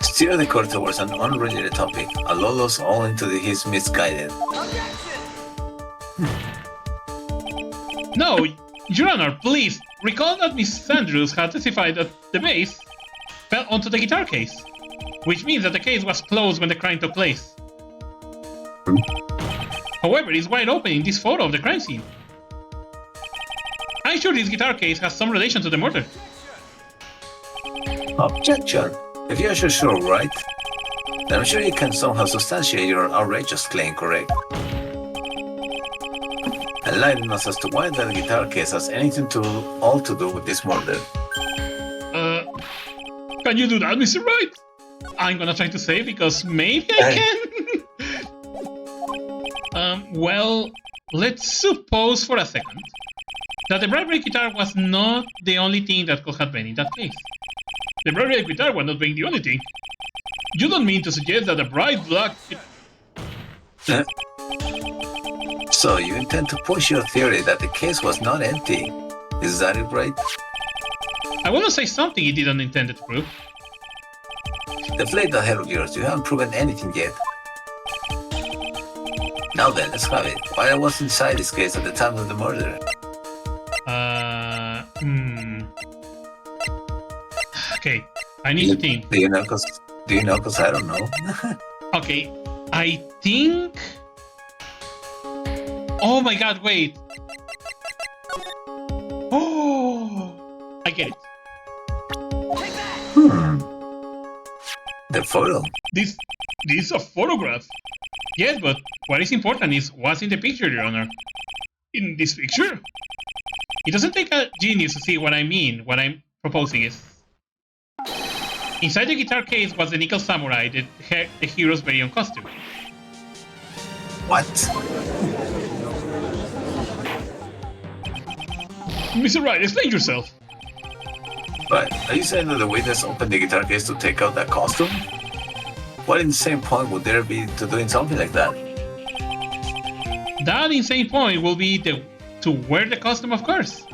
Steer the court towards an unrelated topic and lull us all into his misguided. No, Your Honor, please, recall that Miss Andrews had testified that the bass fell onto the guitar case, which means that the case was closed when the crime took place. However, it's wide open in this photo of the crime scene. I'm sure this guitar case has some relation to the murder. Objection. If you're sure, right? Then I'm sure you can somehow substantiate your outrageous claim, correct? Enlighten us as to why that guitar case has anything to do with this murder. Can you do that, Mr. Wright? I'm gonna try to say because maybe I can. Well, let's suppose for a second that the bright red guitar was not the only thing that could have been in that case. The bright red guitar was not being the only thing. You don't mean to suggest that the bright black... So you intend to push your theory that the case was not empty. Is that it, right? I want to say something he didn't intend to prove. Deflate the head of yours, you haven't proven anything yet. Now then, let's have it. Why I was inside this case at the time of the murder? Okay, I need to think. Do you know? Cause I don't know. Okay, I think... Oh my god, wait. Oh, I get it. The photo. This is a photograph. Yes, but what is important is what's in the picture, Your Honor. In this picture? It doesn't take a genius to see what I mean. What I'm proposing is... Inside the guitar case was the Nickel Samurai, the hero's very own costume. What? Mr. Wright, explain yourself. But are you saying that the witness opened the guitar case to take out that costume? What insane point would there be to doing something like that? That insane point will be to wear the costume, of course.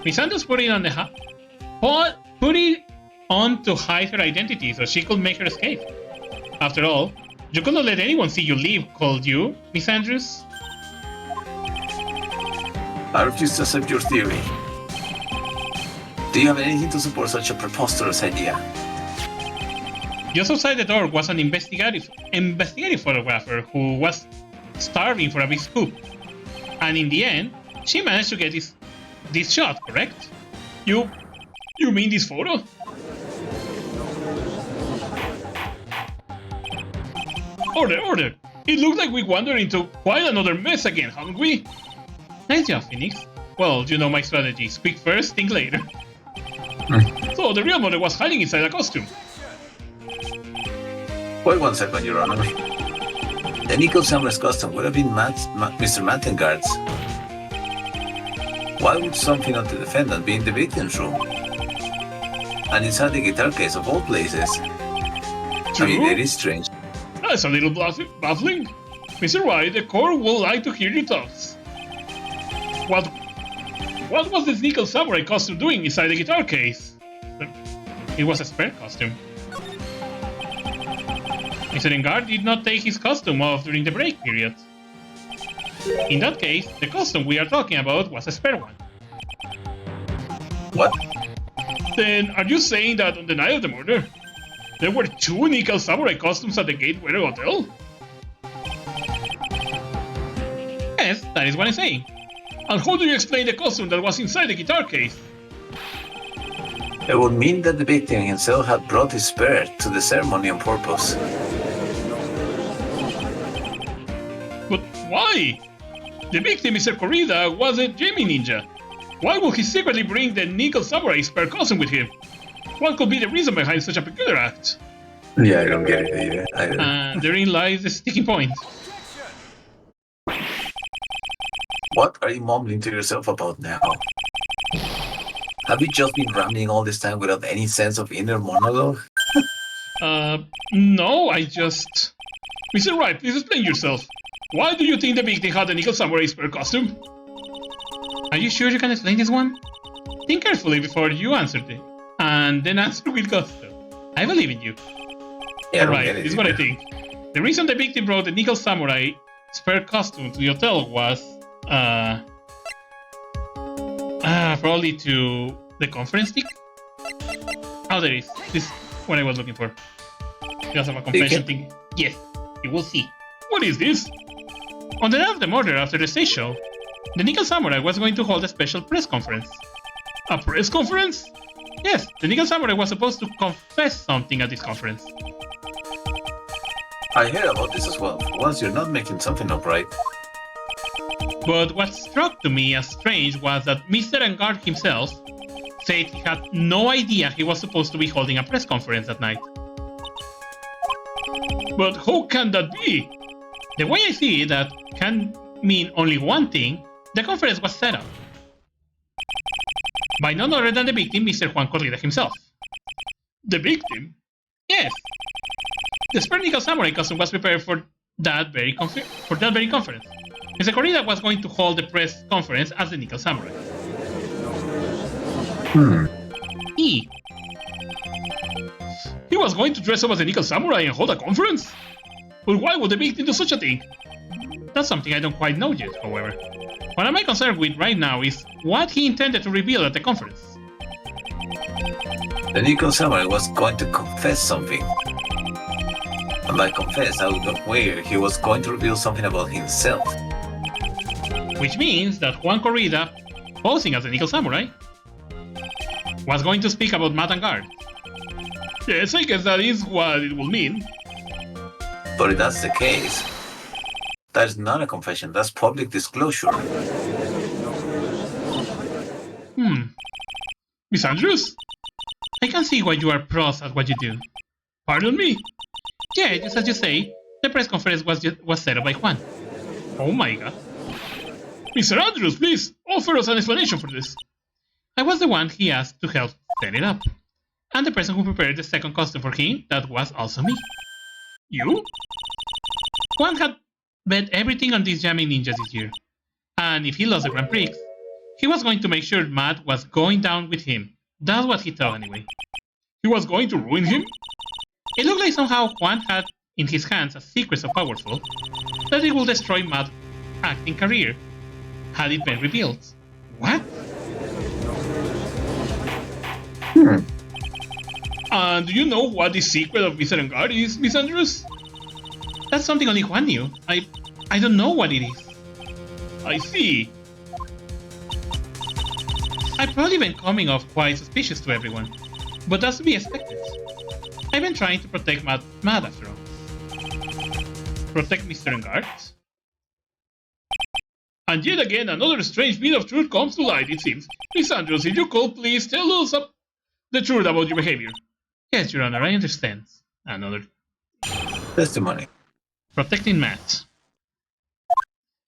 Miss Andrews put it on put it on to hide her identity so she could make her escape. After all, you could not let anyone see you leave, could you, Miss Andrews? I refuse to accept your theory. Do you have anything to support such a preposterous idea? Just outside the door was an investigative photographer who was starving for a big scoop. And in the end, she managed to get this shot, correct? You mean this photo? Order! It looks like we wandered into quite another mess again, haven't we? Nice job, Phoenix. Well, you know my strategy. Speak first, think later. So the real murder was hiding inside a costume. Wait 1 second, Your Honor. The Nickel Samurai's costume would have been Mr. Mantengard's. Why would something of the defendant be in the victim's room? And inside the guitar case of all places? True? I mean, it is strange. That's a little baffling. Mr. Wright, the court would like to hear your thoughts. What was the Nickel Samurai costume doing inside the guitar case? It was a spare costume. Mr. Engard did not take his costume off during the break period. In that case, the costume we are talking about was a spare one. What? Then, are you saying that on the night of the murder, there were 2 Nickel Samurai costumes at the Gateway Hotel? Yes, that is what I'm saying. And how do you explain the costume that was inside the guitar case? It would mean that the victim himself had brought his spare to the ceremony on purpose. But why? The victim, Mr. Corrida, was a Jamie ninja. Why would he secretly bring the Nickel Samurai spare costume with him? What could be the reason behind such a peculiar act? Yeah, I don't get it either. And therein lies the sticking point. What are you mumbling to yourself about now? Have you just been rambling all this time without any sense of inner monologue? No, I just... Mr. Wright, please explain yourself. Why do you think the victim had the Nickel Samurai spare costume? Are you sure you can explain this one? Think carefully before you answer it, and then answer with gusto. I believe in you. Yeah, Alright, this is what I think. The reason the victim brought the Nickel Samurai spare costume to the hotel was, probably to the conference stick? Oh, there is. This is what I was looking for. Because of a confession thing. Yes, you will see. What is this? On the night of the murder after the stage show, the Nickel Samurai was going to hold a special press conference. A press conference? Yes, the Nickel Samurai was supposed to confess something at this conference. I heard about this as well. For once, you're not making something up, right? But what struck to me as strange was that Mr. Engard himself said he had no idea he was supposed to be holding a press conference that night. But how can that be? The way I see it, that can mean only one thing: the conference was set up by none other than the victim, Mr. Juan Corrida himself. The victim? Yes. The spare Nickel Samurai costume was prepared for that very conference. Mr. Corrida was going to hold the press conference as the Nickel Samurai. He was going to dress up as the Nickel Samurai and hold a conference? But why would the victim do such a thing? That's something I don't quite know yet, however. What am I concerned with right now is what he intended to reveal at the conference. The Nickel Samurai was going to confess something. And by confess, out of where he was going to reveal something about himself. Which means that Juan Corrida, posing as the Nickel Samurai, was going to speak about Matt and Guard. Yes, I guess that is what it will mean. But if that's the case, that is not a confession, that's public disclosure. Miss Andrews? I can see why you are pros at what you do. Pardon me? Yeah, just as you say, the press conference was set up by Juan. Oh my god. Mr. Andrews, please, offer us an explanation for this. I was the one he asked to help set it up. And the person who prepared the second costume for him, that was also me. You? Juan had bet everything on these jamming ninjas this year. And if he lost the Grand Prix, he was going to make sure Matt was going down with him. That's what he thought anyway. He was going to ruin him? It looked like somehow Juan had in his hands a secret so powerful that it will destroy Matt's acting career had it been revealed. What? Do you know what the secret of Mr. Engard is, Miss Andrews? That's something only Juan knew. I don't know what it is. I see. I've probably been coming off quite suspicious to everyone, but that's to be expected. I've been trying to protect Matt after all. Protect Mr. Engard? And yet again, another strange bit of truth comes to light, it seems. Miss Andrews, if you could please tell us the truth about your behavior. Yes, Your Honor, I understand. Another Testimony. protecting Matt.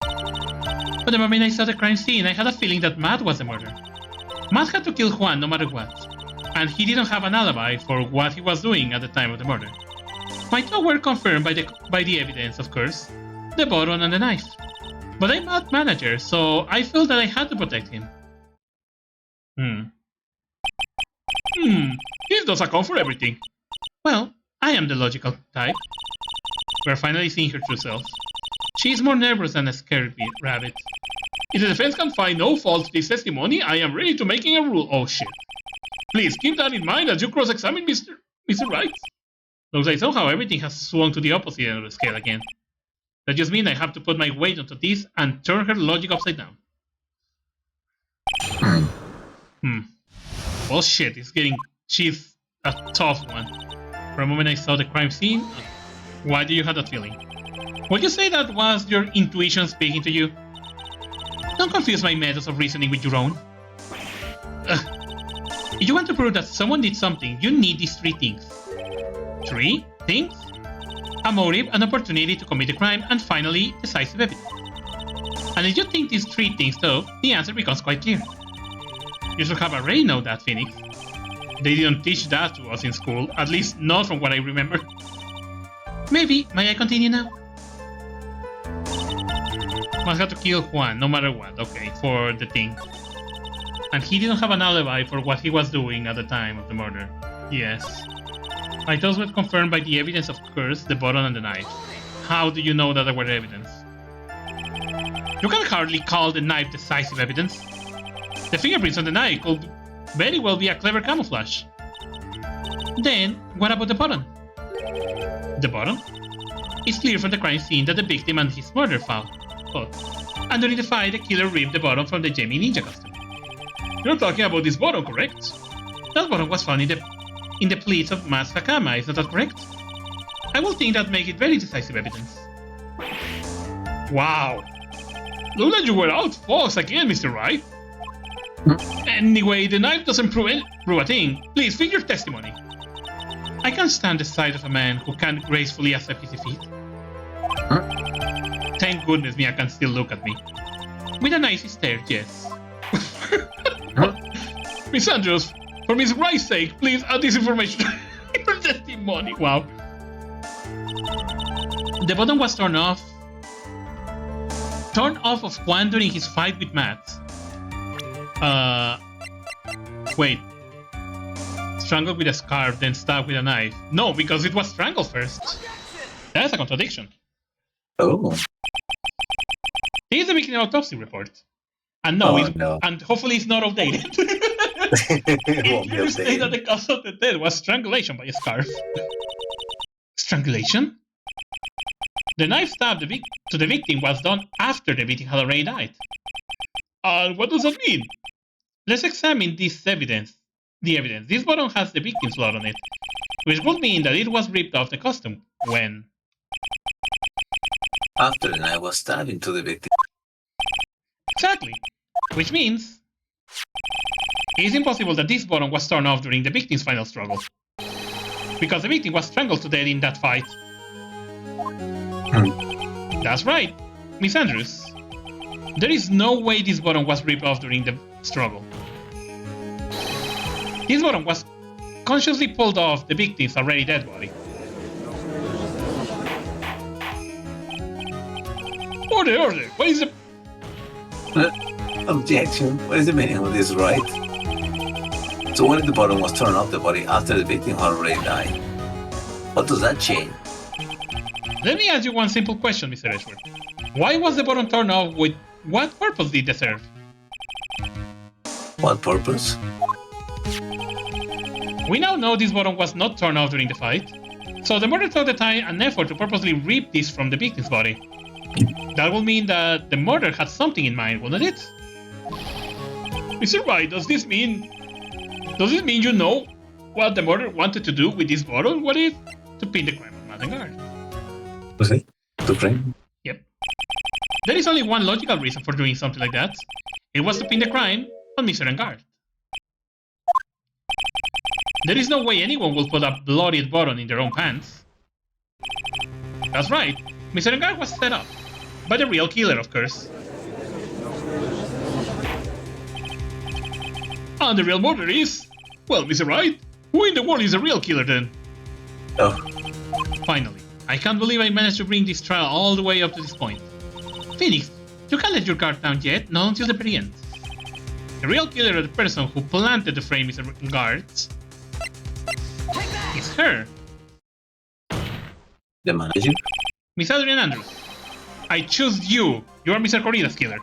But the moment I saw the crime scene, I had a feeling that Matt was the murderer. Matt had to kill Juan no matter what, and he didn't have an alibi for what he was doing at the time of the murder. My thoughts were confirmed by the evidence, of course. The button and the knife. But I'm not manager, so I felt that I had to protect him. This does account for everything. Well, I am the logical type. We're finally seeing her true self. She's more nervous than a scared rabbit. If the defense can find no fault to this testimony, I am ready to making a rule. Oh shit. Please keep that in mind as you cross-examine Mr. Wright. Looks like somehow everything has swung to the opposite end of the scale again. That just means I have to put my weight onto this and turn her logic upside down. Well shit, she's a tough one. For a moment I saw the crime scene. Why do you have that feeling? Would you say that was your intuition speaking to you? Don't confuse my methods of reasoning with your own. If you want to prove that someone did something, you need these 3 things. 3 things? A motive, an opportunity to commit a crime, and finally, decisive evidence. And if you think these 3 things though, the answer becomes quite clear. You should have already known that, Phoenix. They didn't teach that to us in school, at least not from what I remember. Maybe, may I continue now? Must have to kill Juan, no matter what, okay, for the thing. And he didn't have an alibi for what he was doing at the time of the murder. Yes. My thoughts were confirmed by the evidence, of course, the button and the knife. How do you know that there were evidence? You can hardly call the knife decisive evidence. The fingerprints on the knife could very well be a clever camouflage. Then, what about the button? The button? It's clear from the crime scene that the victim and his murder fought. And during the fight, the killer ripped the button from the Jamie Ninja costume. You're talking about this button, correct? That button was found in the pleats of Mas Hakama, is not that correct? I will think that make it very decisive evidence. Wow! Look like you were outfoxed again, Mr. Wright. Anyway, the knife doesn't prove a thing. Please, fill your testimony. I can't stand the sight of a man who can't gracefully accept his defeat. Thank goodness Mia can still look at me. With an icy stare, yes. Miss Andrews, for Miss Wright's sake, please add this information to your testimony. Wow. The button was torn off of Juan during his fight with Matt. Wait. Strangled with a scarf, then stabbed with a knife. No, because it was strangled first. That's a contradiction. Oh. This is the victim autopsy report. And and hopefully it's not outdated. It won't be You say that the cause of the death was strangulation by a scarf. Strangulation? The knife stab to the victim was done after the victim had already died. What does that mean? Let's examine this evidence. The evidence. This button has the victim's blood on it, which would mean that it was ripped off the costume when... After the knife was stabbed into the victim. Exactly. Which means... It is impossible that this button was torn off during the victim's final struggle. Because the victim was strangled to death in that fight. That's right, Miss Andrews. There is no way this button was ripped off during the struggle. This button was consciously pulled off the victim's already dead body. Order! What is the... Objection. What is the meaning of this, right? So what if the button was torn off the body after the victim had already died? What does that change? Let me ask you one simple question, Mr. Edgeworth. Why was the button torn off? With what purpose did it serve? What purpose? We now know this button was not torn off during the fight, so the murderer took the time and effort to purposely rip this from the victim's body. That would mean that the murderer had something in mind, wouldn't it? Mr. Wright, does this mean you know what the murderer wanted to do with this bottle? What if to pin the crime on Matt? Was it? To frame? Yep. There is only one logical reason for doing something like that. It was to pin the crime on Mr. Engard. There is no way anyone will put a bloodied button in their own pants. That's right. Mr. Engard was set up. By the real killer, of course. And the real murderer is... Well, Mr. Wright, who in the world is the real killer then? Oh. Finally, I can't believe I managed to bring this trial all the way up to this point. Phoenix, you can't let your guard down yet, not until the very end. The real killer of the person who planted the frame is guards. It's her. The manager? Miss Adrian Andrews. I choose you. You are Mr. Corrida's killer.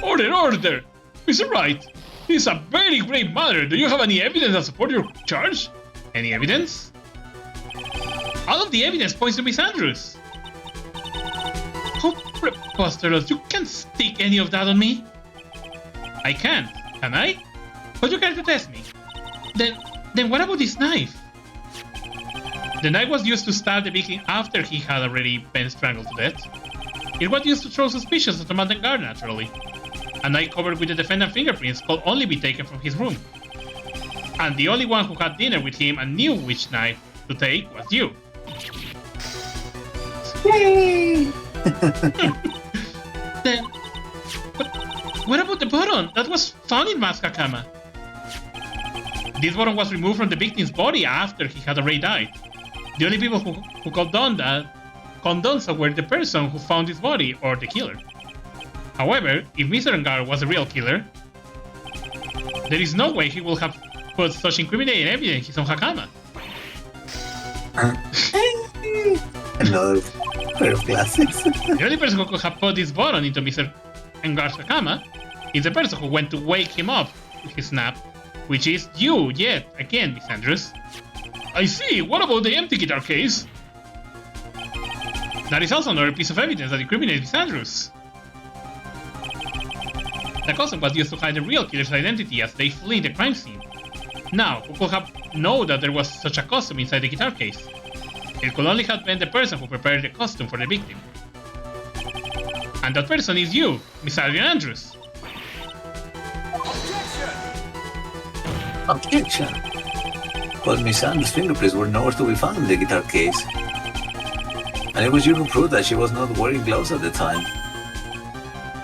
Order! Mr. Wright, this is a very grave matter. Do you have any evidence that support your charge? Any evidence? All of the evidence points to Miss Andrews. How preposterous. You can't stick any of that on me. I can't, can I? But you care to test me. Then what about this knife? The knife was used to stab the victim after he had already been strangled to death. It was used to throw suspicions at the mountain guard, naturally. A knife covered with the defendant's fingerprints could only be taken from his room. And the only one who had dinner with him and knew which knife to take was you. Yay! Then, what about the button that was found in Mascakama? This button was removed from the victim's body after he had already died. The only people who could done so were the person who found his body or the killer. However, if Mr. Angar was the real killer, there is no way he would have put such incriminating evidence on Hakama. Another pair of glasses. The only person who could have put this button into Mr. Angar's Hakama is the person who went to wake him up with his snap, which is you, yet again, Miss Andrews. I see. What about the empty guitar case? That is also another piece of evidence that incriminates Miss Andrews. The costume was used to hide the real killer's identity as they flee the crime scene. Now, who could have known that there was such a costume inside the guitar case? It could only have been the person who prepared the costume for the victim. And that person is you, Miss Adrian Andrews. Objection! But Miss Andrews' fingerprints were nowhere to be found in the guitar case. And it was you who proved that she was not wearing gloves at the time.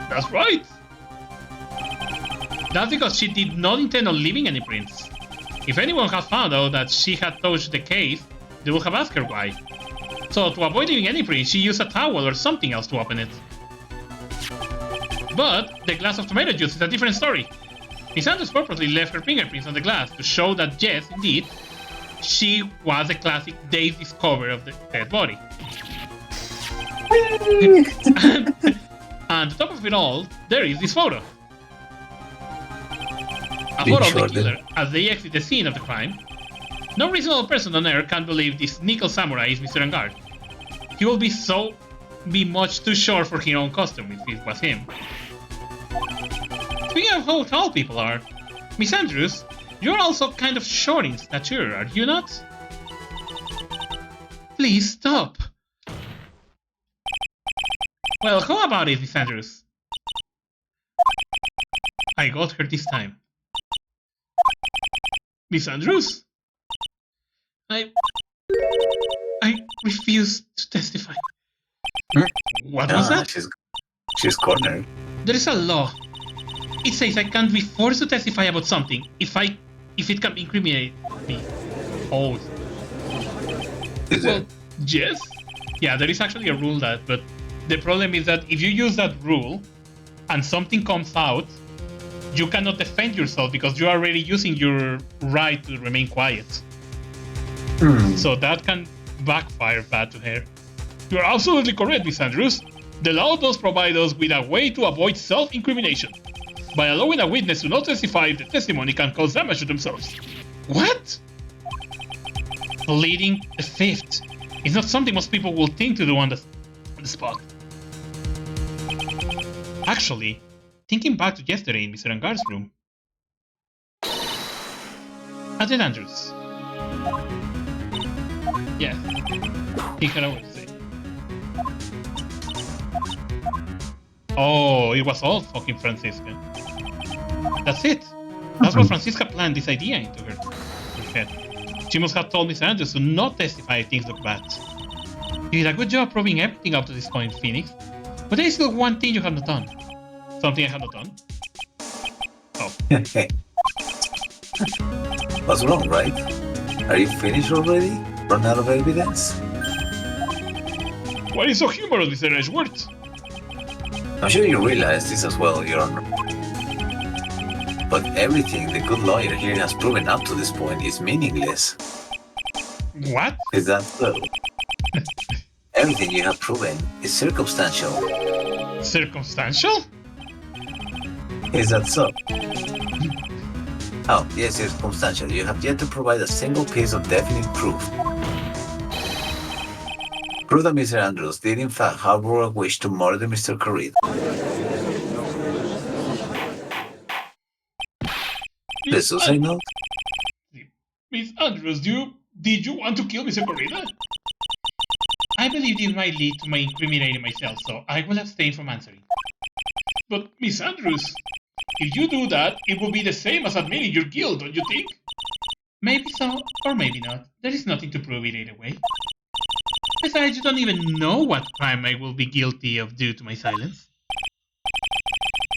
That's right! That's because she did not intend on leaving any prints. If anyone had found out that she had touched the case, they would have asked her why. So to avoid leaving any prints, she used a towel or something else to open it. But the glass of tomato juice is a different story. Miss Andrews purposely left her fingerprints on the glass to show that yes, indeed, she was the classic Dave's discovery of the dead body. And on top of it all, there is this photo. A photo of the killer as they exit the scene of the crime. No reasonable person on earth can believe this nickel samurai is Mr. Angard. He will be much too short for his own costume if it was him. Speaking of how tall people are, Miss Andrews, you're also kind of short in stature, are you not? Please stop. Well, how about it, Miss Andrews? I got her this time. Miss Andrews? I refuse to testify. What was that? She's cornered. There is a law. It says I can't be forced to testify about something if it can incriminate me. Oh. Well, yes. Yeah, there is actually a rule that, but the problem is that if you use that rule and something comes out, you cannot defend yourself because you are already using your right to remain quiet. So that can backfire bad to her. You are absolutely correct, Miss Andrews. The law does provide us with a way to avoid self-incrimination. By allowing a witness to not testify if the testimony can cause damage to themselves. What? Pleading the fifth is not something most people will think to do on the spot. Actually, thinking back to yesterday in Mr. Angard's room. Adrian Andrews. Yeah, he had always say. Oh, it was all fucking Francisca. That's it. That's what Francisca planned this idea into her head. She must have told Miss Andrews to not testify if things look bad. You did a good job proving everything up to this point, Phoenix. But there is still one thing you have not done. Something I have not done. Oh. What's wrong, right? Are you finished already? Run out of evidence? Why is so humorous, Mr. Edgeworth? I'm sure you realize this as well, Your Honor. But everything the good lawyer here has proven up to this point is meaningless. What? Is that so? Everything you have proven is circumstantial. Circumstantial? Is that so? Oh, yes, circumstantial. You have yet to provide a single piece of definite proof. Prove that Mr. Andrews did in fact harbor a wish to murder Mr. Carrera. The suicide note? Miss Andrews, did you want to kill Mr. Corrida? I believe this might lead to my incriminating myself, so I will abstain from answering. But, Miss Andrews, if you do that, it will be the same as admitting your guilt, don't you think? Maybe so, or maybe not. There is nothing to prove it either way. Besides, you don't even know what crime I will be guilty of due to my silence.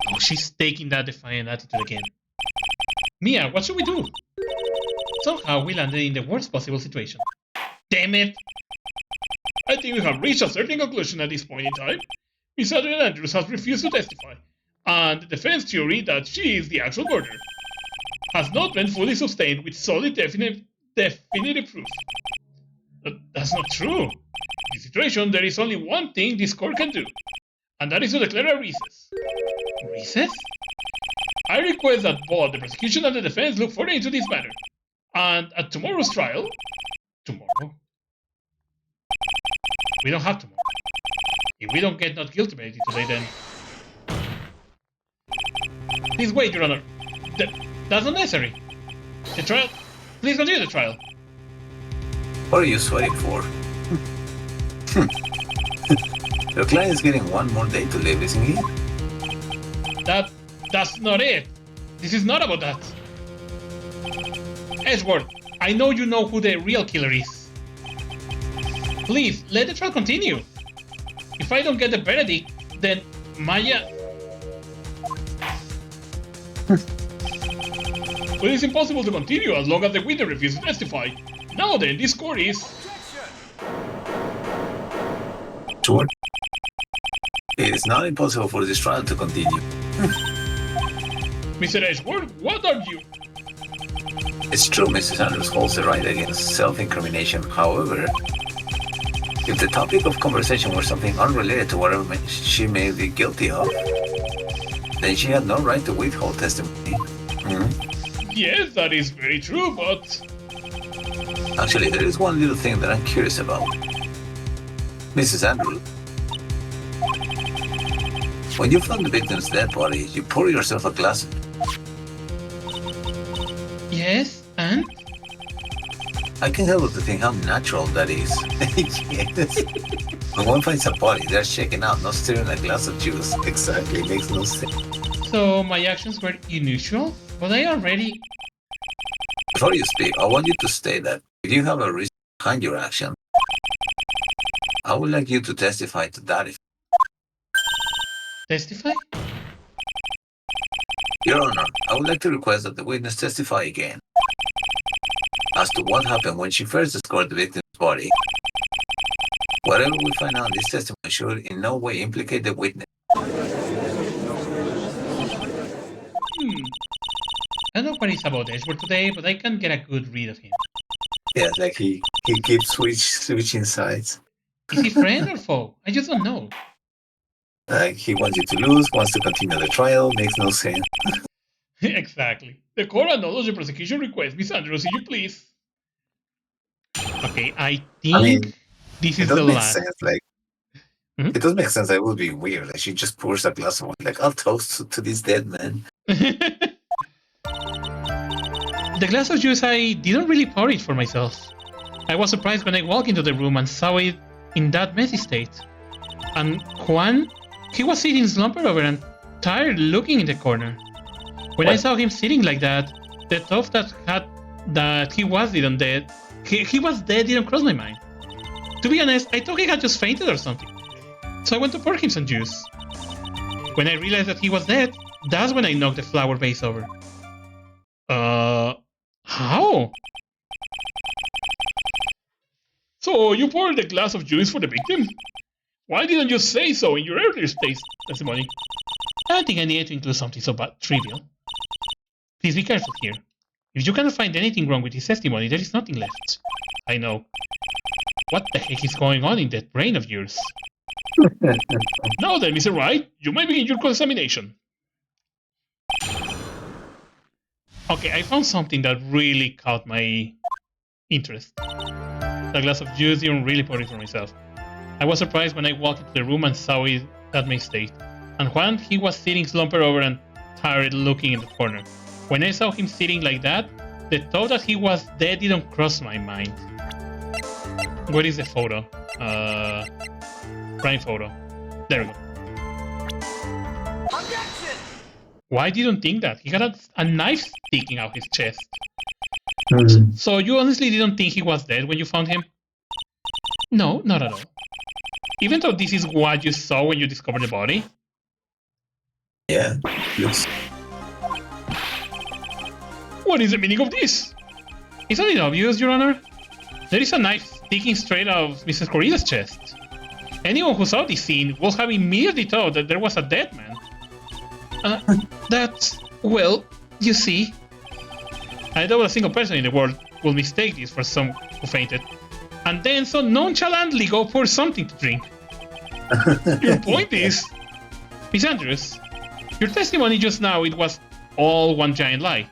Oh, she's taking that defiant attitude again. Mia, what should we do? Somehow we landed in the worst possible situation. Damn it! I think we have reached a certain conclusion at this point in time. Miss Adrian Andrews has refused to testify, and the defense theory that she is the actual murderer has not been fully sustained with solid definitive proof. But that's not true. In this situation, there is only one thing this court can do, and that is to declare a recess. Recess? I request that both the prosecution and the defense look further into this matter, and at tomorrow's trial... Tomorrow? We don't have tomorrow. If we don't get not guilty verdict today, then... Please wait, Your Honor. That's not necessary. The trial... Please continue the trial. What are you sweating for? Your client is getting one more day to live, isn't he? That's not it. This is not about that. Edgeworth, I know you know who the real killer is. Please, let the trial continue. If I don't get the verdict, then Maya... But it's impossible to continue as long as the witness refuses to testify. Now then, this court is... Sure. It is not impossible for this trial to continue. Mr. Edgeworth, what are you? It's true Mrs. Andrews holds the right against self-incrimination. However, if the topic of conversation were something unrelated to whatever she may be guilty of, then she had no right to withhold testimony. Yes, that is very true, but... Actually, there is one little thing that I'm curious about. Mrs. Andrews, when you found the victim's dead body, you poured yourself a glass. Yes, and? I can't help but to think how natural that is. Yes. When one finds a body, they're shaken out, not stirring a glass of juice. Exactly, makes no sense. So my actions were unusual? Was I already... Before you speak, I want you to state that if you have a reason behind your action, I would like you to testify to that effect. Testify? Your Honor, I would like to request that the witness testify again as to what happened when she first discovered the victim's body. Whatever we find out in this testimony should in no way implicate the witness. I don't know what he's about Edgeworth today, but I can't get a good read of him. Yeah, like he keeps switching sides. Is he friend or foe? I just don't know. Like he wants you to lose, wants to continue the trial, makes no sense. Exactly. The court acknowledges the prosecution request. Miss Andrews, if you please. Okay, I think this is the last. Sense, like, It does make sense. It would be weird. Like she just pours a glass of wine. Like I'll toast to this dead man. The glass of juice, I didn't really pour it for myself. I was surprised when I walked into the room and saw it in that messy state. And Juan, he was sitting slumped over and tired, looking in the corner. When I saw him sitting like that, the thought that he was dead, he was dead didn't cross my mind. To be honest, I thought he had just fainted or something. So I went to pour him some juice. When I realized that he was dead, that's when I knocked the flower vase over. So, you poured a glass of juice for the victim? Why didn't you say so in your earlier testimony? I don't think I needed to include something so trivial. Please be careful here. If you cannot find anything wrong with his testimony, there is nothing left. I know. What the heck is going on in that brain of yours? Now then, Mr. Wright, you may begin your cross-examination. Okay, I found something that really caught my interest. The glass of juice didn't really pour it for myself. I was surprised when I walked into the room and saw it that my state. And when he was sitting slumped over and tired looking in the corner. When I saw him sitting like that, the thought that he was dead didn't cross my mind. Where is the photo? Prime photo. There we go. Objection! Why didn't think that? He had a knife sticking out his chest. Mm. So you honestly didn't think he was dead when you found him? No, not at all. Even though this is what you saw when you discovered the body? Yeah, looks. What is the meaning of this? Isn't it obvious, Your Honor? There is a knife sticking straight out of Mrs. Corrida's chest. Anyone who saw this scene would have immediately thought that there was a dead man. Well, you see. I doubt a single person in the world will mistake this for some who fainted. And then so nonchalantly go pour something to drink. Your point is, Miss Andrews, your testimony just now, it was all one giant lie.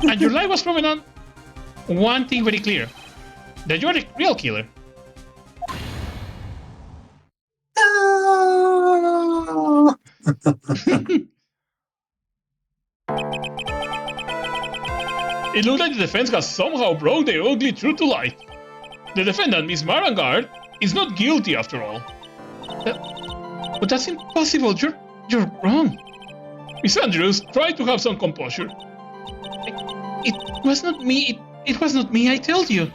And your lie was proven on one thing very clear, that you're the real killer. It looked like the defense has somehow brought the ugly truth to light. The defendant, Miss Marangard, is not guilty after all. But that's impossible. You're wrong. Miss Andrews, try to have some composure. It was not me. It was not me, I tell you.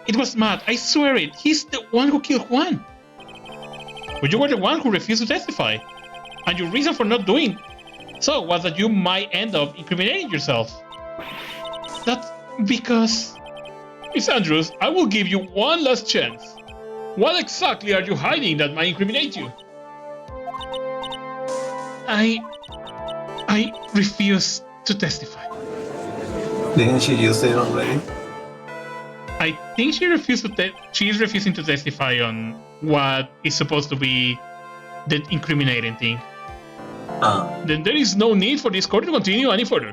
It was Matt, I swear it. He's the one who killed Juan. But you were the one who refused to testify. And your reason for not doing so was that you might end up incriminating yourself. That's because... Miss Andrews, I will give you one last chance. What exactly are you hiding that might incriminate you? I refuse to testify. Didn't she use it already? I think she is refusing to testify on what is supposed to be the incriminating thing. Then there is no need for this court to continue any further.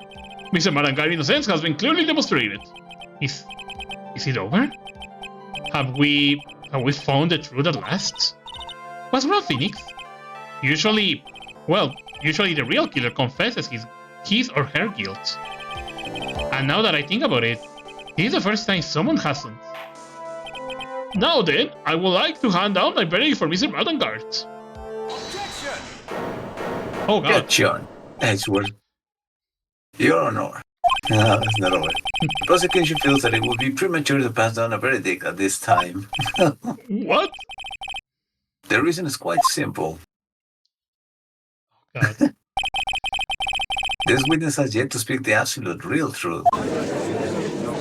Mr. Marangar's innocence has been clearly demonstrated. Is it over? Have we found the truth at last? What's wrong, Phoenix? Usually the real killer confesses his or her guilt. And now that I think about it, this is the first time someone hasn't. Now then, I would like to hand down my verdict for Mr. Marangard. Objection! Oh God. Get John. Edgeworth. Your Honor. That's not over. The prosecution feels that it would be premature to pass down a verdict at this time. What? The reason is quite simple. God. This witness has yet to speak the absolute real truth.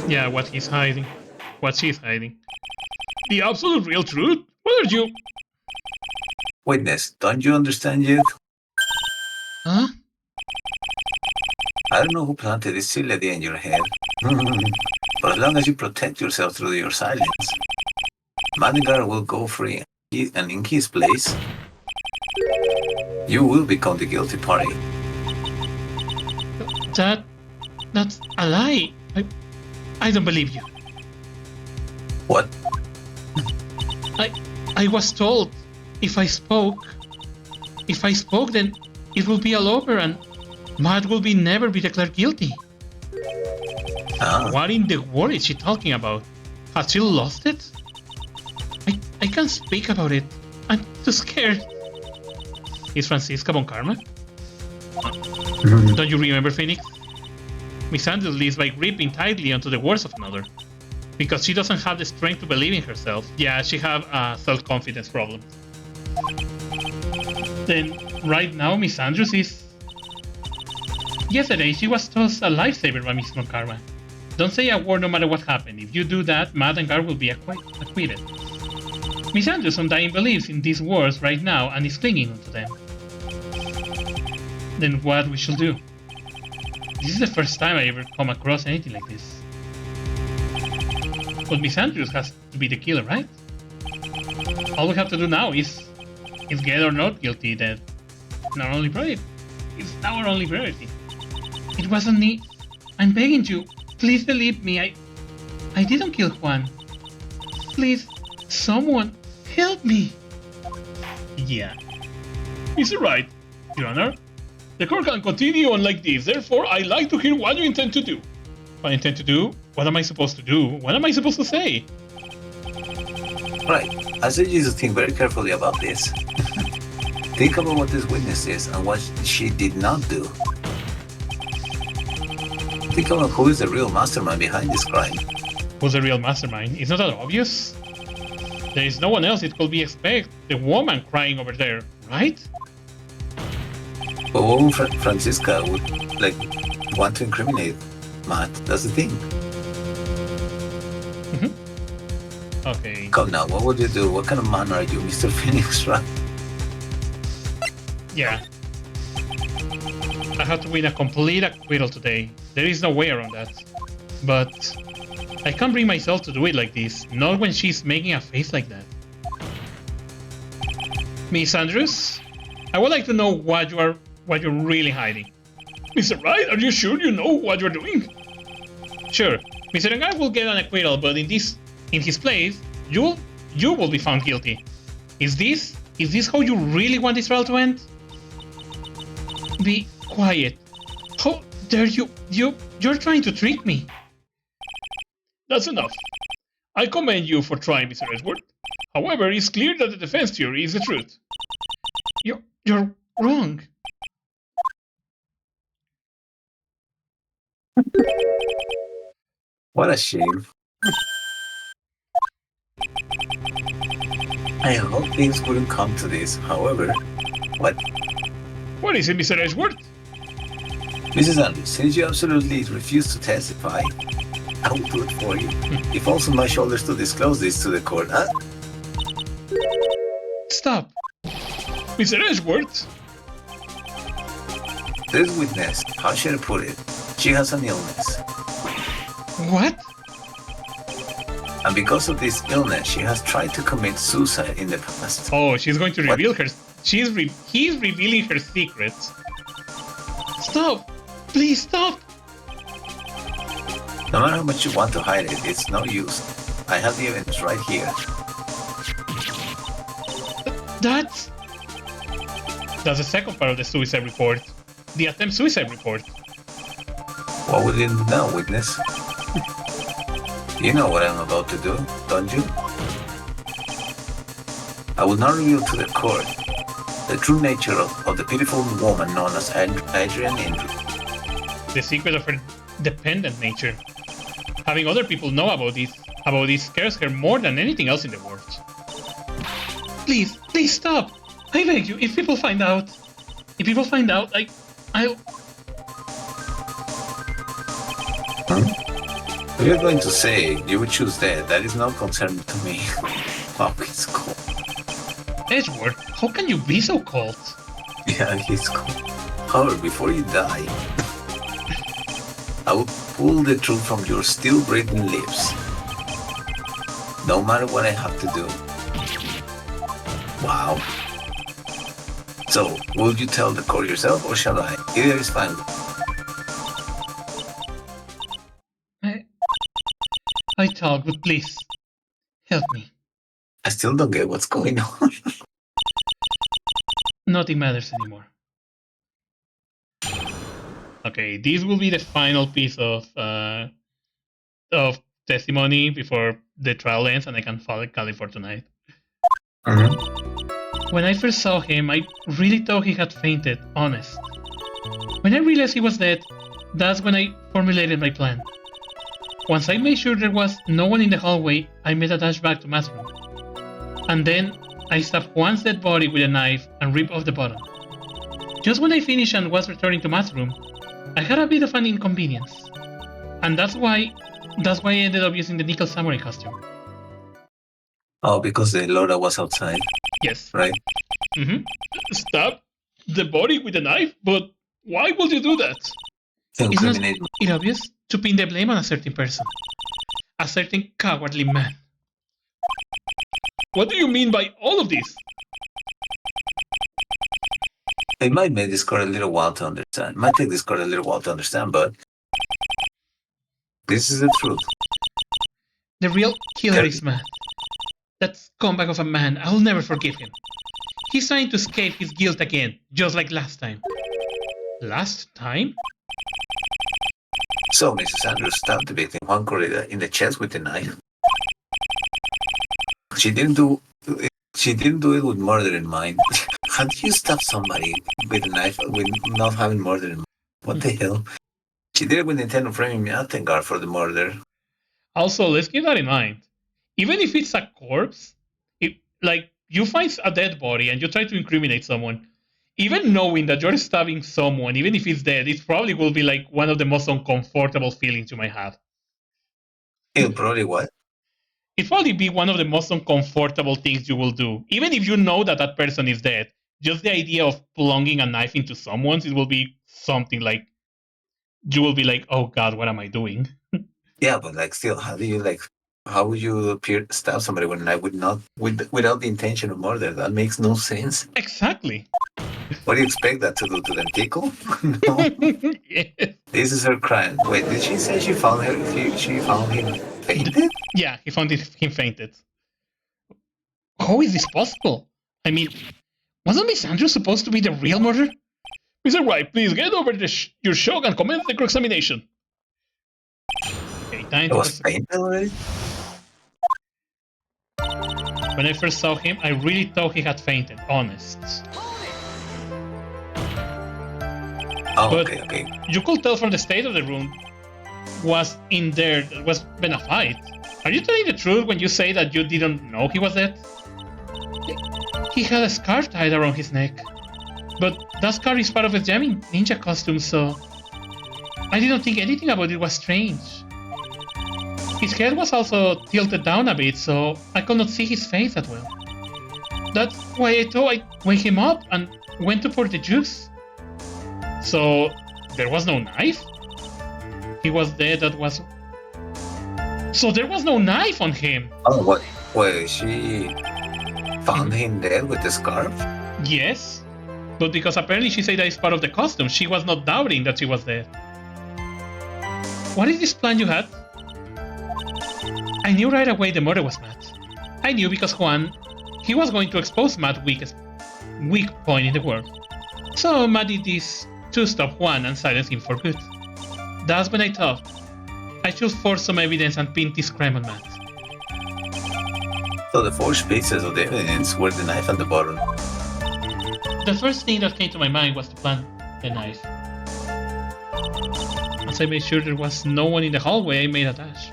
Yeah, what he's hiding. What she's hiding. The absolute real truth? What are you... Witness, don't you understand yet? Huh? I don't know who planted this silly idea in your head. But as long as you protect yourself through your silence, Madigar will go free, and in his place, you will become the guilty party. That's a lie. I don't believe you. What? I was told if I spoke then it will be all over and Matt will never be declared guilty. What in the world is she talking about? Has she lost it? I can't speak about it. I'm too scared. Is Francisca Von Karma? Don't you remember, Phoenix? Miss Andrews lives by gripping tightly onto the words of another. Because she doesn't have the strength to believe in herself. Yeah, she have a self-confidence problem. Then, right now, Miss Andrews is... Yesterday, she was tossed a lifesaver by Miss Von Karma. Don't say a word no matter what happened. If you do that, Matt and Gar will be acquitted. Miss Andrews undying believes in these words right now and is clinging onto them. Then what we shall do? This is the first time I ever come across anything like this. But Miss Andrews has to be the killer, right? All we have to do now is get or not guilty. That our only priority. It's our only priority. It wasn't me. I'm begging you. Please believe me. I didn't kill Juan. Please, someone help me. Yeah. Mr. Wright, Your Honor. The court can continue on like this. Therefore, I'd like to hear what you intend to do. What I intend to do? What am I supposed to do? What am I supposed to say? Right. I suggest you to think very carefully about this. Think about what this witness is and what she did not do. Think about who is the real mastermind behind this crime. Who's the real mastermind? It's not that obvious. There is no one else it could be expected. The woman crying over there, right? But woman Francisca would want to incriminate Matt. That's the thing. Okay. Come now, what would you do? What kind of man are you, Mr. Phoenix, right? Yeah. I have to win a complete acquittal today. There is no way around that. But I can't bring myself to do it like this. Not when she's making a face like that. Miss Andrews, I would like to know what you're really hiding. Mr. Wright, are you sure you know what you're doing? Sure. Mr. Engar will get an acquittal, but in his place, you will be found guilty. Is this how you really want this trial to end? Be quiet. How dare you? You're trying to trick me. That's enough. I commend you for trying, Mr. Edward. However, it's clear that the defense theory is the truth. You're wrong. What a shame. I hope things wouldn't come to this. However, What is it, Mr. Edgeworth? Mrs. Andrews, since you absolutely refuse to testify, I will do it for you. It falls on my shoulders to disclose this to the court, huh? Stop. Mr. Edgeworth? This witness, how should I put it? She has an illness. What? And because of this illness, she has tried to commit suicide in the past. Oh, she's going to reveal her... He's revealing her secrets. Stop! Please stop! No matter how much you want to hide it, it's no use. I have the evidence right here. That's the second part of the suicide report. The attempt suicide report. What would you know, witness? You know what I'm about to do, don't you? I will not reveal to the court the true nature of the pitiful woman known as Adrian Andrews. The secret of her dependent nature. Having other people know about this scares her more than anything else in the world. Please stop! I beg you, if people find out, I'll... If you're going to say you would choose that is no concern to me. Oh, it's cold. Edgeworth, how can you be so cold? Yeah, he's cold. However, before you die, I will pull the truth from your still breathing lips. No matter what I have to do. Wow. So, will you tell the court yourself or shall I? Either is fine. I talk, but please, help me. I still don't get what's going on. Nothing matters anymore. Okay, this will be the final piece of testimony before the trial ends, and I can call it for tonight. When I first saw him, I really thought he had fainted, honest. When I realized he was dead, that's when I formulated my plan. Once I made sure there was no one in the hallway, I made a dash back to Matt's room. And then, I stabbed Juan's dead body with a knife and ripped off the bottom. Just when I finished and was returning to Matt's room, I had a bit of an inconvenience. And that's why That's why I ended up using the Nickel Samurai costume. Oh, because the Laura was outside, Yes. right? Stab the body with a knife? But why would you do that? To Isn't incriminate me. it obvious? To pin the blame on a certain person. A certain cowardly man. What do you mean by all of this? It might make this court a little while to understand. Might take this court a little while to understand, but this is the truth. The real killer is Matt. That scumbag of a man, I'll never forgive him. He's trying to escape his guilt again, just like last time. Last time? So Mrs. Andrews stabbed the victim Juan Corrida in the chest with a knife. She didn't do it with murder in mind. How do you stab somebody with a knife with not having murder in mind? What the hell? She did it with the intent of framing me out, thank God, for the murder. Also, let's keep that in mind. Even if it's a corpse, you find a dead body and you try to incriminate someone, even knowing that you're stabbing someone, even if it's dead, it probably will be like one of the most uncomfortable feelings you might have. It'll probably what? It'll probably be one of the most uncomfortable things you will do. Even if you know that that person is dead, just the idea of plunging a knife into someone's, it will be something like, you will be like, oh God, what am I doing? Yeah, but like still, how would you stab somebody with a knife without the intention of murder? That makes no sense. Exactly. What do you expect that to do to them? Tickle? No. Yes. This is her crime. Wait, did she say she found him fainted? Yeah, he found him fainted. How is this possible? I mean, wasn't Miss Andrews supposed to be the real murderer? Mr. Wright, please get over your shock and commence the examination. Okay, time It was fainted already? When I first saw him, I really thought he had fainted, honest. Oh, But okay. you could tell from the state of the room was been a fight. Are you telling the truth when you say that you didn't know he was dead? He had a scarf tied around his neck. But that scarf is part of his jamming ninja costume, so I didn't think anything about it was strange. His head was also tilted down a bit, so I could not see his face that well. That's why I thought I'd wake him up and went to pour the juice. So there was no knife? He was dead, So there was no knife on him! Oh, what? Wait, she found him dead with the scarf? Yes. But because apparently she said that it's part of the costume, she was not doubting that she was dead. What is this plan you had? I knew right away the murder was Matt. I knew because he was going to expose Matt's weak point in the world. So Matt did this to stop Juan and silence him for good. That's when I thought I should force some evidence and pin this crime on Matt. So the forged pieces of the evidence were the knife and the bottle. The first thing that came to my mind was to plant the knife. As I made sure there was no one in the hallway, I made a dash.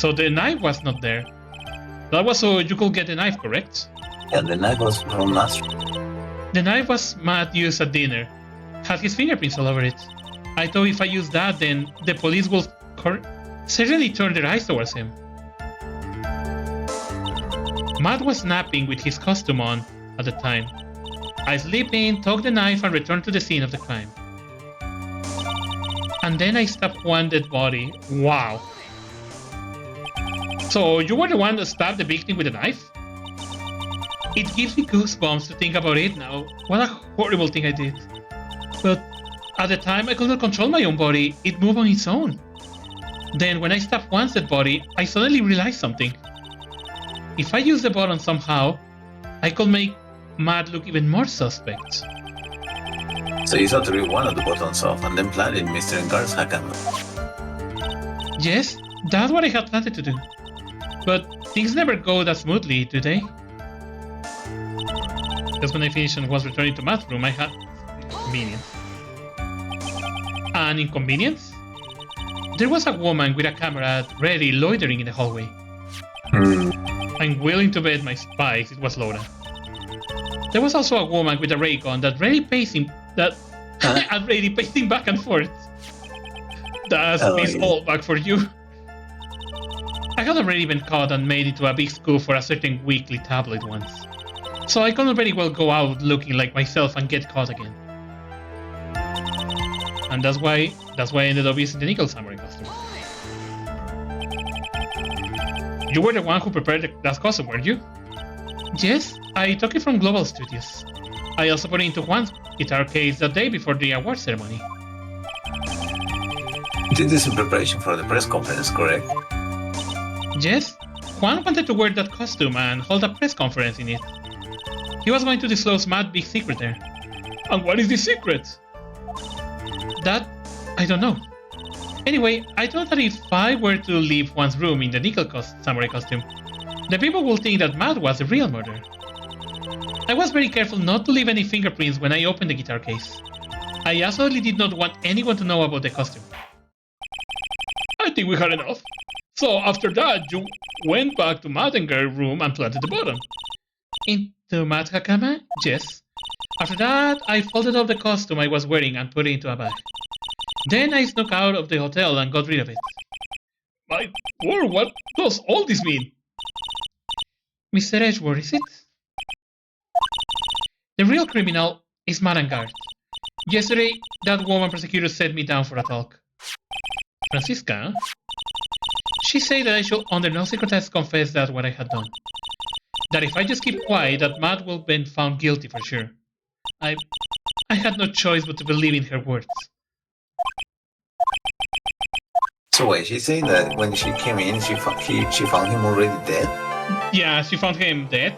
So the knife was not there. That was so you could get the knife, correct? Yeah, the knife was from last. The knife was Matt used at dinner. Had his fingerprints all over it. I thought if I used that, then the police will certainly turn their eyes towards him. Matt was napping with his costume on at the time. I slipped in, took the knife, and returned to the scene of the crime. And then I stabbed one dead body. Wow. So you were the one that stabbed the victim with a knife? It gives me goosebumps to think about it now. What a horrible thing I did. But at the time I could not control my own body, it moved on its own. Then when I stabbed Juan's dead body, I suddenly realized something. If I use the button somehow, I could make Matt look even more suspect. So you thought to rip one of the buttons off and then plant it in Mr. Engar's Hakama. Yes, that's what I had planned to do. But things never go that smoothly, do they? Just when I finished and was returning to Matt's room, I had inconvenience. An inconvenience? There was a woman with a camera ready loitering in the hallway. I'm willing to bet my spikes it was Laura. There was also a woman with a ray gun already pacing back and forth. That's this all back for you. had already been caught and made into a big scoop for a certain weekly tabloid once. So I couldn't very well go out looking like myself and get caught again. And that's why I ended up using the Nickel Samurai costume. You were the one who prepared that costume, weren't you? Yes, I took it from Global Studios. I also put it into Juan's guitar case the day before the award ceremony. Did this in preparation for the press conference, correct? Yes, Juan wanted to wear that costume and hold a press conference in it. He was going to disclose Matt's big secret there. And what is the secret? That, I don't know. Anyway, I thought that if I were to leave Juan's room in the Nickel Samurai costume, the people would think that Matt was the real murderer. I was very careful not to leave any fingerprints when I opened the guitar case. I absolutely did not want anyone to know about the costume. I think we had enough. So after that, you went back to Matt and Gary's room and planted the button. Into Matt's hakama? Yes. After that, I folded up the costume I was wearing and put it into a bag. Then I snuck out of the hotel and got rid of it. My word, what does all this mean? Mr. Edgeworth, is it? The real criminal is Marangard. Yesterday, that woman prosecutor set me down for a talk. Francisca? She said that I should under no circumstances confess that what I had done. That if I just keep quiet, that Matt will be found guilty for sure. I had no choice but to believe in her words. So wait, she's saying that when she came in, she found him already dead? Yeah, she found him dead,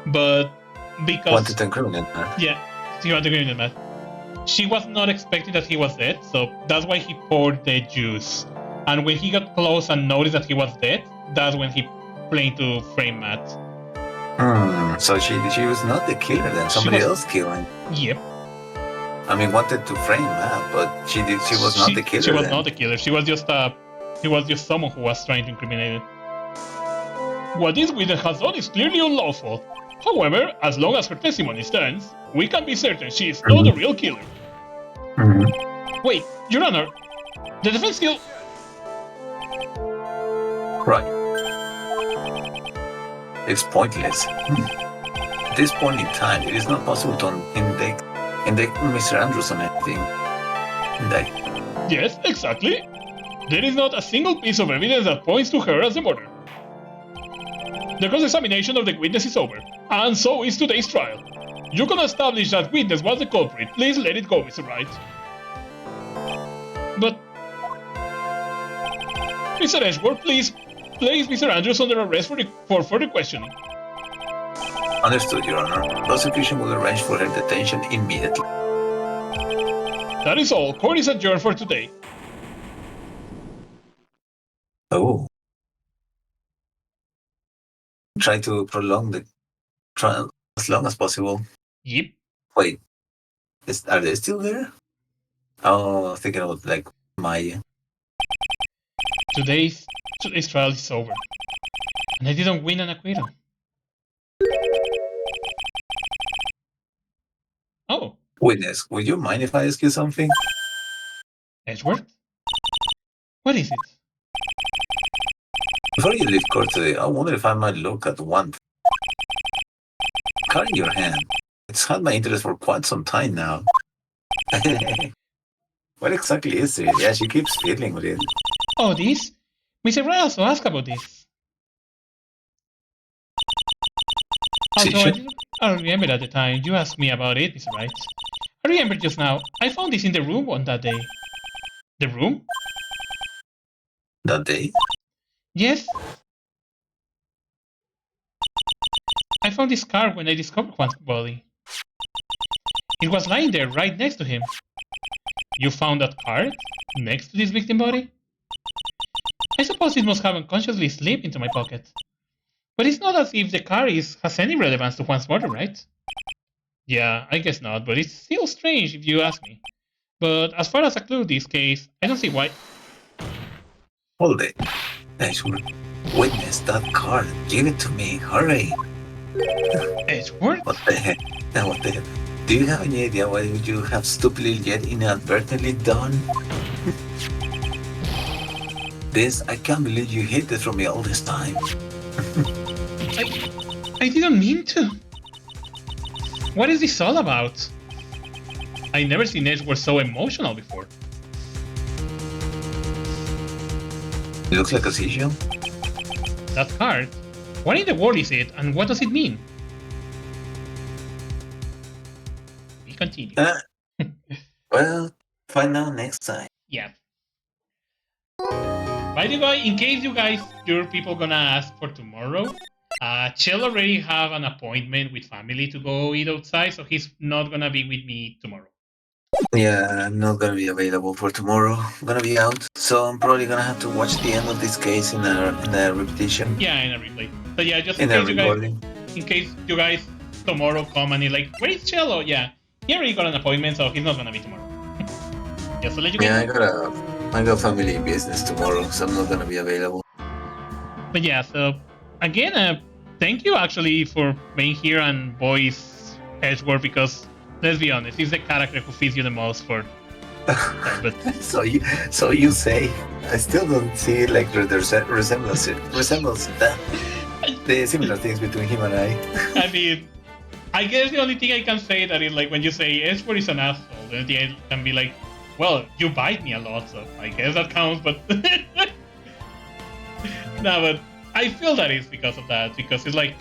but because... Wanted to incriminate her. Yeah, she wanted to incriminate Matt. She was not expecting that he was dead, so that's why he poured the juice. And when he got close and noticed that he was dead, that's when he planned to frame Matt. So she was not the killer then, somebody else killed him. Yep. I mean, wanted to frame Matt, but she was not the killer. She was then. not the killer. She was just someone who was trying to incriminate it. What this witness has done is clearly unlawful. However, as long as her testimony stands, we can be certain she is not the real killer. Wait, Your Honor, the defense still... Right. It's pointless. At this point in time, it is not possible to indict Mr. Andrews on anything. Yes, exactly. There is not a single piece of evidence that points to her as the murderer. The cross-examination of the witness is over, and so is today's trial. You can establish that witness was the culprit. Please let it go, Mr. Wright. But... Mr. Edgeworth, please place Mr. Andrews under arrest for further questioning. Understood, Your Honor. Prosecution will arrange for her detention immediately. That is all. Court is adjourned for today. Oh. Try to prolong the trial as long as possible. Yep. Wait. Are they still there? Oh, thinking about like Maya. Today's trial is over. And I didn't win an acquittal. Oh. Witness, would you mind if I ask you something? Edgeworth? What is it? Before you leave court today, I wonder if I might look at one thing. Card in your hand. It's had my interest for quite some time now. What exactly is it? Yeah, she keeps fiddling with it. Oh, this? Mr. Wright also asked about this. Although I remember at the time you asked me about it, Mr. Wright. I remember just now. I found this in the room on that day. The room? That day? Yes. I found this card when I discovered Juan's body. It was lying there right next to him. You found that card next to this victim body? I suppose it must have unconsciously slipped into my pocket. But it's not as if the card has any relevance to Juan's murder, right? Yeah, I guess not, but it's still strange if you ask me. But as far as a clue in this case, I don't see why... Hold it. Edgeworth, witness that card. Give it to me. Hurry. Edgeworth? What the heck? Now what the heck? Do you have any idea what you have stupidly yet inadvertently done? This, I can't believe you hid this from me all this time. I didn't mean to. What is this all about? I never seen Edgeworth so emotional before. It looks like a seashell. That card? What in the world is it, and what does it mean? We continue. Well, find out next time. Yeah. By the way, in case your people gonna ask for tomorrow, Chell already have an appointment with family to go eat outside, so he's not gonna be with me tomorrow. Yeah, I'm not gonna be available for tomorrow. I'm gonna be out, so I'm probably gonna have to watch the end of this case in a repetition. Yeah, in a replay. So yeah, just in case you guys tomorrow come and you're like, where is Cello? Yeah, he already got an appointment, so he's not gonna be tomorrow. Just to let you guys know. I got family business tomorrow, so I'm not gonna be available. But yeah, so again, thank you actually for being here and voice Edgeworth, because let's be honest, he's the character who fits you the most for. But so you say. I still don't see like the resemblance that the similar things between him and I. I mean, I guess the only thing I can say that is like when you say Edgeworth is an asshole, then I can be like, well, you bite me a lot, so I guess that counts. But no, but I feel that it's because of that, because it's like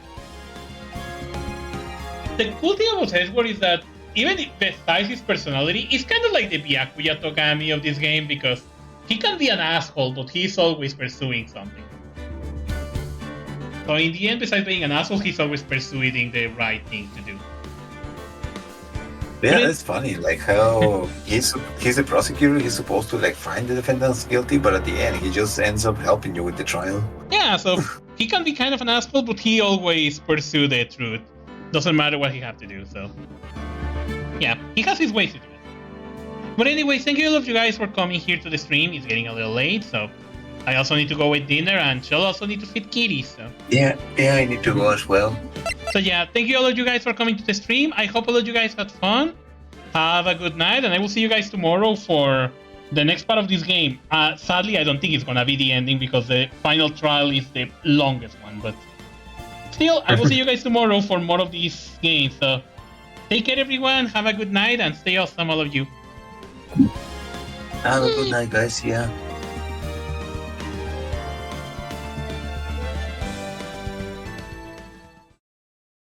the cool thing about Edgeworth is that even besides his personality, it's kind of like the Byakuya Togami of this game, because he can be an asshole, but he's always pursuing something. So in the end, besides being an asshole, he's always pursuing the right thing to do. Yeah, that's funny. Like how he's a prosecutor. He's supposed to like find the defendants guilty, but at the end, he just ends up helping you with the trial. Yeah, so he can be kind of an asshole, but he always pursues the truth. Doesn't matter what he have to do. So yeah, he has his ways to do it. But anyways, thank you all of you guys for coming here to the stream. It's getting a little late, so I also need to go with dinner, and she'll also need to feed Kitty. So yeah, I need to go as well. So yeah, thank you all of you guys for coming to the stream. I hope all of you guys had fun. Have a good night, and I will see you guys tomorrow for the next part of this game. Sadly, I don't think it's gonna be the ending, because the final trial is the longest one. But still, I will see you guys tomorrow for more of these games. So take care, everyone. Have a good night, and stay awesome, all of you. Have a good night, guys. Yeah.